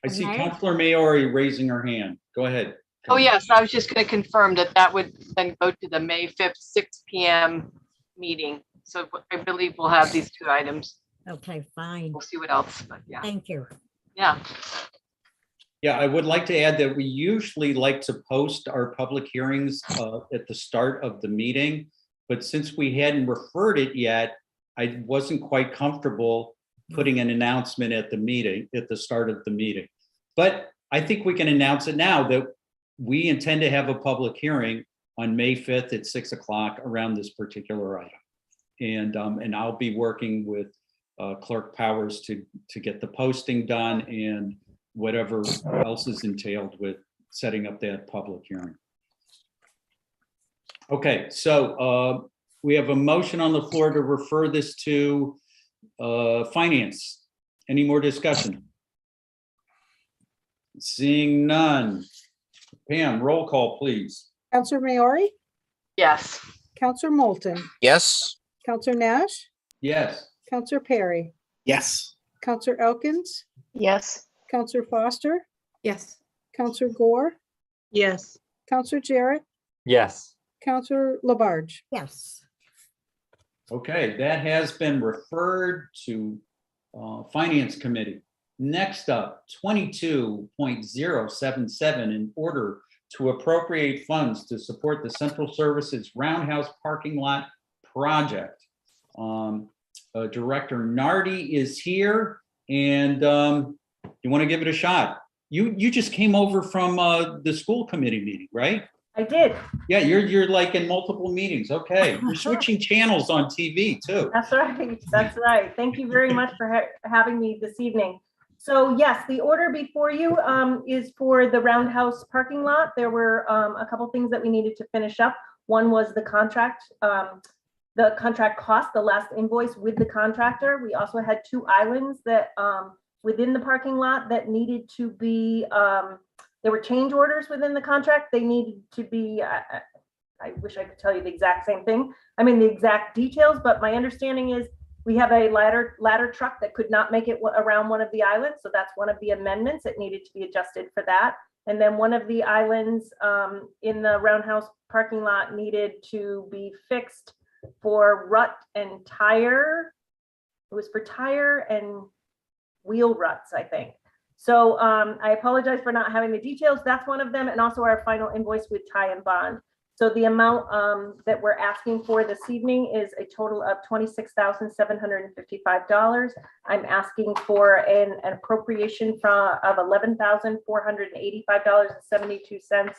I see May? Councilor Maori raising her hand. Go ahead. Oh, yes, I was just going to confirm that would then go to the May 5th, 6 p.m. meeting. So I believe we'll have these two items. Okay, fine. We'll see what else, but yeah. Thank you. Yeah. Yeah, I would like to add that we usually like to post our public hearings at the start of the meeting, but since we hadn't referred it yet, I wasn't quite comfortable putting an announcement at the start of the meeting. But I think we can announce it now that we intend to have a public hearing on May 5th at 6 o'clock around this particular item. And I'll be working with Clerk Powers to get the posting done and whatever else is entailed with setting up that public hearing. Okay, so we have a motion on the floor to refer this to Finance. Any more discussion? Seeing none. Pam, roll call, please. Counselor Maori, Yes. Counselor Moulton, Yes. Counselor Nash, Yes. Counselor Perry, Yes. Counselor Elkins, Yes. Counselor Foster, Yes. Counselor Gore, Yes. Counselor Jarrett, Yes. Counselor Labarge. Yes. Okay, that has been referred to Finance Committee. Next up, 22.077, in order to appropriate funds to support the Central Services Roundhouse Parking Lot Project. Director Nardi is here, and you want to give it a shot. You just came over from the school committee meeting, right? I did. Yeah, you're like in multiple meetings. Okay, you're switching channels on TV too. That's right. That's right. Thank you very much for having me this evening. So yes, the order before you is for the Roundhouse parking lot. There were a couple things that we needed to finish up. One was the contract cost, the last invoice with the contractor. We also had 2 islands that within the parking lot that needed to be, there were change orders within the contract. They needed to be, I wish I could tell you the exact same thing. I mean, the exact details, but my understanding is we have a ladder truck that could not make it around one of the islands. So that's one of the amendments that needed to be adjusted for that. And then one of the islands in the Roundhouse parking lot needed to be fixed for rut and tire. It was for tire and wheel ruts, I think. So I apologize for not having the details. That's one of them. And also our final invoice with tie and bond. So the amount that we're asking for this evening is a total of $26,755. I'm asking for an appropriation of $11,485.72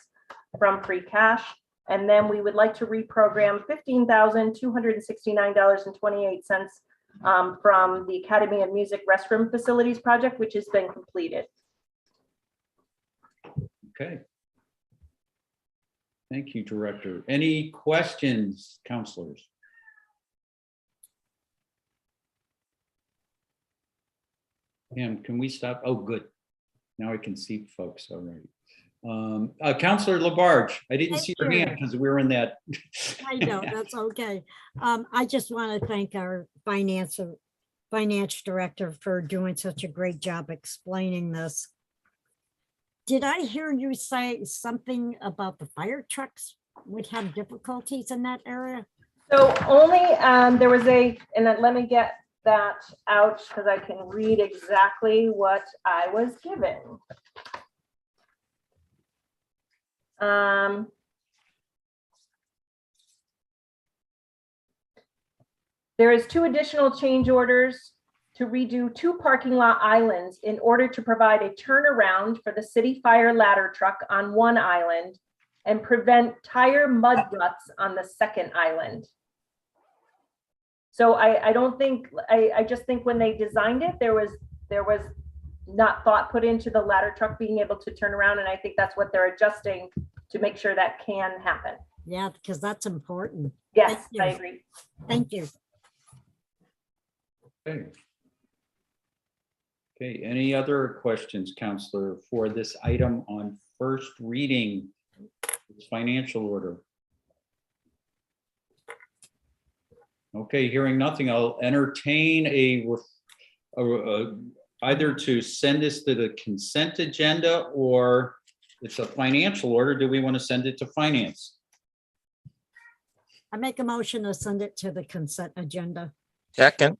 from free cash. And then we would like to reprogram $15,269.28 from the Academy of Music restroom facilities project, which has been completed. Okay. Thank you, Director. Any questions, counselors? Pam, can we stop? Oh, good. Now I can see folks. All right. Counselor Labarge, I didn't see your hand because we were in that. I know, that's okay. I just want to thank our finance director for doing such a great job explaining this. Did I hear you say something about the fire trucks would have difficulties in that area? So only there was and then let me get that out because I can read exactly what I was given. There is 2 additional change orders to redo 2 parking lot islands in order to provide a turnaround for the city fire ladder truck on one island and prevent tire mud ruts on the second island. So I don't think, I just think when they designed it, there was not thought put into the ladder truck being able to turn around. And I think that's what they're adjusting to make sure that can happen. Yeah, because that's important. Yes, I agree. Thank you. Okay. Okay, any other questions, Counselor, for this item on first reading, this financial order? Okay, hearing nothing, I'll entertain either to send this to the consent agenda, or it's a financial order. Do we want to send it to finance? I make a motion to send it to the consent agenda. Second.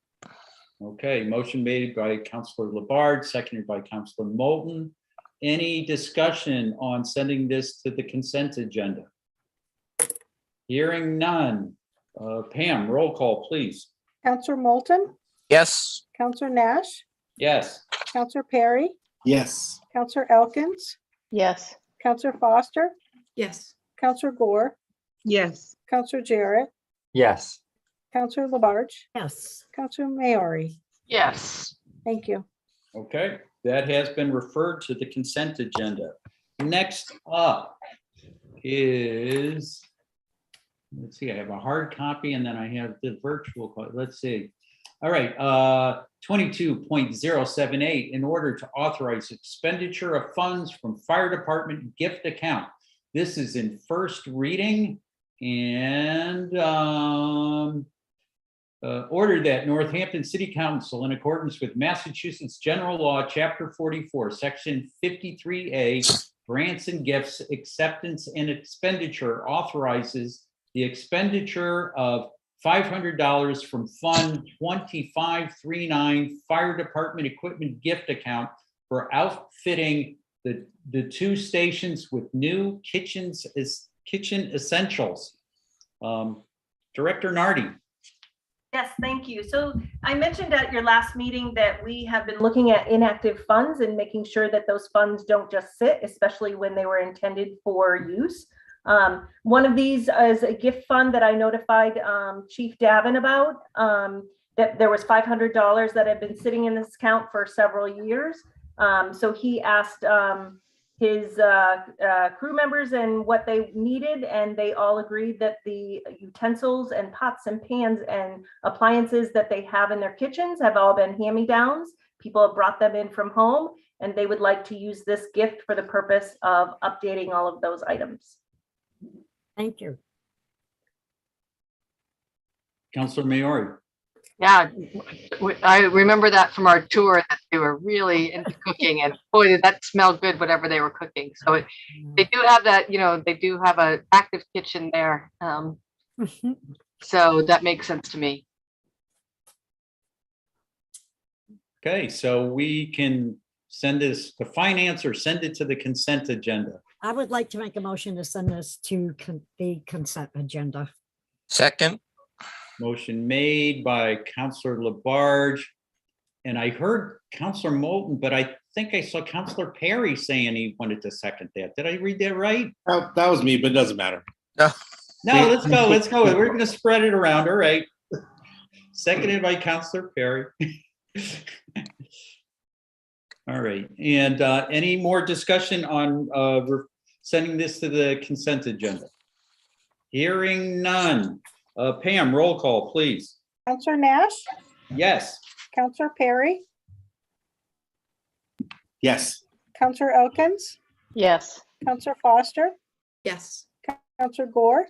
Okay, motion made by Counselor Labarge, seconded by Counselor Moulton. Any discussion on sending this to the consent agenda? Hearing none. Pam, roll call, please. Counselor Moulton, Yes. Counselor Nash, Yes. Counselor Perry, Yes. Counselor Elkins, Yes. Counselor Foster, Yes. Counselor Gore, Yes. Counselor Jarrett, Yes. Counselor Labarge, Yes. Counselor Maori. Yes. Thank you. Okay, that has been referred to the consent agenda. Next up is, let's see, I have a hard copy and then I have the virtual copy. Let's see. All right, 22.078, in order to authorize expenditure of funds from fire department gift account. This is in first reading, and order that Northampton City Council, in accordance with Massachusetts General Law, Chapter 44, Section 53A, grants and gifts, acceptance and expenditure, authorizes the expenditure of $500 from Fund 2539 Fire Department Equipment Gift Account for outfitting the 2 stations with new kitchen essentials. Director Nardi. Yes, thank you. So I mentioned at your last meeting that we have been looking at inactive funds and making sure that those funds don't just sit, especially when they were intended for use. One of these is a gift fund that I notified Chief Davin about, that there was $500 that had been sitting in this account for several years. So he asked his crew members and what they needed, and they all agreed that the utensils and pots and pans and appliances that they have in their kitchens have all been hand-me-downs. People have brought them in from home, and they would like to use this gift for the purpose of updating all of those items. Thank you. Councilor Maori. Yeah, I remember that from our tour, that they were really into cooking, and boy, did that smell good, whatever they were cooking. So they do have that, they do have an active kitchen there. So that makes sense to me. Okay, so we can send this to finance or send it to the consent agenda. I would like to make a motion to send this to the consent agenda. Second. Motion made by Councilor Labarge. And I heard Councilor Moulton, but I think I saw Councilor Perry saying he wanted to second that. Did I read that right? That was me, but it doesn't matter. No, let's go. Let's go. We're going to spread it around. All right. Seconded by Councilor Perry. All right. And any more discussion on sending this to the consent agenda? Hearing none. Pam, roll call, please. Counselor Nash, Yes. Counselor Perry, Yes. Counselor Elkins, Yes. Counselor Foster, Yes. Counselor Gore,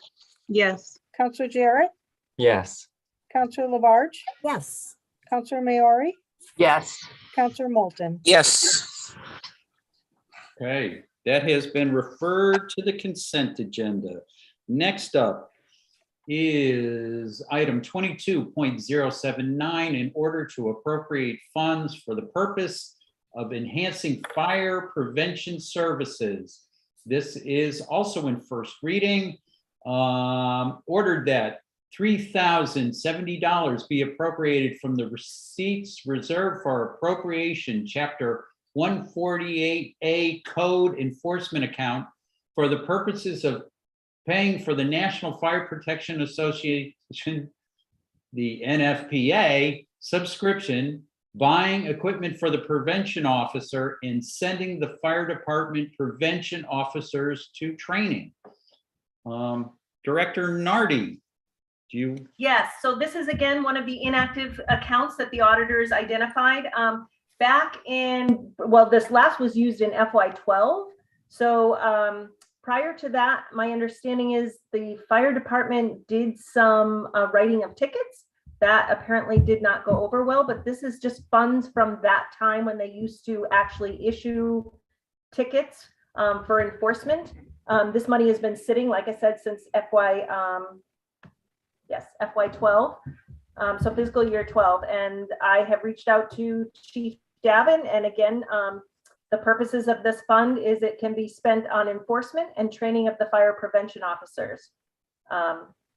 Yes. Counselor Jarrett, Yes. Counselor Labarge, Yes. Counselor Maori, Yes. Counselor Moulton. Yes. Okay, that has been referred to the consent agenda. Next up is item 22.079, in order to appropriate funds for the purpose of enhancing fire prevention services. This is also in first reading. Ordered that $3,070 be appropriated from the receipts reserved for appropriation, chapter 148A code enforcement account, for the purposes of paying for the National Fire Protection Association, the NFPA subscription, buying equipment for the prevention officer, and sending the fire department prevention officers to training. Director Nardi, do you? Yes, so this is again one of the inactive accounts that the auditors identified. Back in, well, this last was used in FY12. So prior to that, my understanding is the fire department did some writing of tickets that apparently did not go over well, but this is just funds from that time when they used to actually issue tickets for enforcement. This money has been sitting, like I said, since FY12, so fiscal year 12. And I have reached out to Chief Davin, and again, the purposes of this fund is it can be spent on enforcement and training of the fire prevention officers.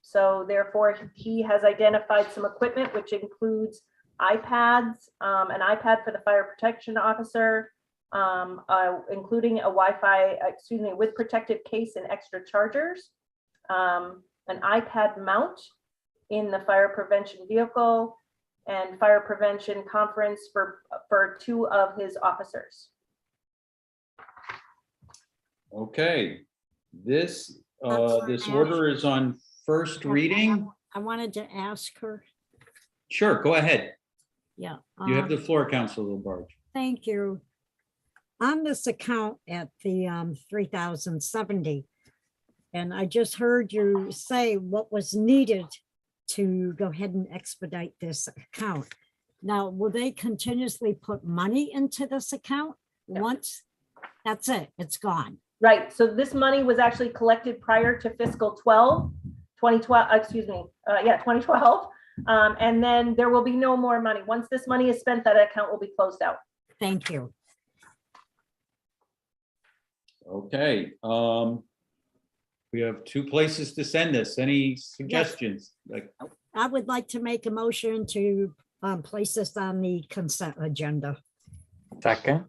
So therefore, he has identified some equipment, which includes iPads, an iPad for the fire protection officer, including a Wi-Fi, with protective case and extra chargers, an iPad mount in the fire prevention vehicle, and fire prevention conference for 2 of his officers. Okay, this Councilor order is on first reading. I wanted to ask her. Sure, go ahead. Yeah. You have the floor, Councilor Labarge. Thank you. On this account at the 3,070, and I just heard you say what was needed to go ahead and expedite this account. Now, will they continuously put money into this account? Once that's it, it's gone. Right, so this money was actually collected prior to fiscal 2012. And then there will be no more money. Once this money is spent, that account will be closed out. Thank you. Okay, we have 2 places to send this. Any suggestions? I would like to make a motion to place this on the consent agenda. Second.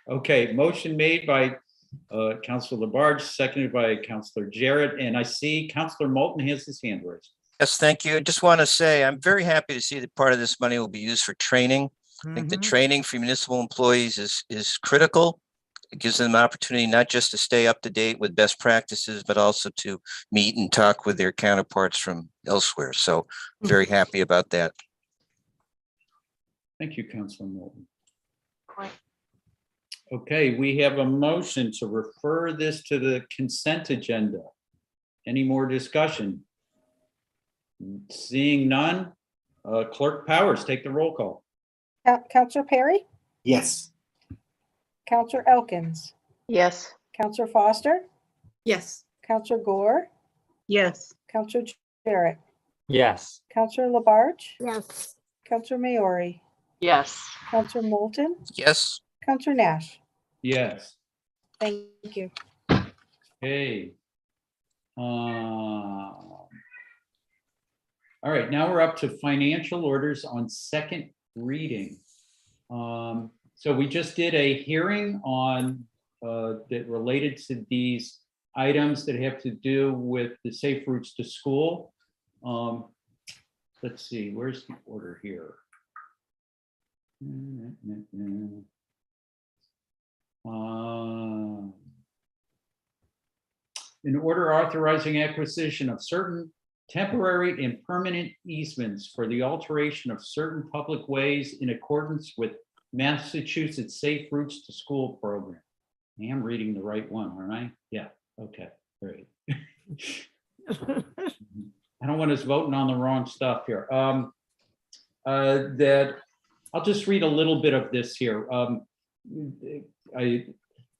Okay, motion made by Councilor Labarge, seconded by Councilor Jarrett, and I see Councilor Moulton has his hand raised. Yes, thank you. I just want to say I'm very happy to see that part of this money will be used for training. I think the training for municipal employees is critical. It gives them an opportunity not just to stay up to date with best practices, but also to meet and talk with their counterparts from elsewhere. So very happy about that. Thank you, Councilor Moulton. Okay, we have a motion to refer this to the consent agenda. Any more discussion? Seeing none, Clerk Powers, take the roll call. Counselor Perry, Yes. Counselor Elkins, Yes. Counselor Foster, Yes. Counselor Gore, Yes. Counselor Jarrett, Yes. Counselor Labarge, Yes. Counselor Maori, Yes. Counselor Moulton, Yes. Counselor Nash. Yes. Thank you. Okay. All right, now we're up to financial orders on second reading. So we just did a hearing on that related to these items that have to do with the safe routes to school. Let's see, where's the order here? An order authorizing acquisition of certain temporary and permanent easements for the alteration of certain public ways in accordance with Massachusetts Safe Routes to School program. I am reading the right one, aren't I? Yeah, okay, great. I don't want us voting on the wrong stuff here. That I'll just read a little bit of this here.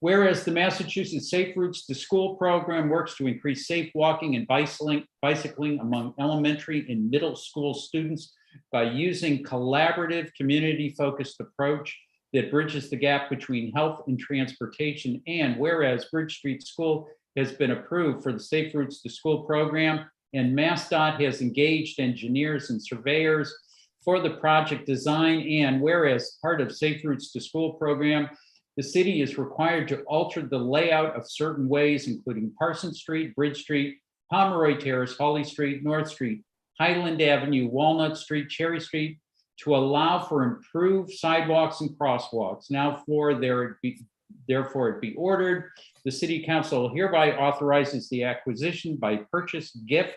Whereas the Massachusetts Safe Routes to School program works to increase safe walking and bicycling among elementary and middle school students by using collaborative, community-focused approach that bridges the gap between health and transportation. And whereas Bridge Street School has been approved for the Safe Routes to School program, and MassDOT has engaged engineers and surveyors for the project design, and whereas part of Safe Routes to School program, the city is required to alter the layout of certain ways, including Parsons Street, Bridge Street, Pomeroy Terrace, Holly Street, North Street, Highland Avenue, Walnut Street, Cherry Street, to allow for improved sidewalks and crosswalks. Now, therefore it be ordered, the City Council hereby authorizes the acquisition by purchase, gift,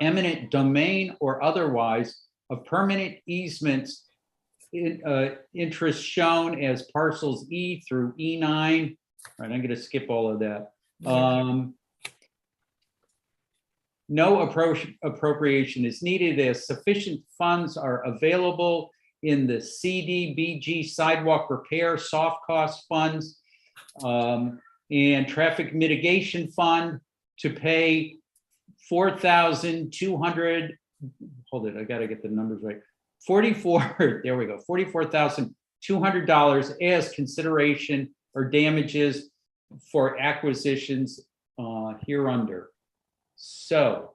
eminent domain, or otherwise of permanent easements interest shown as parcels E through E9. All right, I'm going to skip all of that. No appropriation is needed as sufficient funds are available in the CDBG sidewalk repair soft cost funds and traffic mitigation fund to pay $4,200. Hold it, I got to get the numbers right. There we go, $44,200 as consideration or damages for acquisitions hereunder. So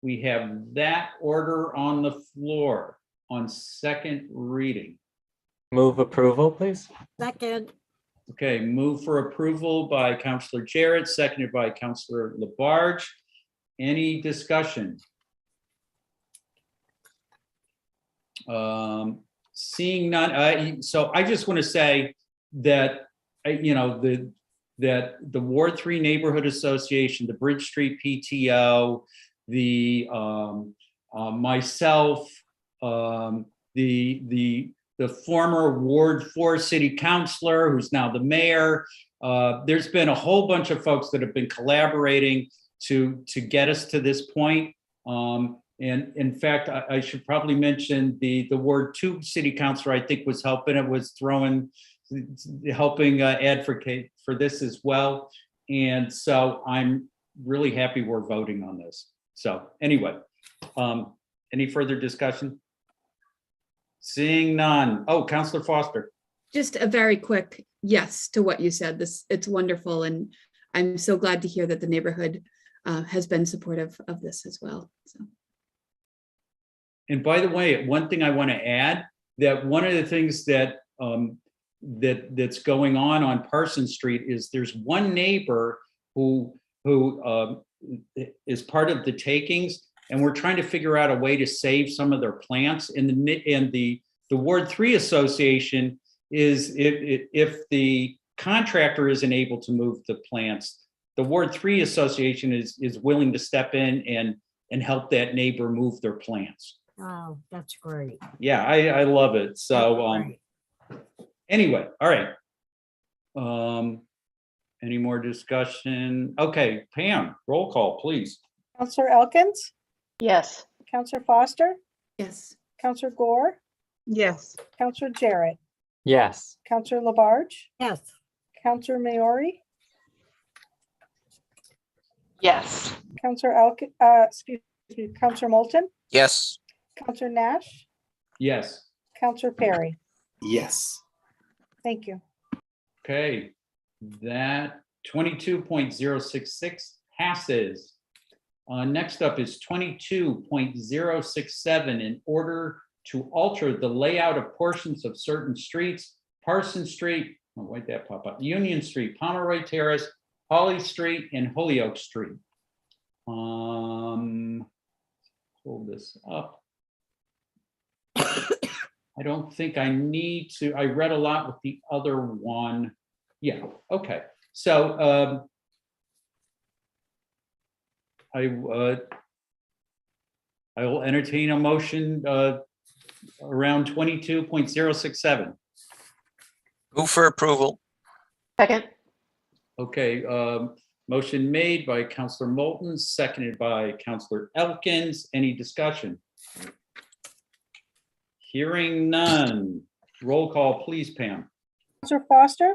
we have that order on the floor on second reading. Move approval, please. Second. Okay, move for approval by Councilor Jarrett, seconded by Councilor Labarge. Any discussion? Seeing none, so I just want to say that, that the Ward 3 Neighborhood Association, the Bridge Street PTO, the myself, the former Ward 4 city councilor, who's now the mayor, there's been a whole bunch of folks that have been collaborating to get us to this point. And in fact, I should probably mention the Ward 2 city councilor, I think, was helping advocate for this as well. And so I'm really happy we're voting on this. So anyway, any further discussion? Seeing none. Oh, Councilor Foster. Just a very quick yes to what you said. It's wonderful. And I'm so glad to hear that the neighborhood has been supportive of this as well. So. And by the way, one thing I want to add, that one of the things that that's going on Parsons Street is there's one neighbor who is part of the takings, and we're trying to figure out a way to save some of their plants. And the The Ward 3 Association is if the contractor isn't able to move the plants, the Ward 3 Association is willing to step in and help that neighbor move their plants. Oh, that's great. Yeah, I love it. So Right. anyway, all right. Any more discussion? Okay, Pam, roll call, please. Counselor Elkins, Yes. Counselor Foster, Yes. Counselor Gore, Yes. Counselor Jarrett, Yes. Counselor Labarge, Yes. Counselor Maori, Yes. Counselor excuse me, Counselor Moulton, Yes. Counselor Nash, Yes. Counselor Perry. Yes. Thank you. Okay, that 22.066 passes. Next up is 22.067, in order to alter the layout of portions of certain streets, Parsons Street, oh, wait, that pop up, Union Street, Pomeroy Terrace, Holly Street, and Holyoke Street. Pull this up. I don't think I need to, I read a lot with the other one. Yeah, okay. So I will entertain a motion around 22.067. Move for approval. Second. Okay, motion made by Counselor Moulton, seconded by Counselor Elkins. Any discussion? Hearing none. Roll call, please, Pam. Counselor Foster,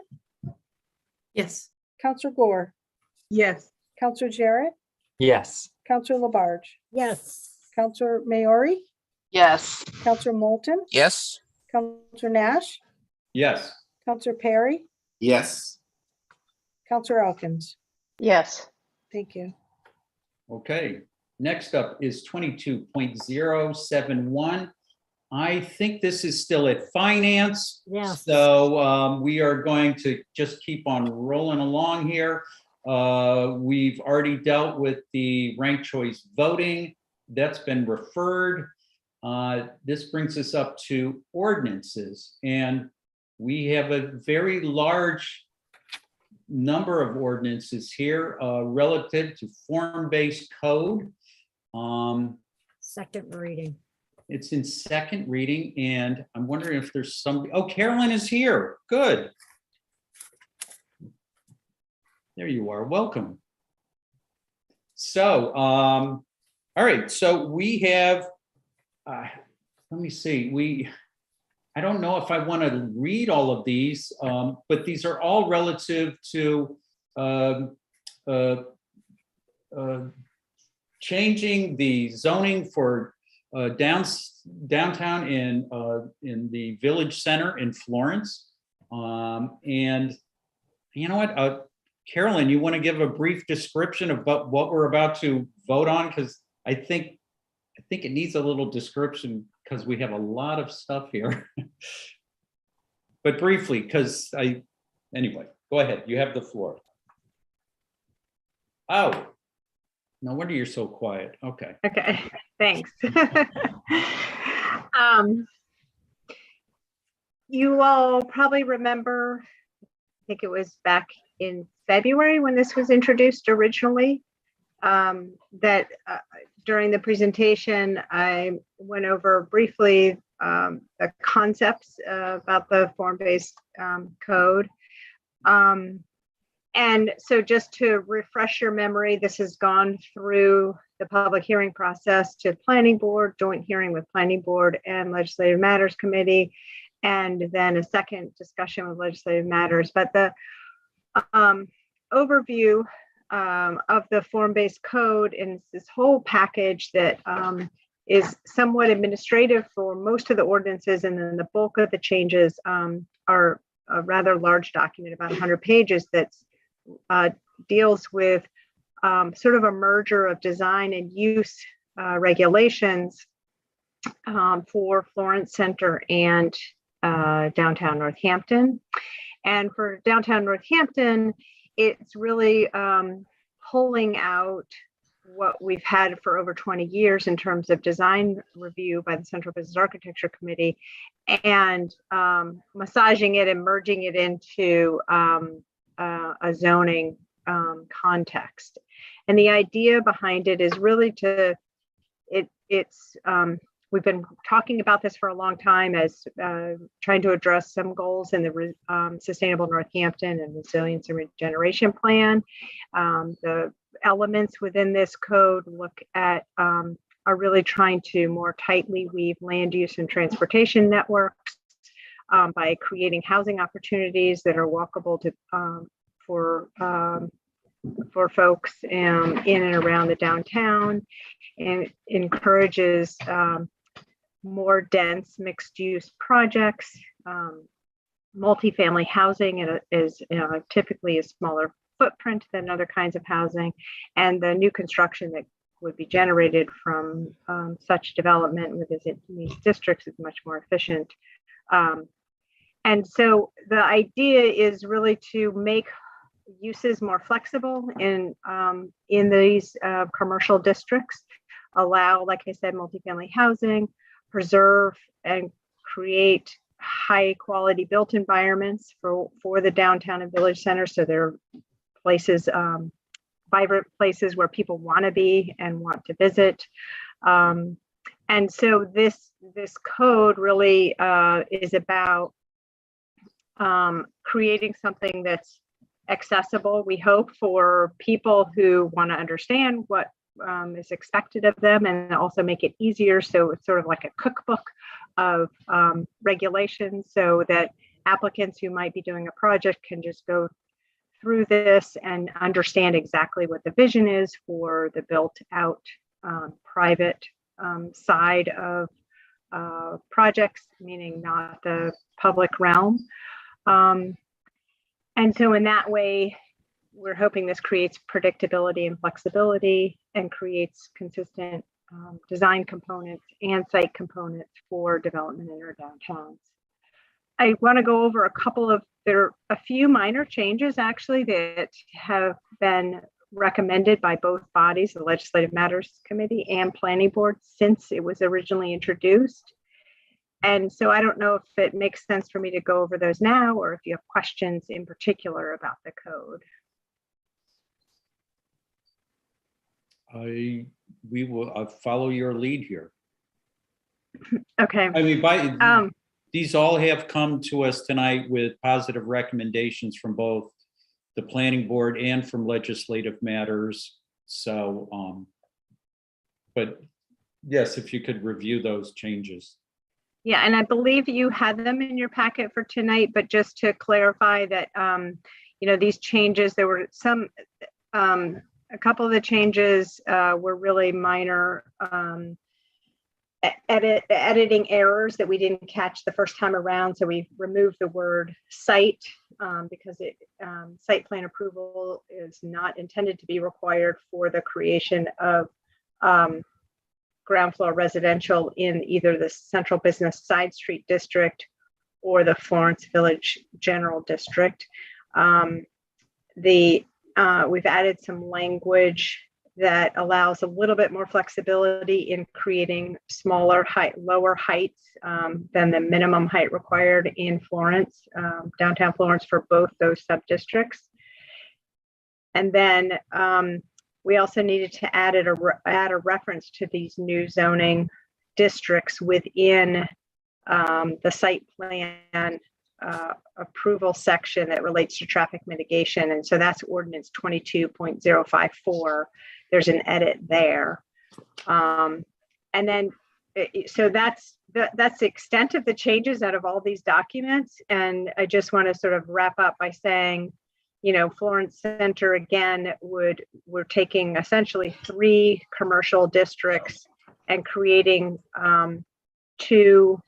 Yes. Counselor Gore, Yes. Counselor Jarrett, Yes. Counselor Labarge, Yes. Counselor Maori, Yes. Counselor Moulton, Yes. Counselor Nash, Yes. Counselor Perry, Yes. Counselor Elkins. Yes. Thank you. Okay, next up is 22.071. I think this is still at finance. Yes. So we are going to just keep on rolling along here. We've already dealt with the ranked choice voting. That's been referred. This brings us up to ordinances. And we have a very large number of ordinances here relative to form-based code. Second reading. It's in second reading, and I'm wondering if there's some, oh, Carolyn is here. Good. There you are. Welcome. So, all right. So we have, let me see. I don't know if I want to read all of these, but these are all relative to changing the zoning for downtown in the village center in Florence. And you know what, Carolyn, you want to give a brief description of what we're about to vote on? Because I think it needs a little description because we have a lot of stuff here. But briefly, because anyway, go ahead. You have the floor. Oh, no wonder you're so quiet. Okay. Okay, thanks. You all probably remember, I think it was back in February when this was introduced originally, that during the presentation, I went over briefly the concepts about the form-based code. And so just to refresh your memory, this has gone through the public hearing process to planning board, joint hearing with planning board and legislative matters committee, and then a second discussion with legislative matters. But the overview of the form-based code and this whole package that is somewhat administrative for most of the ordinances, and then the bulk of the changes are a rather large document, about 100 pages, that deals with sort of a merger of design and use regulations for Florence Center and downtown Northampton. And for downtown Northampton, it's really pulling out what we've had for over 20 years in terms of design review by the Central Business Architecture Committee, and massaging it and merging it into a zoning context. And the idea behind it is really we've been talking about this for a long time as trying to address some goals in the Sustainable Northampton and Resilience and Regeneration Plan. The elements within this code look at are really trying to more tightly weave land use and transportation networks by creating housing opportunities that are walkable to for folks in and around the downtown, and encourages more dense mixed-use projects. Multifamily housing is typically a smaller footprint than other kinds of housing, and the new construction that would be generated from such development within these districts is much more efficient. And so the idea is really to make uses more flexible in these commercial districts, allow, like I said, multifamily housing, preserve and create high quality built environments for the downtown and village center. So there are places, vibrant places where people want to be and want to visit. And so this code really is about creating something that's accessible, we hope, for people who want to understand what is expected of them, and also make it easier. So it's sort of like a cookbook of regulations, so that applicants who might be doing a project can just go through this and understand exactly what the vision is for the built out private side of projects, meaning not the public realm. And so in that way, we're hoping this creates predictability and flexibility and creates consistent design components and site components for development in our downtowns. I want to go over there are a few minor changes actually that have been recommended by both bodies, the Legislative Matters Committee and Planning Board, since it was originally introduced. And so I don't know if it makes sense for me to go over those now, or if you have questions in particular about the code. We will follow your lead here. Okay. I mean, these all have come to us tonight with positive recommendations from both the Planning Board and from Legislative Matters. So, but yes, if you could review those changes. Yeah, and I believe you had them in your packet for tonight, but just to clarify that, these changes, there were a couple of the changes were really minor editing errors that we didn't catch the first time around. So we removed the word site because site plan approval is not intended to be required for the creation of ground floor residential in either the Central Business Side Street District or the Florence Village General District. We've added some language that allows a little bit more flexibility in creating lower heights than the minimum height required in Florence, downtown Florence, for both those sub-districts. And then we also needed to add a reference to these new zoning districts within the site plan approval section that relates to traffic mitigation. And so that's ordinance 22.054. There's an edit there. And then, so that's the extent of the changes out of all these documents. And I just want to sort of wrap up by saying, Florence Center, again, we're taking essentially 3 commercial districts and creating 2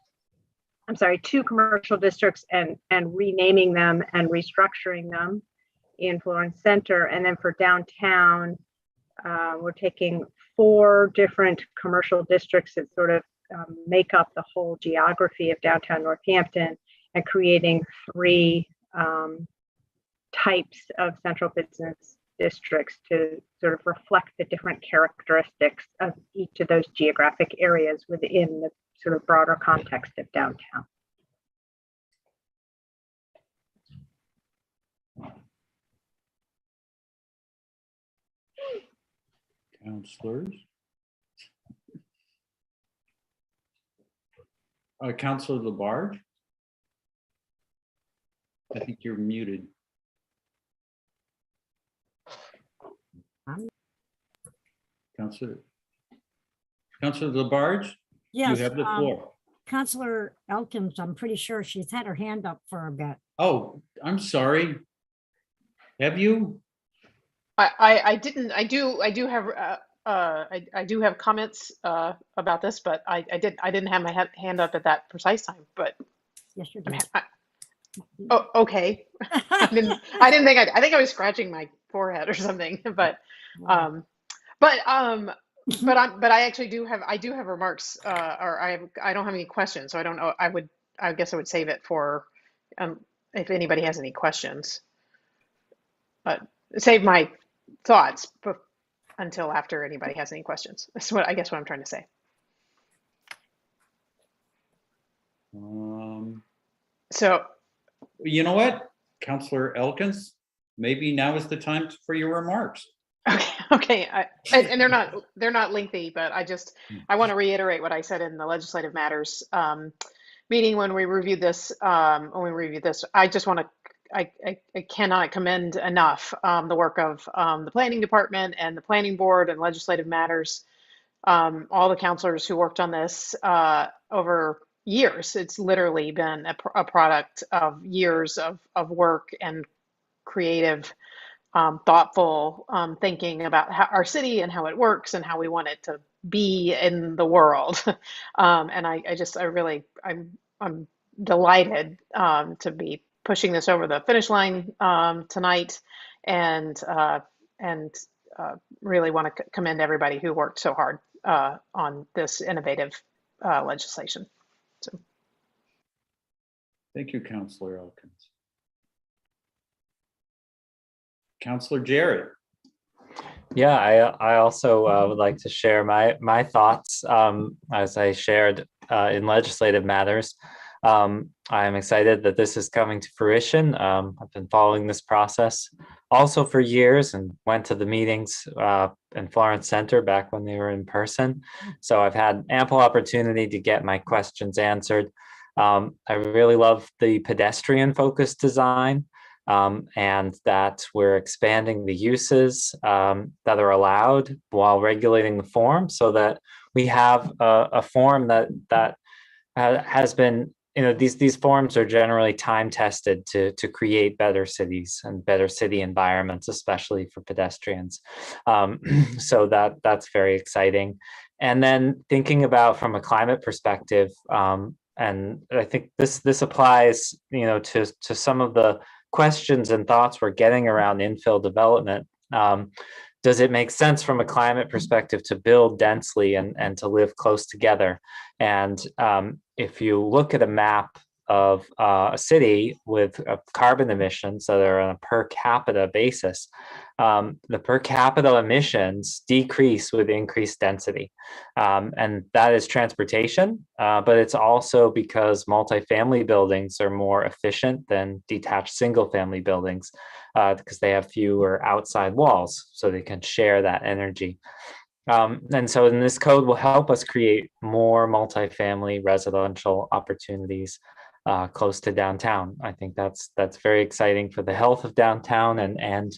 commercial districts and renaming them and restructuring them in Florence Center. And then for downtown, we're taking 4 different commercial districts that sort of make up the whole geography of downtown Northampton and creating 3 types of central business districts to sort of reflect the different characteristics of each of those geographic areas within the sort of broader context of downtown. Counselors. Counselor Labarge. I think you're muted. Counselor Labarge, you Yes, have the floor. Counselor Elkins, I'm pretty sure she's had her hand up for a bit. Oh, I'm sorry. Have you? I didn't, I do have, I do have comments about this, but I didn't have my hand up at that precise time, but. Yes, you did. Oh, okay. I didn't think I think I was scratching my forehead or something, but I actually do have remarks, or I don't have any questions, so I don't know. I guess I would save it for if anybody has any questions. Save my thoughts until after anybody has any questions. That's what I'm trying to say. So, you know what, Counselor Elkins, maybe now is the time for your remarks. Okay, and they're not lengthy, but I want to reiterate what I said in the legislative matters meeting when we reviewed this. I just want to. I cannot commend enough the work of the planning department and the planning board and legislative matters, all the counselors who worked on this over years. It's literally been a product of years of work and creative, thoughtful thinking about our city and how it works and how we want it to be in the world. And I'm delighted to be pushing this over the finish line tonight, and really want to commend everybody who worked so hard on this innovative legislation. So. Thank you, Counselor Elkins. Counselor Jarrett. Yeah, I also would like to share my thoughts as I shared in legislative matters. I'm excited that this is coming to fruition. I've been following this process also for years and went to the meetings in Florence Center back when they were in person. So I've had ample opportunity to get my questions answered. I really love the pedestrian focused design and that we're expanding the uses that are allowed while regulating the form, so that we have a form that has been, these forms are generally time tested to create better cities and better city environments, especially for pedestrians. So that's very exciting. And then thinking about from a climate perspective, and I think this applies, to some of the questions and thoughts we're getting around infill development. Does it make sense from a climate perspective to build densely and to live close together? And if you look at a map of a city with carbon emissions that are on a per capita basis, the per capita emissions decrease with increased density. And that is transportation, but it's also because multifamily buildings are more efficient than detached single family buildings because they have fewer outside walls, so they can share that energy. And so in this code will help us create more multifamily residential opportunities close to downtown. I think that's very exciting for the health of downtown and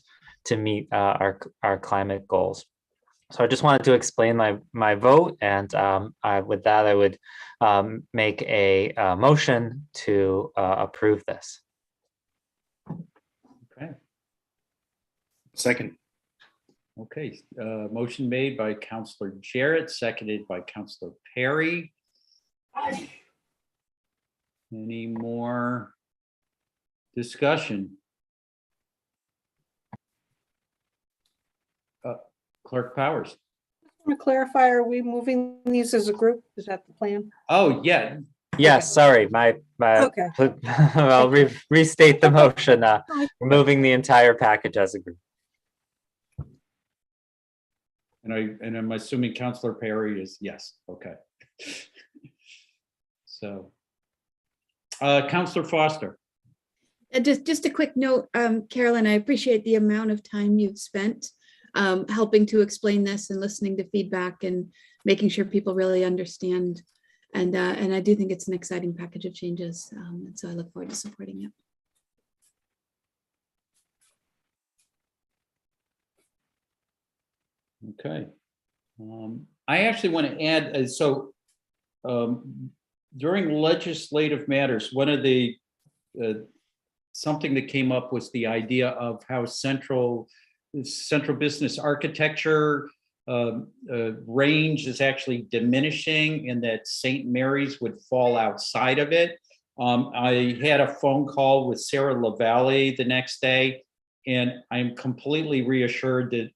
to meet our climate goals. So I just wanted to explain my vote, and with that I would make a motion to approve this. Okay. Second. Okay, motion made by Counselor Jarrett, seconded by Counselor Perry. Any more discussion? Clerk Powers. I want to clarify, are we moving these as a group? Is that the plan? Oh, yeah. Yes, sorry, my Okay. I'll restate the motion, removing the entire package as a group. And I'm assuming Counselor Perry is yes. Okay. So, Counselor Foster. Just a quick note, Carolyn, I appreciate the amount of time you've spent helping to explain this and listening to feedback and making sure people really understand. And I do think it's an exciting package of changes. And so I look forward to supporting it. Okay. I actually want to add, during legislative matters, one of the, something that came up was the idea of how central business architecture range is actually diminishing and that St. Mary's would fall outside of it. I had a phone call with Sarah LaValle the next day, and I'm completely reassured that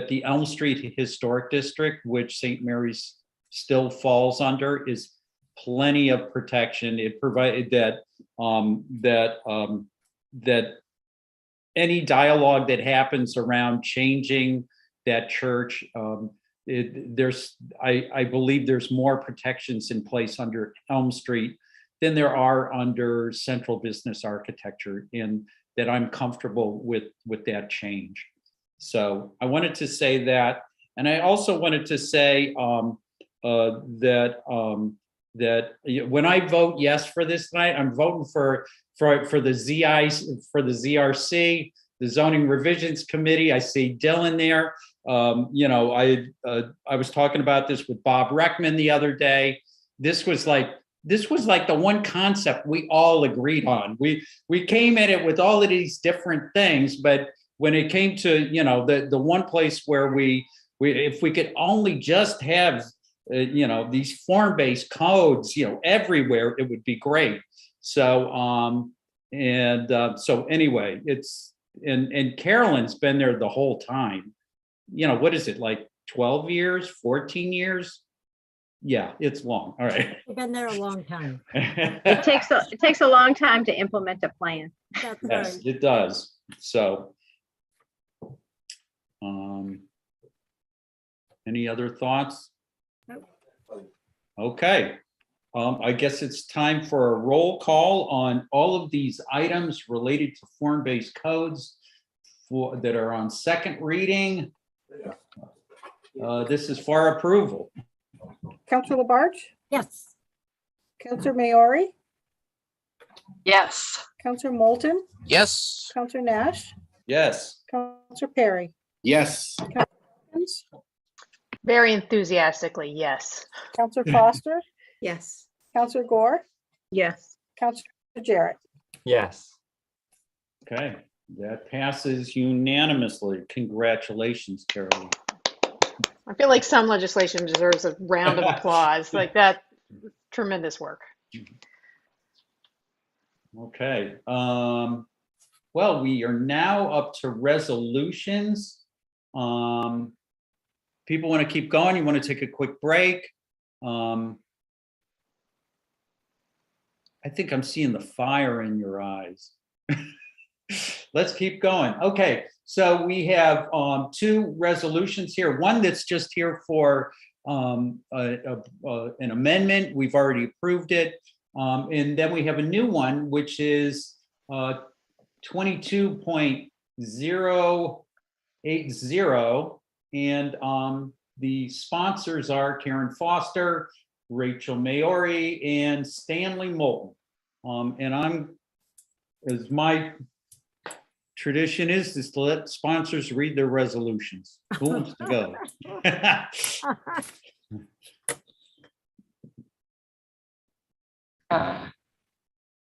the Elm Street Historic District, which St. Mary's still falls under, is plenty of protection. It provided that any dialogue that happens around changing that church, I believe there's more protections in place under Elm Street than there are under central business architecture, and that I'm comfortable with that change. So I wanted to say that, and I also wanted to say that when I vote yes for this tonight, I'm voting for the ZRC, the Zoning Revisions Committee. I see Dylan there. I was talking about this with Bob Reckman the other day. This was like the one concept we all agreed on. We came at it with all of these different things, but when it came to, the one place where we if we could only just have, these form-based codes, everywhere, it would be great. So, so anyway, and Carolyn's been there the whole time. What is it, like 12 years, 14 years? Yeah, it's long. All right. We've been there a long time. It takes a long time to implement a plan. That's Yes, right. it does. So, any other thoughts? Nope. Okay. I guess it's time for a roll call on all of these items related to form-based codes that are on second reading. This is for approval. Counselor Labarge? Yes. Counselor Maori? Yes. Counselor Moulton? Yes. Counselor Nash? Yes. Counselor Perry? Yes. Very enthusiastically, yes. Counselor Foster? Yes. Counselor Gore? Yes. Counselor Jarrett? Yes. Okay, that passes unanimously. Congratulations, Carolyn. I feel like some legislation deserves a round of applause. Like that, tremendous work. Okay. Well, we are now up to resolutions. People want to keep going. You want to take a quick break? I think I'm seeing the fire in your eyes. Let's keep going. Okay, so we have two resolutions here. One that's just here for an amendment. We've already approved it. And then we have a new one, which is 22.080. And the sponsors are Karen Foster, Rachel Maori, and Stanley Moulton. And as my tradition is to let sponsors read their resolutions. Who wants to go?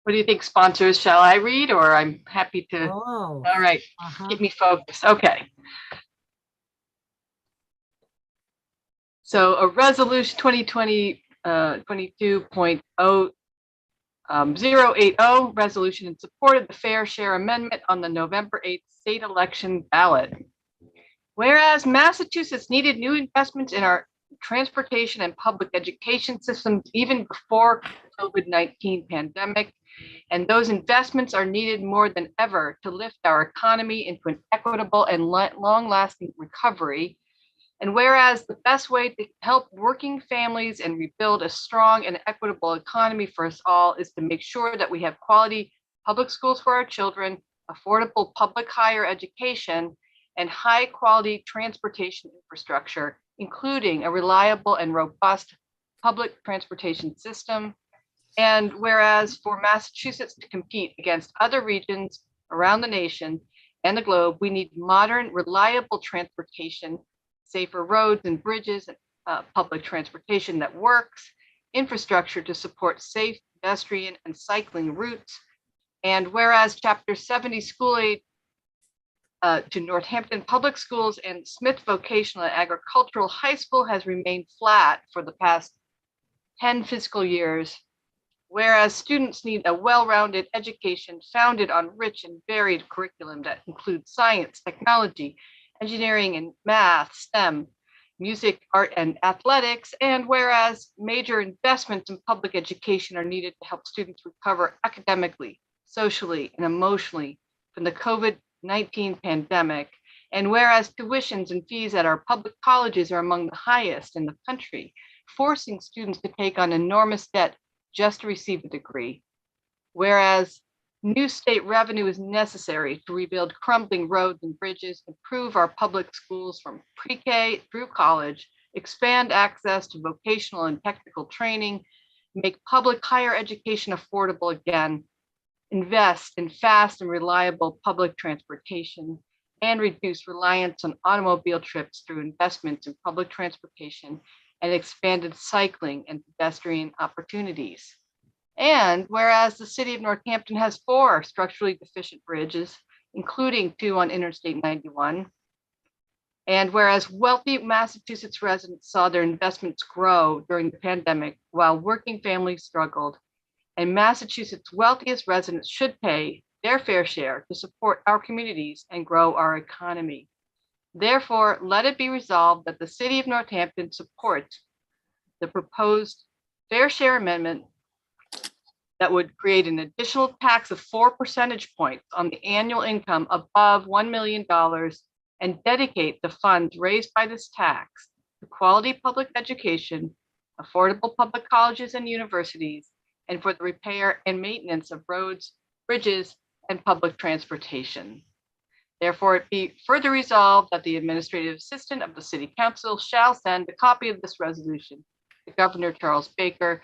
What do you think, sponsors? Shall I read, or I'm happy to? Oh. All right, Get me focused. Okay. So a resolution 2020 22.080 resolution in support of the Fair Share Amendment on the November 8th state election ballot. Whereas Massachusetts needed new investments in our transportation and public education systems even before COVID-19 pandemic, and those investments are needed more than ever to lift our economy into an equitable and long-lasting recovery. And whereas the best way to help working families and rebuild a strong and equitable economy for us all is to make sure that we have quality public schools for our children, affordable public higher education, and high quality transportation infrastructure, including a reliable and robust public transportation system. And whereas for Massachusetts to compete against other regions around the nation and the globe, we need modern, reliable transportation, safer roads and bridges, public transportation that works, infrastructure to support safe pedestrian and cycling routes. And whereas Chapter 70 school aid to Northampton Public Schools and Smith Vocational and Agricultural High School has remained flat for the past 10 fiscal years, whereas students need a well-rounded education founded on rich and varied curriculum that includes science, technology, engineering and math, STEM, music, art, and athletics, and whereas major investments in public education are needed to help students recover academically, socially, and emotionally from the COVID-19 pandemic, and whereas tuitions and fees at our public colleges are among the highest in the country, forcing students to take on enormous debt just to receive a degree, whereas new state revenue is necessary to rebuild crumbling roads and bridges, improve our public schools from pre-K through college, expand access to vocational and technical training, make public higher education affordable again, invest in fast and reliable public transportation, and reduce reliance on automobile trips through investments in public transportation and expanded cycling and pedestrian opportunities. And whereas the city of Northampton has 4 structurally deficient bridges, including 2 on Interstate 91, and whereas wealthy Massachusetts residents saw their investments grow during the pandemic while working families struggled, and Massachusetts' wealthiest residents should pay their fair share to support our communities and grow our economy. Therefore, let it be resolved that the city of Northampton supports the proposed fair share amendment that would create an additional tax of 4 percentage points on the annual income above $1 million and dedicate the funds raised by this tax to quality public education, affordable public colleges and universities, and for the repair and maintenance of roads, bridges, and public transportation. Therefore, it be further resolved that the administrative assistant of the city council shall send a copy of this resolution to Governor Charles Baker,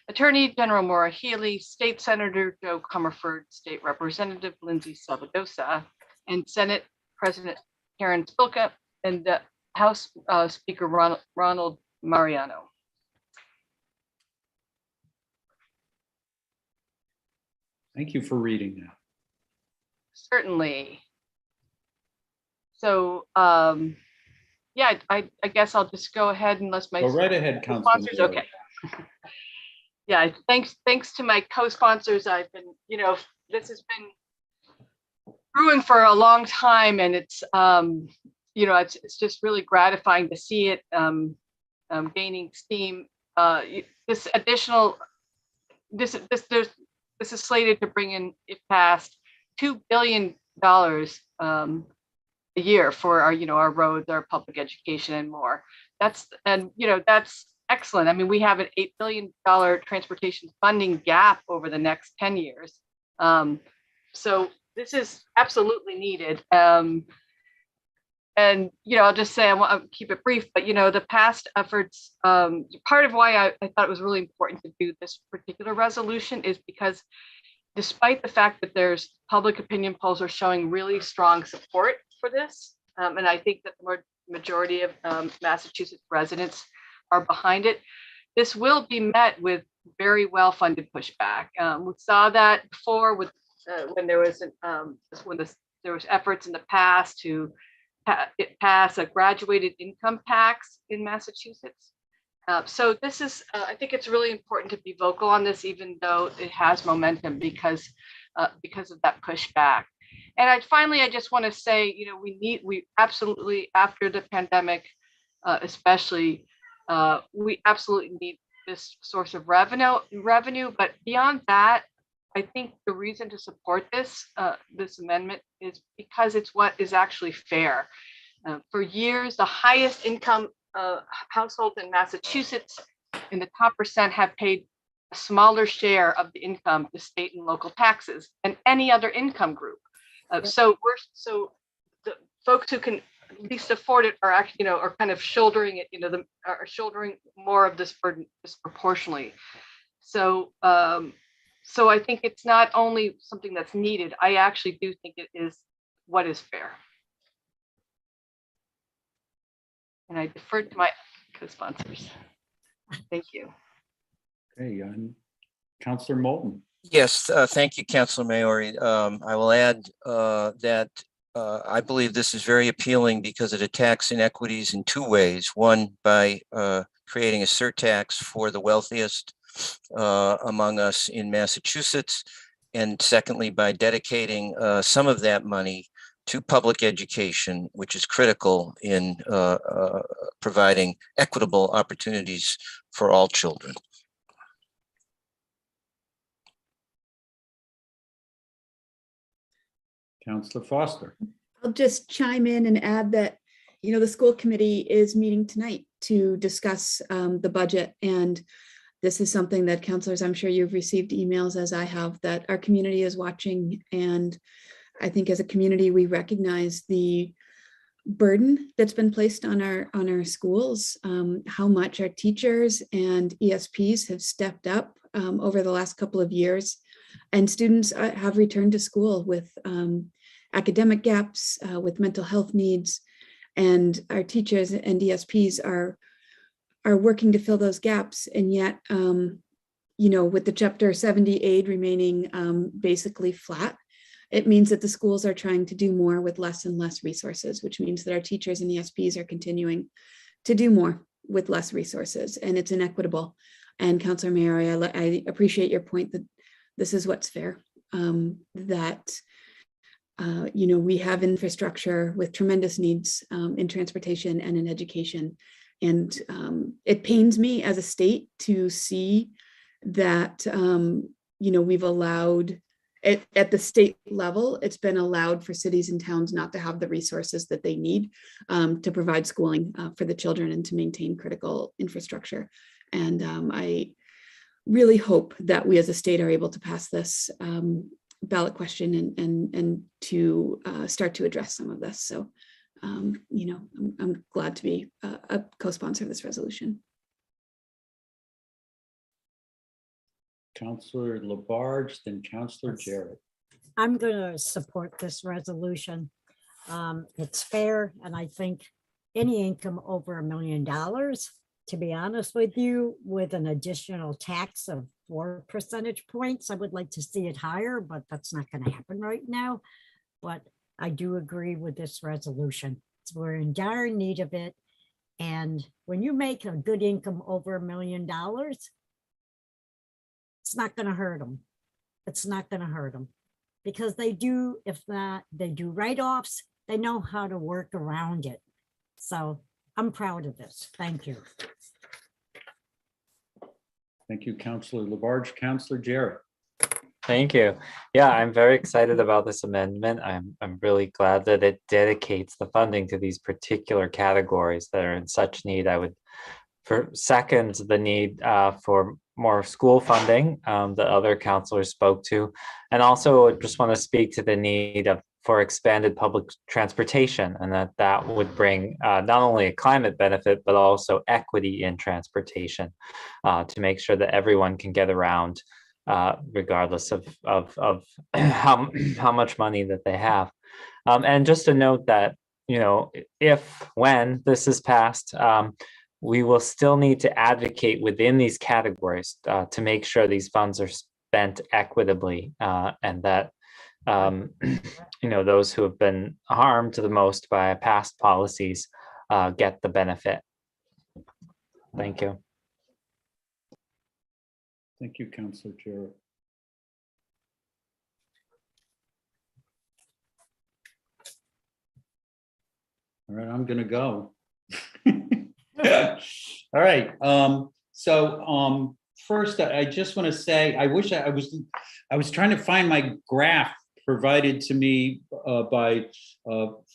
Attorney General Maura Healey, State Senator Joe Comerford, State Representative Lindsay Salvadosa, and Senate President Karen Spilka, and the House Speaker Ronald Mariano. Thank you for reading that. Certainly. So, yeah, I guess I'll just go ahead unless my Go right ahead, sponsors. Councilman. Okay. Yeah, thanks to my co-sponsors. I've been, this has been brewing for a long time, and it's, it's just really gratifying to see it gaining steam. This is slated to bring in, if passed, $2 billion a year for our roads, our public education, and more. That's excellent. I mean, we have an $8 billion transportation funding gap over the next 10 years. So this is absolutely needed. And, I'll just say, I'll keep it brief, but, the past efforts, part of why I thought it was really important to do this particular resolution is because despite the fact that there's public opinion polls are showing really strong support for this, and I think that the majority of Massachusetts residents are behind it, this will be met with very well-funded pushback. We saw that before with when there was there was efforts in the past to pass a graduated income tax in Massachusetts. So this is, I think it's really important to be vocal on this, even though it has momentum because of that pushback. And I just want to say, we absolutely, after the pandemic, especially, we absolutely need this source of revenue. But beyond that, I think the reason to support this amendment is because it's what is actually fair. For years, the highest income households in Massachusetts in the top percent have paid a smaller share of the income to state and local taxes than any other income group. So the folks who can least afford it are actually, are kind of shouldering it, are shouldering more of this burden disproportionately. So, so I think it's not only something that's needed, I actually do think it is what is fair. And I defer to my co-sponsors. Thank you. Okay, Councillor Moulton. Yes, thank you, Councilor Maori. I will add that I believe this is very appealing because it attacks inequities in two ways. One, by creating a surtax for the wealthiest among us in Massachusetts, and secondly, by dedicating some of that money to public education, which is critical in providing equitable opportunities for all children. Councillor Foster. I'll just chime in and add that, the school committee is meeting tonight to discuss the budget. And this is something that councilors, I'm sure you've received emails, as I have, that our community is watching. And I think as a community, we recognize the burden that's been placed on our schools, how much our teachers and ESPs have stepped up over the last couple of years. And students have returned to school with academic gaps, with mental health needs, and our teachers and ESPs are working to fill those gaps. And yet, with the Chapter 70 aid remaining basically flat, it means that the schools are trying to do more with less and less resources, which means that our teachers and ESPs are continuing to do more with less resources, and it's inequitable. And Councilor Maori, I appreciate your point that this is what's fair, that we have infrastructure with tremendous needs in transportation and in education. And it pains me as a state to see that, we've allowed, at the state level, it's been allowed for cities and towns not to have the resources that they need to provide schooling for the children and to maintain critical infrastructure. And I really hope that we as a state are able to pass this ballot question and to start to address some of this. So, I'm glad to be a co-sponsor of this resolution. Councillor Labarge, then Councillor Jarrett. I'm going to support this resolution. It's fair, and I think any income over $1 million, to be honest with you, with an additional tax of 4 percentage points, I would like to see it higher, but that's not going to happen right now. But I do agree with this resolution. So we're in dire need of it. And when you make a good income over $1 million, it's not going to hurt them. It's not going to hurt them because they do, if not, they do write-offs. They know how to work around it. So I'm proud of this. Thank you. Thank you, Councillor Labarge. Councillor Jarrett. Thank you. Yeah, I'm very excited about this amendment. I'm really glad that it dedicates the funding to these particular categories that are in such need. I would second the need for more school funding that other councilors spoke to. And also just want to speak to the need for expanded public transportation, and that would bring not only a climate benefit, but also equity in transportation to make sure that everyone can get around regardless of how much money that they have. And just to note that, when this is passed, we will still need to advocate within these categories to make sure these funds are spent equitably and that those who have been harmed the most by past policies get the benefit. Thank you. Thank you, Councillor Jarrett. All right, I'm gonna go. All right. First, I just want to say I wish I was trying to find my graph provided to me by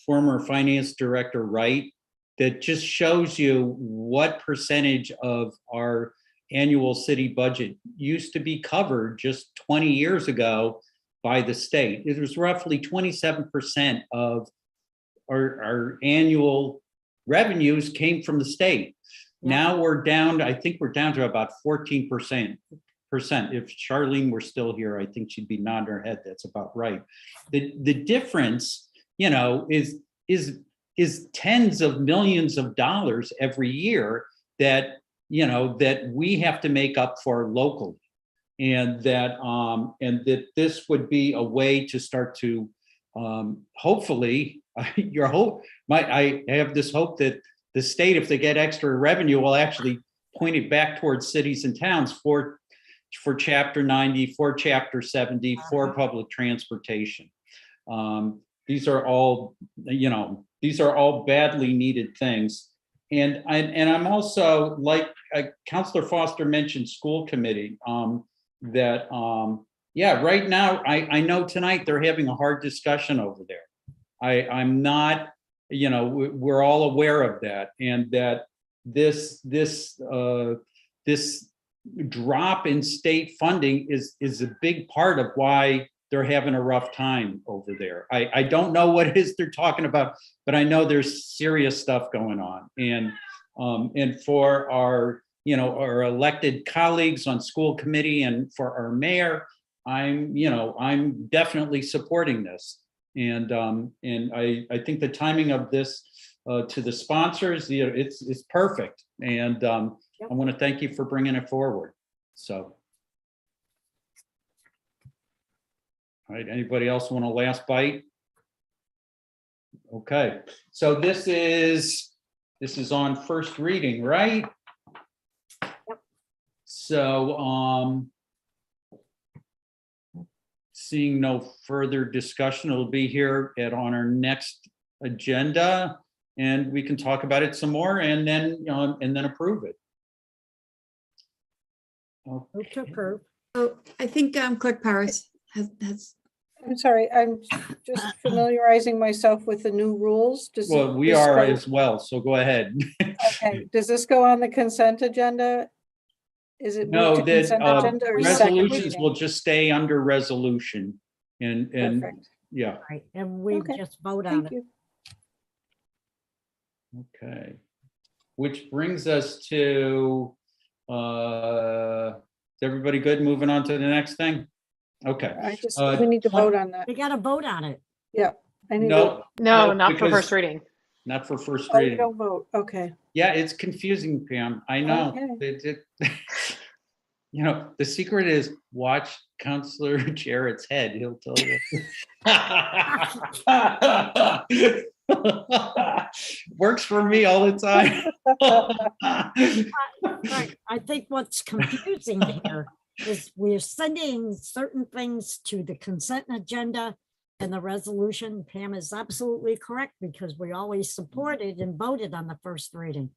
former Finance Director Wright that just shows you what percentage of our annual city budget used to be covered just 20 years ago by the state. It was roughly 27% of our annual revenues came from the state. Now we're down, I think we're down to about 14%. If Charlene were still here, I think she'd be nodding her head. That's about right. The difference, you know, is tens of millions of dollars every year that, you know, that we have to make up for locally. And that this would be a way to start to hopefully I have this hope that the state, if they get extra revenue, will actually point it back towards cities and towns for Chapter 90, for Chapter 70, for public transportation. These are all, you know, these are all badly needed things. And I'm also, like Councilor Foster mentioned, school committee, yeah, right now, I know tonight they're having a hard discussion over there. I'm not, you know, we're all aware of that, and that this drop in state funding is a big part of why they're having a rough time over there. I don't know what it is they're talking about, but I know there's serious stuff going on. And for our, you know, our elected colleagues on school committee and for our mayor, I'm definitely supporting this. And I think the timing of this to the sponsors, you know, it's perfect. And I want to thank you for bringing it forward. So. All right, anybody else want a last bite? Okay, so this is on first reading, right? Yep. So seeing no further discussion, it'll be here on our next agenda, and we can talk about it some more and then approve it. Move to approve. Oh, I think Clerk Powers has. I'm sorry, I'm just familiarizing myself with the new rules. Well, we are as well, so go ahead. Okay, does this go on the consent agenda? Is it No, moved to consent agenda or second resolutions reading? will just stay under resolution and Perfect. yeah. Right, and we just vote on Thank it. you. Okay. Which brings us to, is everybody good? Moving on to the next thing? Okay. We need to vote on that. We got to vote on it. Yeah. I need No, not for because- first reading. Not for first Oh, you reading. don't vote. Okay. Yeah, it's confusing, Pam. I know. Okay. You know, the secret is watch Counselor Jarrett's head. He'll tell you. Works for me all the time. Right. I think what's confusing here is we're sending certain things to the consent agenda and the resolution. Pam is absolutely correct because we always supported and voted on the first reading.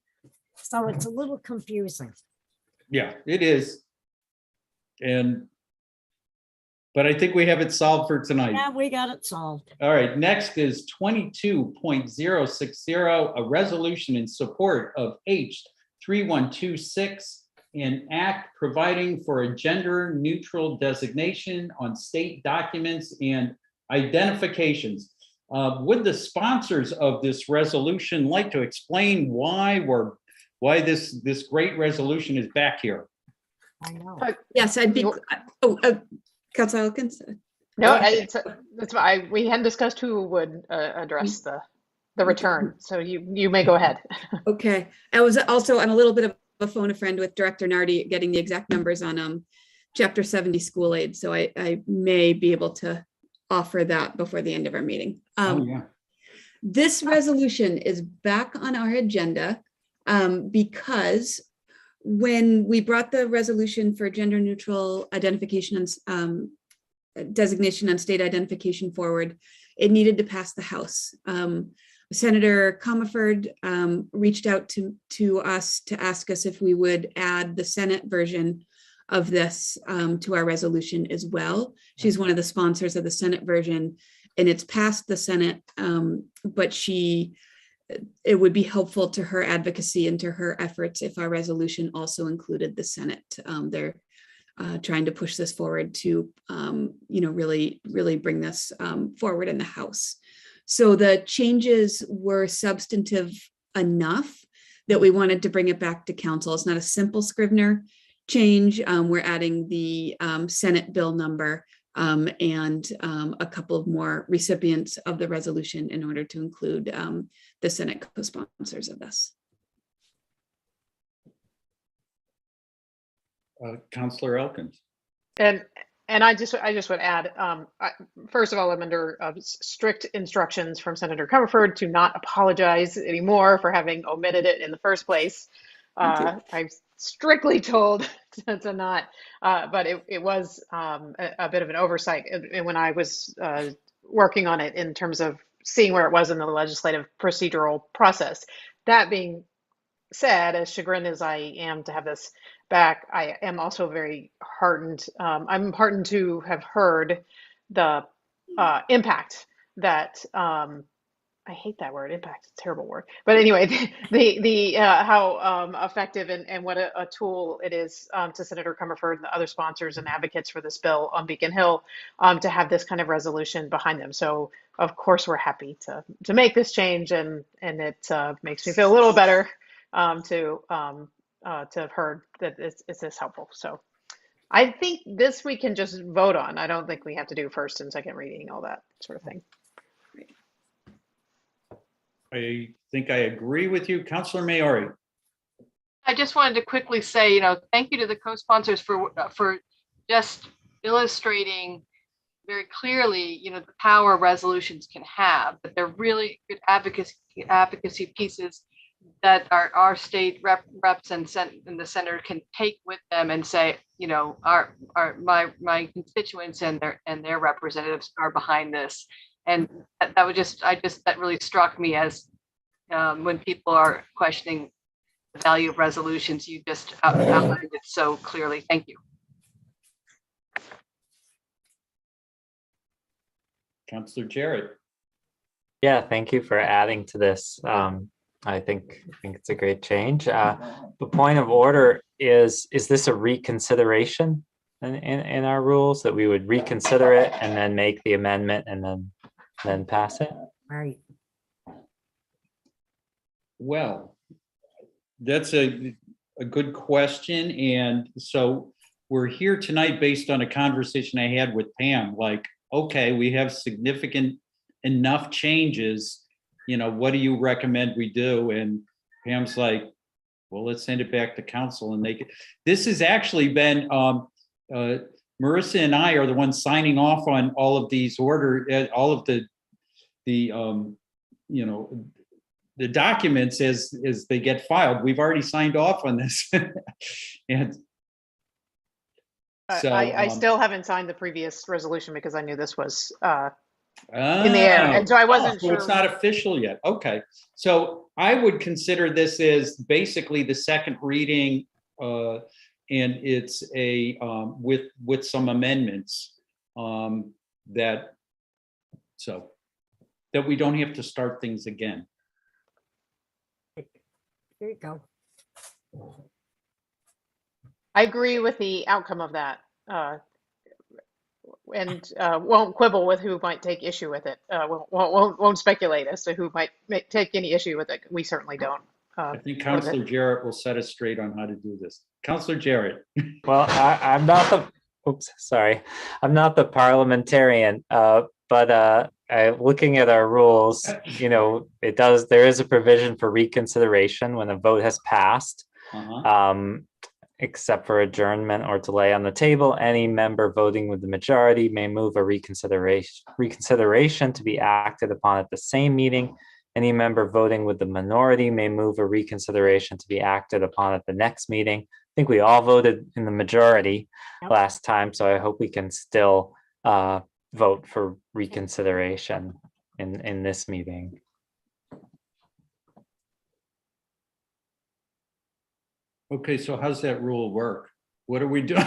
So it's a little confusing. Yeah, it is. But I think we have it solved for tonight. Yeah, we got it solved. All right, next is 22.060, a resolution in support of H3126, an act providing for a gender-neutral designation on state documents and identifications. Would the sponsors of this resolution like to explain why this great resolution is back here? I know. Yes, I'd be. Councilor Elkins. No, that's why we hadn't discussed who would address the return. So you may go ahead. Okay. I was also on a little bit of a phone a friend with Director Nardi getting the exact numbers on Chapter 70 school aid. So I may be able to offer that before the end of our meeting. This resolution is back on our agenda because when we brought the resolution for gender neutral identification and designation on state identification forward, it needed to pass the House. Senator Comerford reached out to us to ask us if we would add the Senate version of this to our resolution as well. She's one of the sponsors of the Senate version, and it's passed the Senate, but it would be helpful to her advocacy and to her efforts if our resolution also included the Senate. They're trying to push this forward to, really bring this forward in the House. So the changes were substantive enough that we wanted to bring it back to council. It's not a simple Scrivener change. We're adding the Senate bill number and a couple of more recipients of the resolution in order to include the Senate co-sponsors of this. Councillor Elkins. And I just would add, first of all, I'm under strict instructions from Senator Comerford to not apologize anymore for having omitted it in the first place. I'm strictly told to not, but it was a bit of an oversight when I was working on it in terms of seeing where it was in the legislative procedural process. That being said, as chagrined as I am to have this back, I am also very heartened. I'm heartened to have heard the impact that I hate that word, impact, it's a terrible word. But anyway, the how effective and what a tool it is to Senator Comerford and the other sponsors and advocates for this bill on Beacon Hill to have this kind of resolution behind them. So of course we're happy to make this change, and it makes me feel a little better to have heard that it's this helpful. So I think this we can just vote on. I don't think we have to do first and second reading, all that sort of thing. I think I agree with you. Councillor Maori. I just wanted to quickly say, thank you to the co-sponsors for just illustrating very clearly, the power resolutions can have, but they're really good advocacy pieces that our state reps and the senator can take with them and say, my constituents and their representatives are behind this. And that really struck me as when people are questioning the value of resolutions, you just outlined it so clearly. Thank you. Councillor Jarrett. Yeah, thank you for adding to this. I think it's a great change. The point of order is this a reconsideration in our rules, that we would reconsider it and then make the amendment and then pass it? Right. Well, that's a good question. And so we're here tonight based on a conversation I had with Pam, like, okay, we have significant enough changes, what do you recommend we do? And Pam's like, well, let's send it back to council and make it. This has actually been, Marissa and I are the ones signing off on all of these all of the documents as they get filed. We've already signed off on this. And so I still haven't signed the previous resolution because I knew this was in the air, and so I wasn't sure. It's not official yet. Okay, so I would consider this as basically the second reading, and it's a with some amendments that we don't have to start things again. There you go. I agree with the outcome of that, and won't quibble with who might take issue with it. Won't speculate as to who might take any issue with it. We certainly don't. I think Councillor Jarrett will set us straight on how to do this. Councillor Jarrett. Well, I'm not the parliamentarian, but looking at our rules, there is a provision for reconsideration when a vote has passed. Except for adjournment or delay on the table, any member voting with the majority may move a reconsideration to be acted upon at the same meeting. Any member voting with the minority may move a reconsideration to be acted upon at the next meeting. I think we all voted in the majority last time, so I hope we can still vote for reconsideration in this meeting. Okay, so how's that rule work? What are we doing?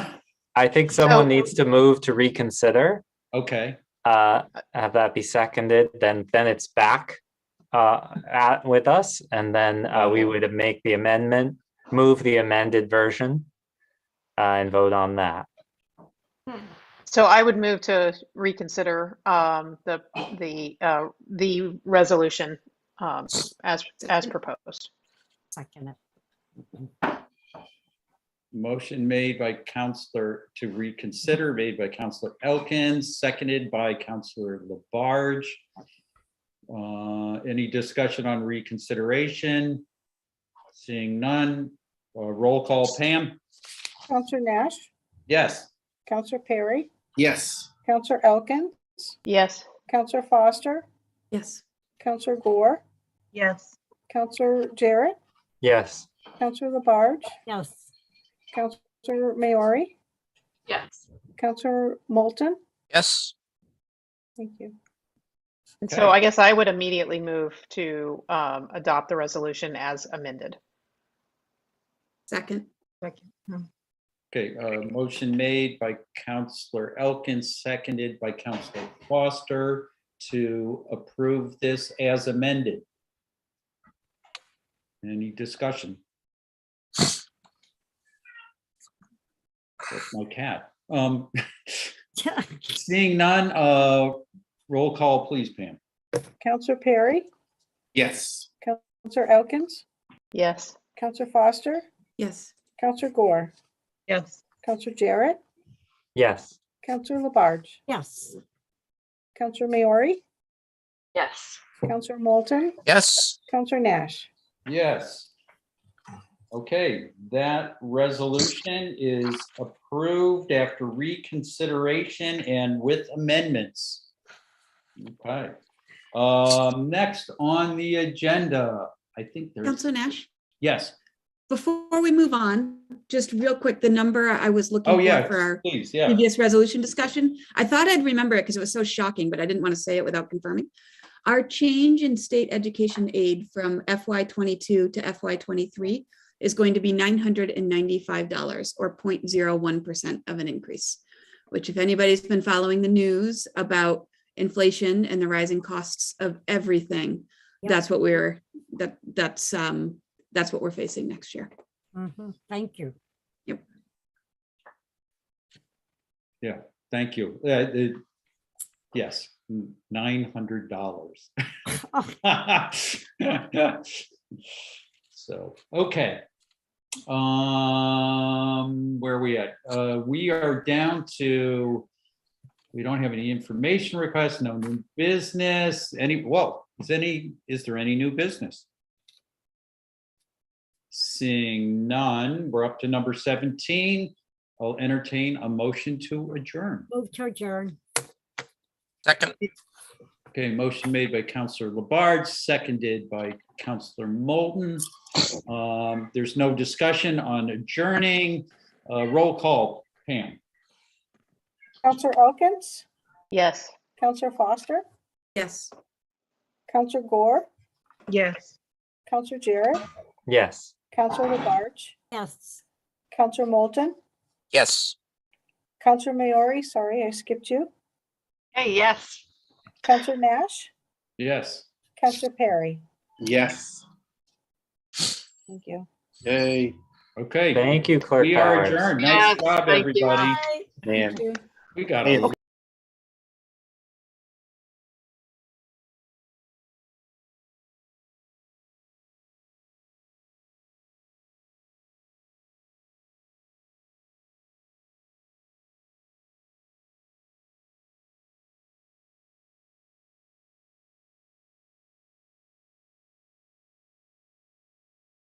I think someone needs to move to reconsider. Okay, Have that be seconded, then it's back with us, and then we would make the amendment, move the amended version, and vote on that. So I would move to reconsider the resolution as proposed. Second it. motion made by Counselor to reconsider, made by Counselor Elkins, seconded by Counselor Labarge. Any discussion on reconsideration? Seeing none, roll call, Pam? Counselor Nash, Yes. Counselor Perry, Yes. Counselor Elkins, Yes. Counselor Foster, Yes. Counselor Gore, Yes. Counselor Jarrett, Yes. Counselor Labarge, Yes. Counselor Maori, Yes. Counselor Moulton. Yes. Thank you. And so I guess I would immediately move to adopt the resolution as amended. Second. Okay, motion made by Counselor Elkins, seconded by Counselor Foster to approve this as amended. Any discussion? That's my cat. Seeing none, roll call, please, Pam. Counselor Perry, Yes. Counselor Elkins, Yes. Counselor Foster, Yes. Counselor Gore, Yes. Counselor Jarrett, Yes. Counselor Labarge, Yes. Counselor Maori, Yes. Counselor Moulton, Yes. Counselor Nash. Yes. Okay, that resolution is approved after reconsideration and with amendments. Okay. Next on the agenda, I think there's. Counselor Nash, Yes. before we move on, just real quick, the number I was looking Oh, for yeah, our please, yeah. previous resolution discussion, I thought I'd remember it because it was so shocking, but I didn't want to say it without confirming. Our change in state education aid from FY22 to FY23 is going to be $995 or 0.01% of an increase, which if anybody's been following the news about inflation and the rising costs of everything, that's what that's what we're facing next year. Thank you. Yep. Yeah, thank you. Yes, $900. So, okay. Where are we at? We are down to, we don't have any information requests, no new business, is there any new business? Seeing none, we're up to number 17. I'll entertain a motion to adjourn. Move to adjourn. Second. Okay, motion made by Counselor Labarge, seconded by Counselor Moulton. There's no discussion on adjourning. Roll call, Pam. Counselor Elkins, Yes. Counselor Foster, Yes. Counselor Gore, Yes. Counselor Jarrett, Yes. Counselor Labarge, Yes. Counselor Moulton, Yes. Counselor Maori, sorry, I skipped you. Hey, yes. Counselor Nash, Yes. Counselor Perry. Yes. Thank you. Yay. Okay. Thank you, Clerk We are Powers. adjourned. Yes, Nice job, thank you. everybody. Man. We got Hey, it.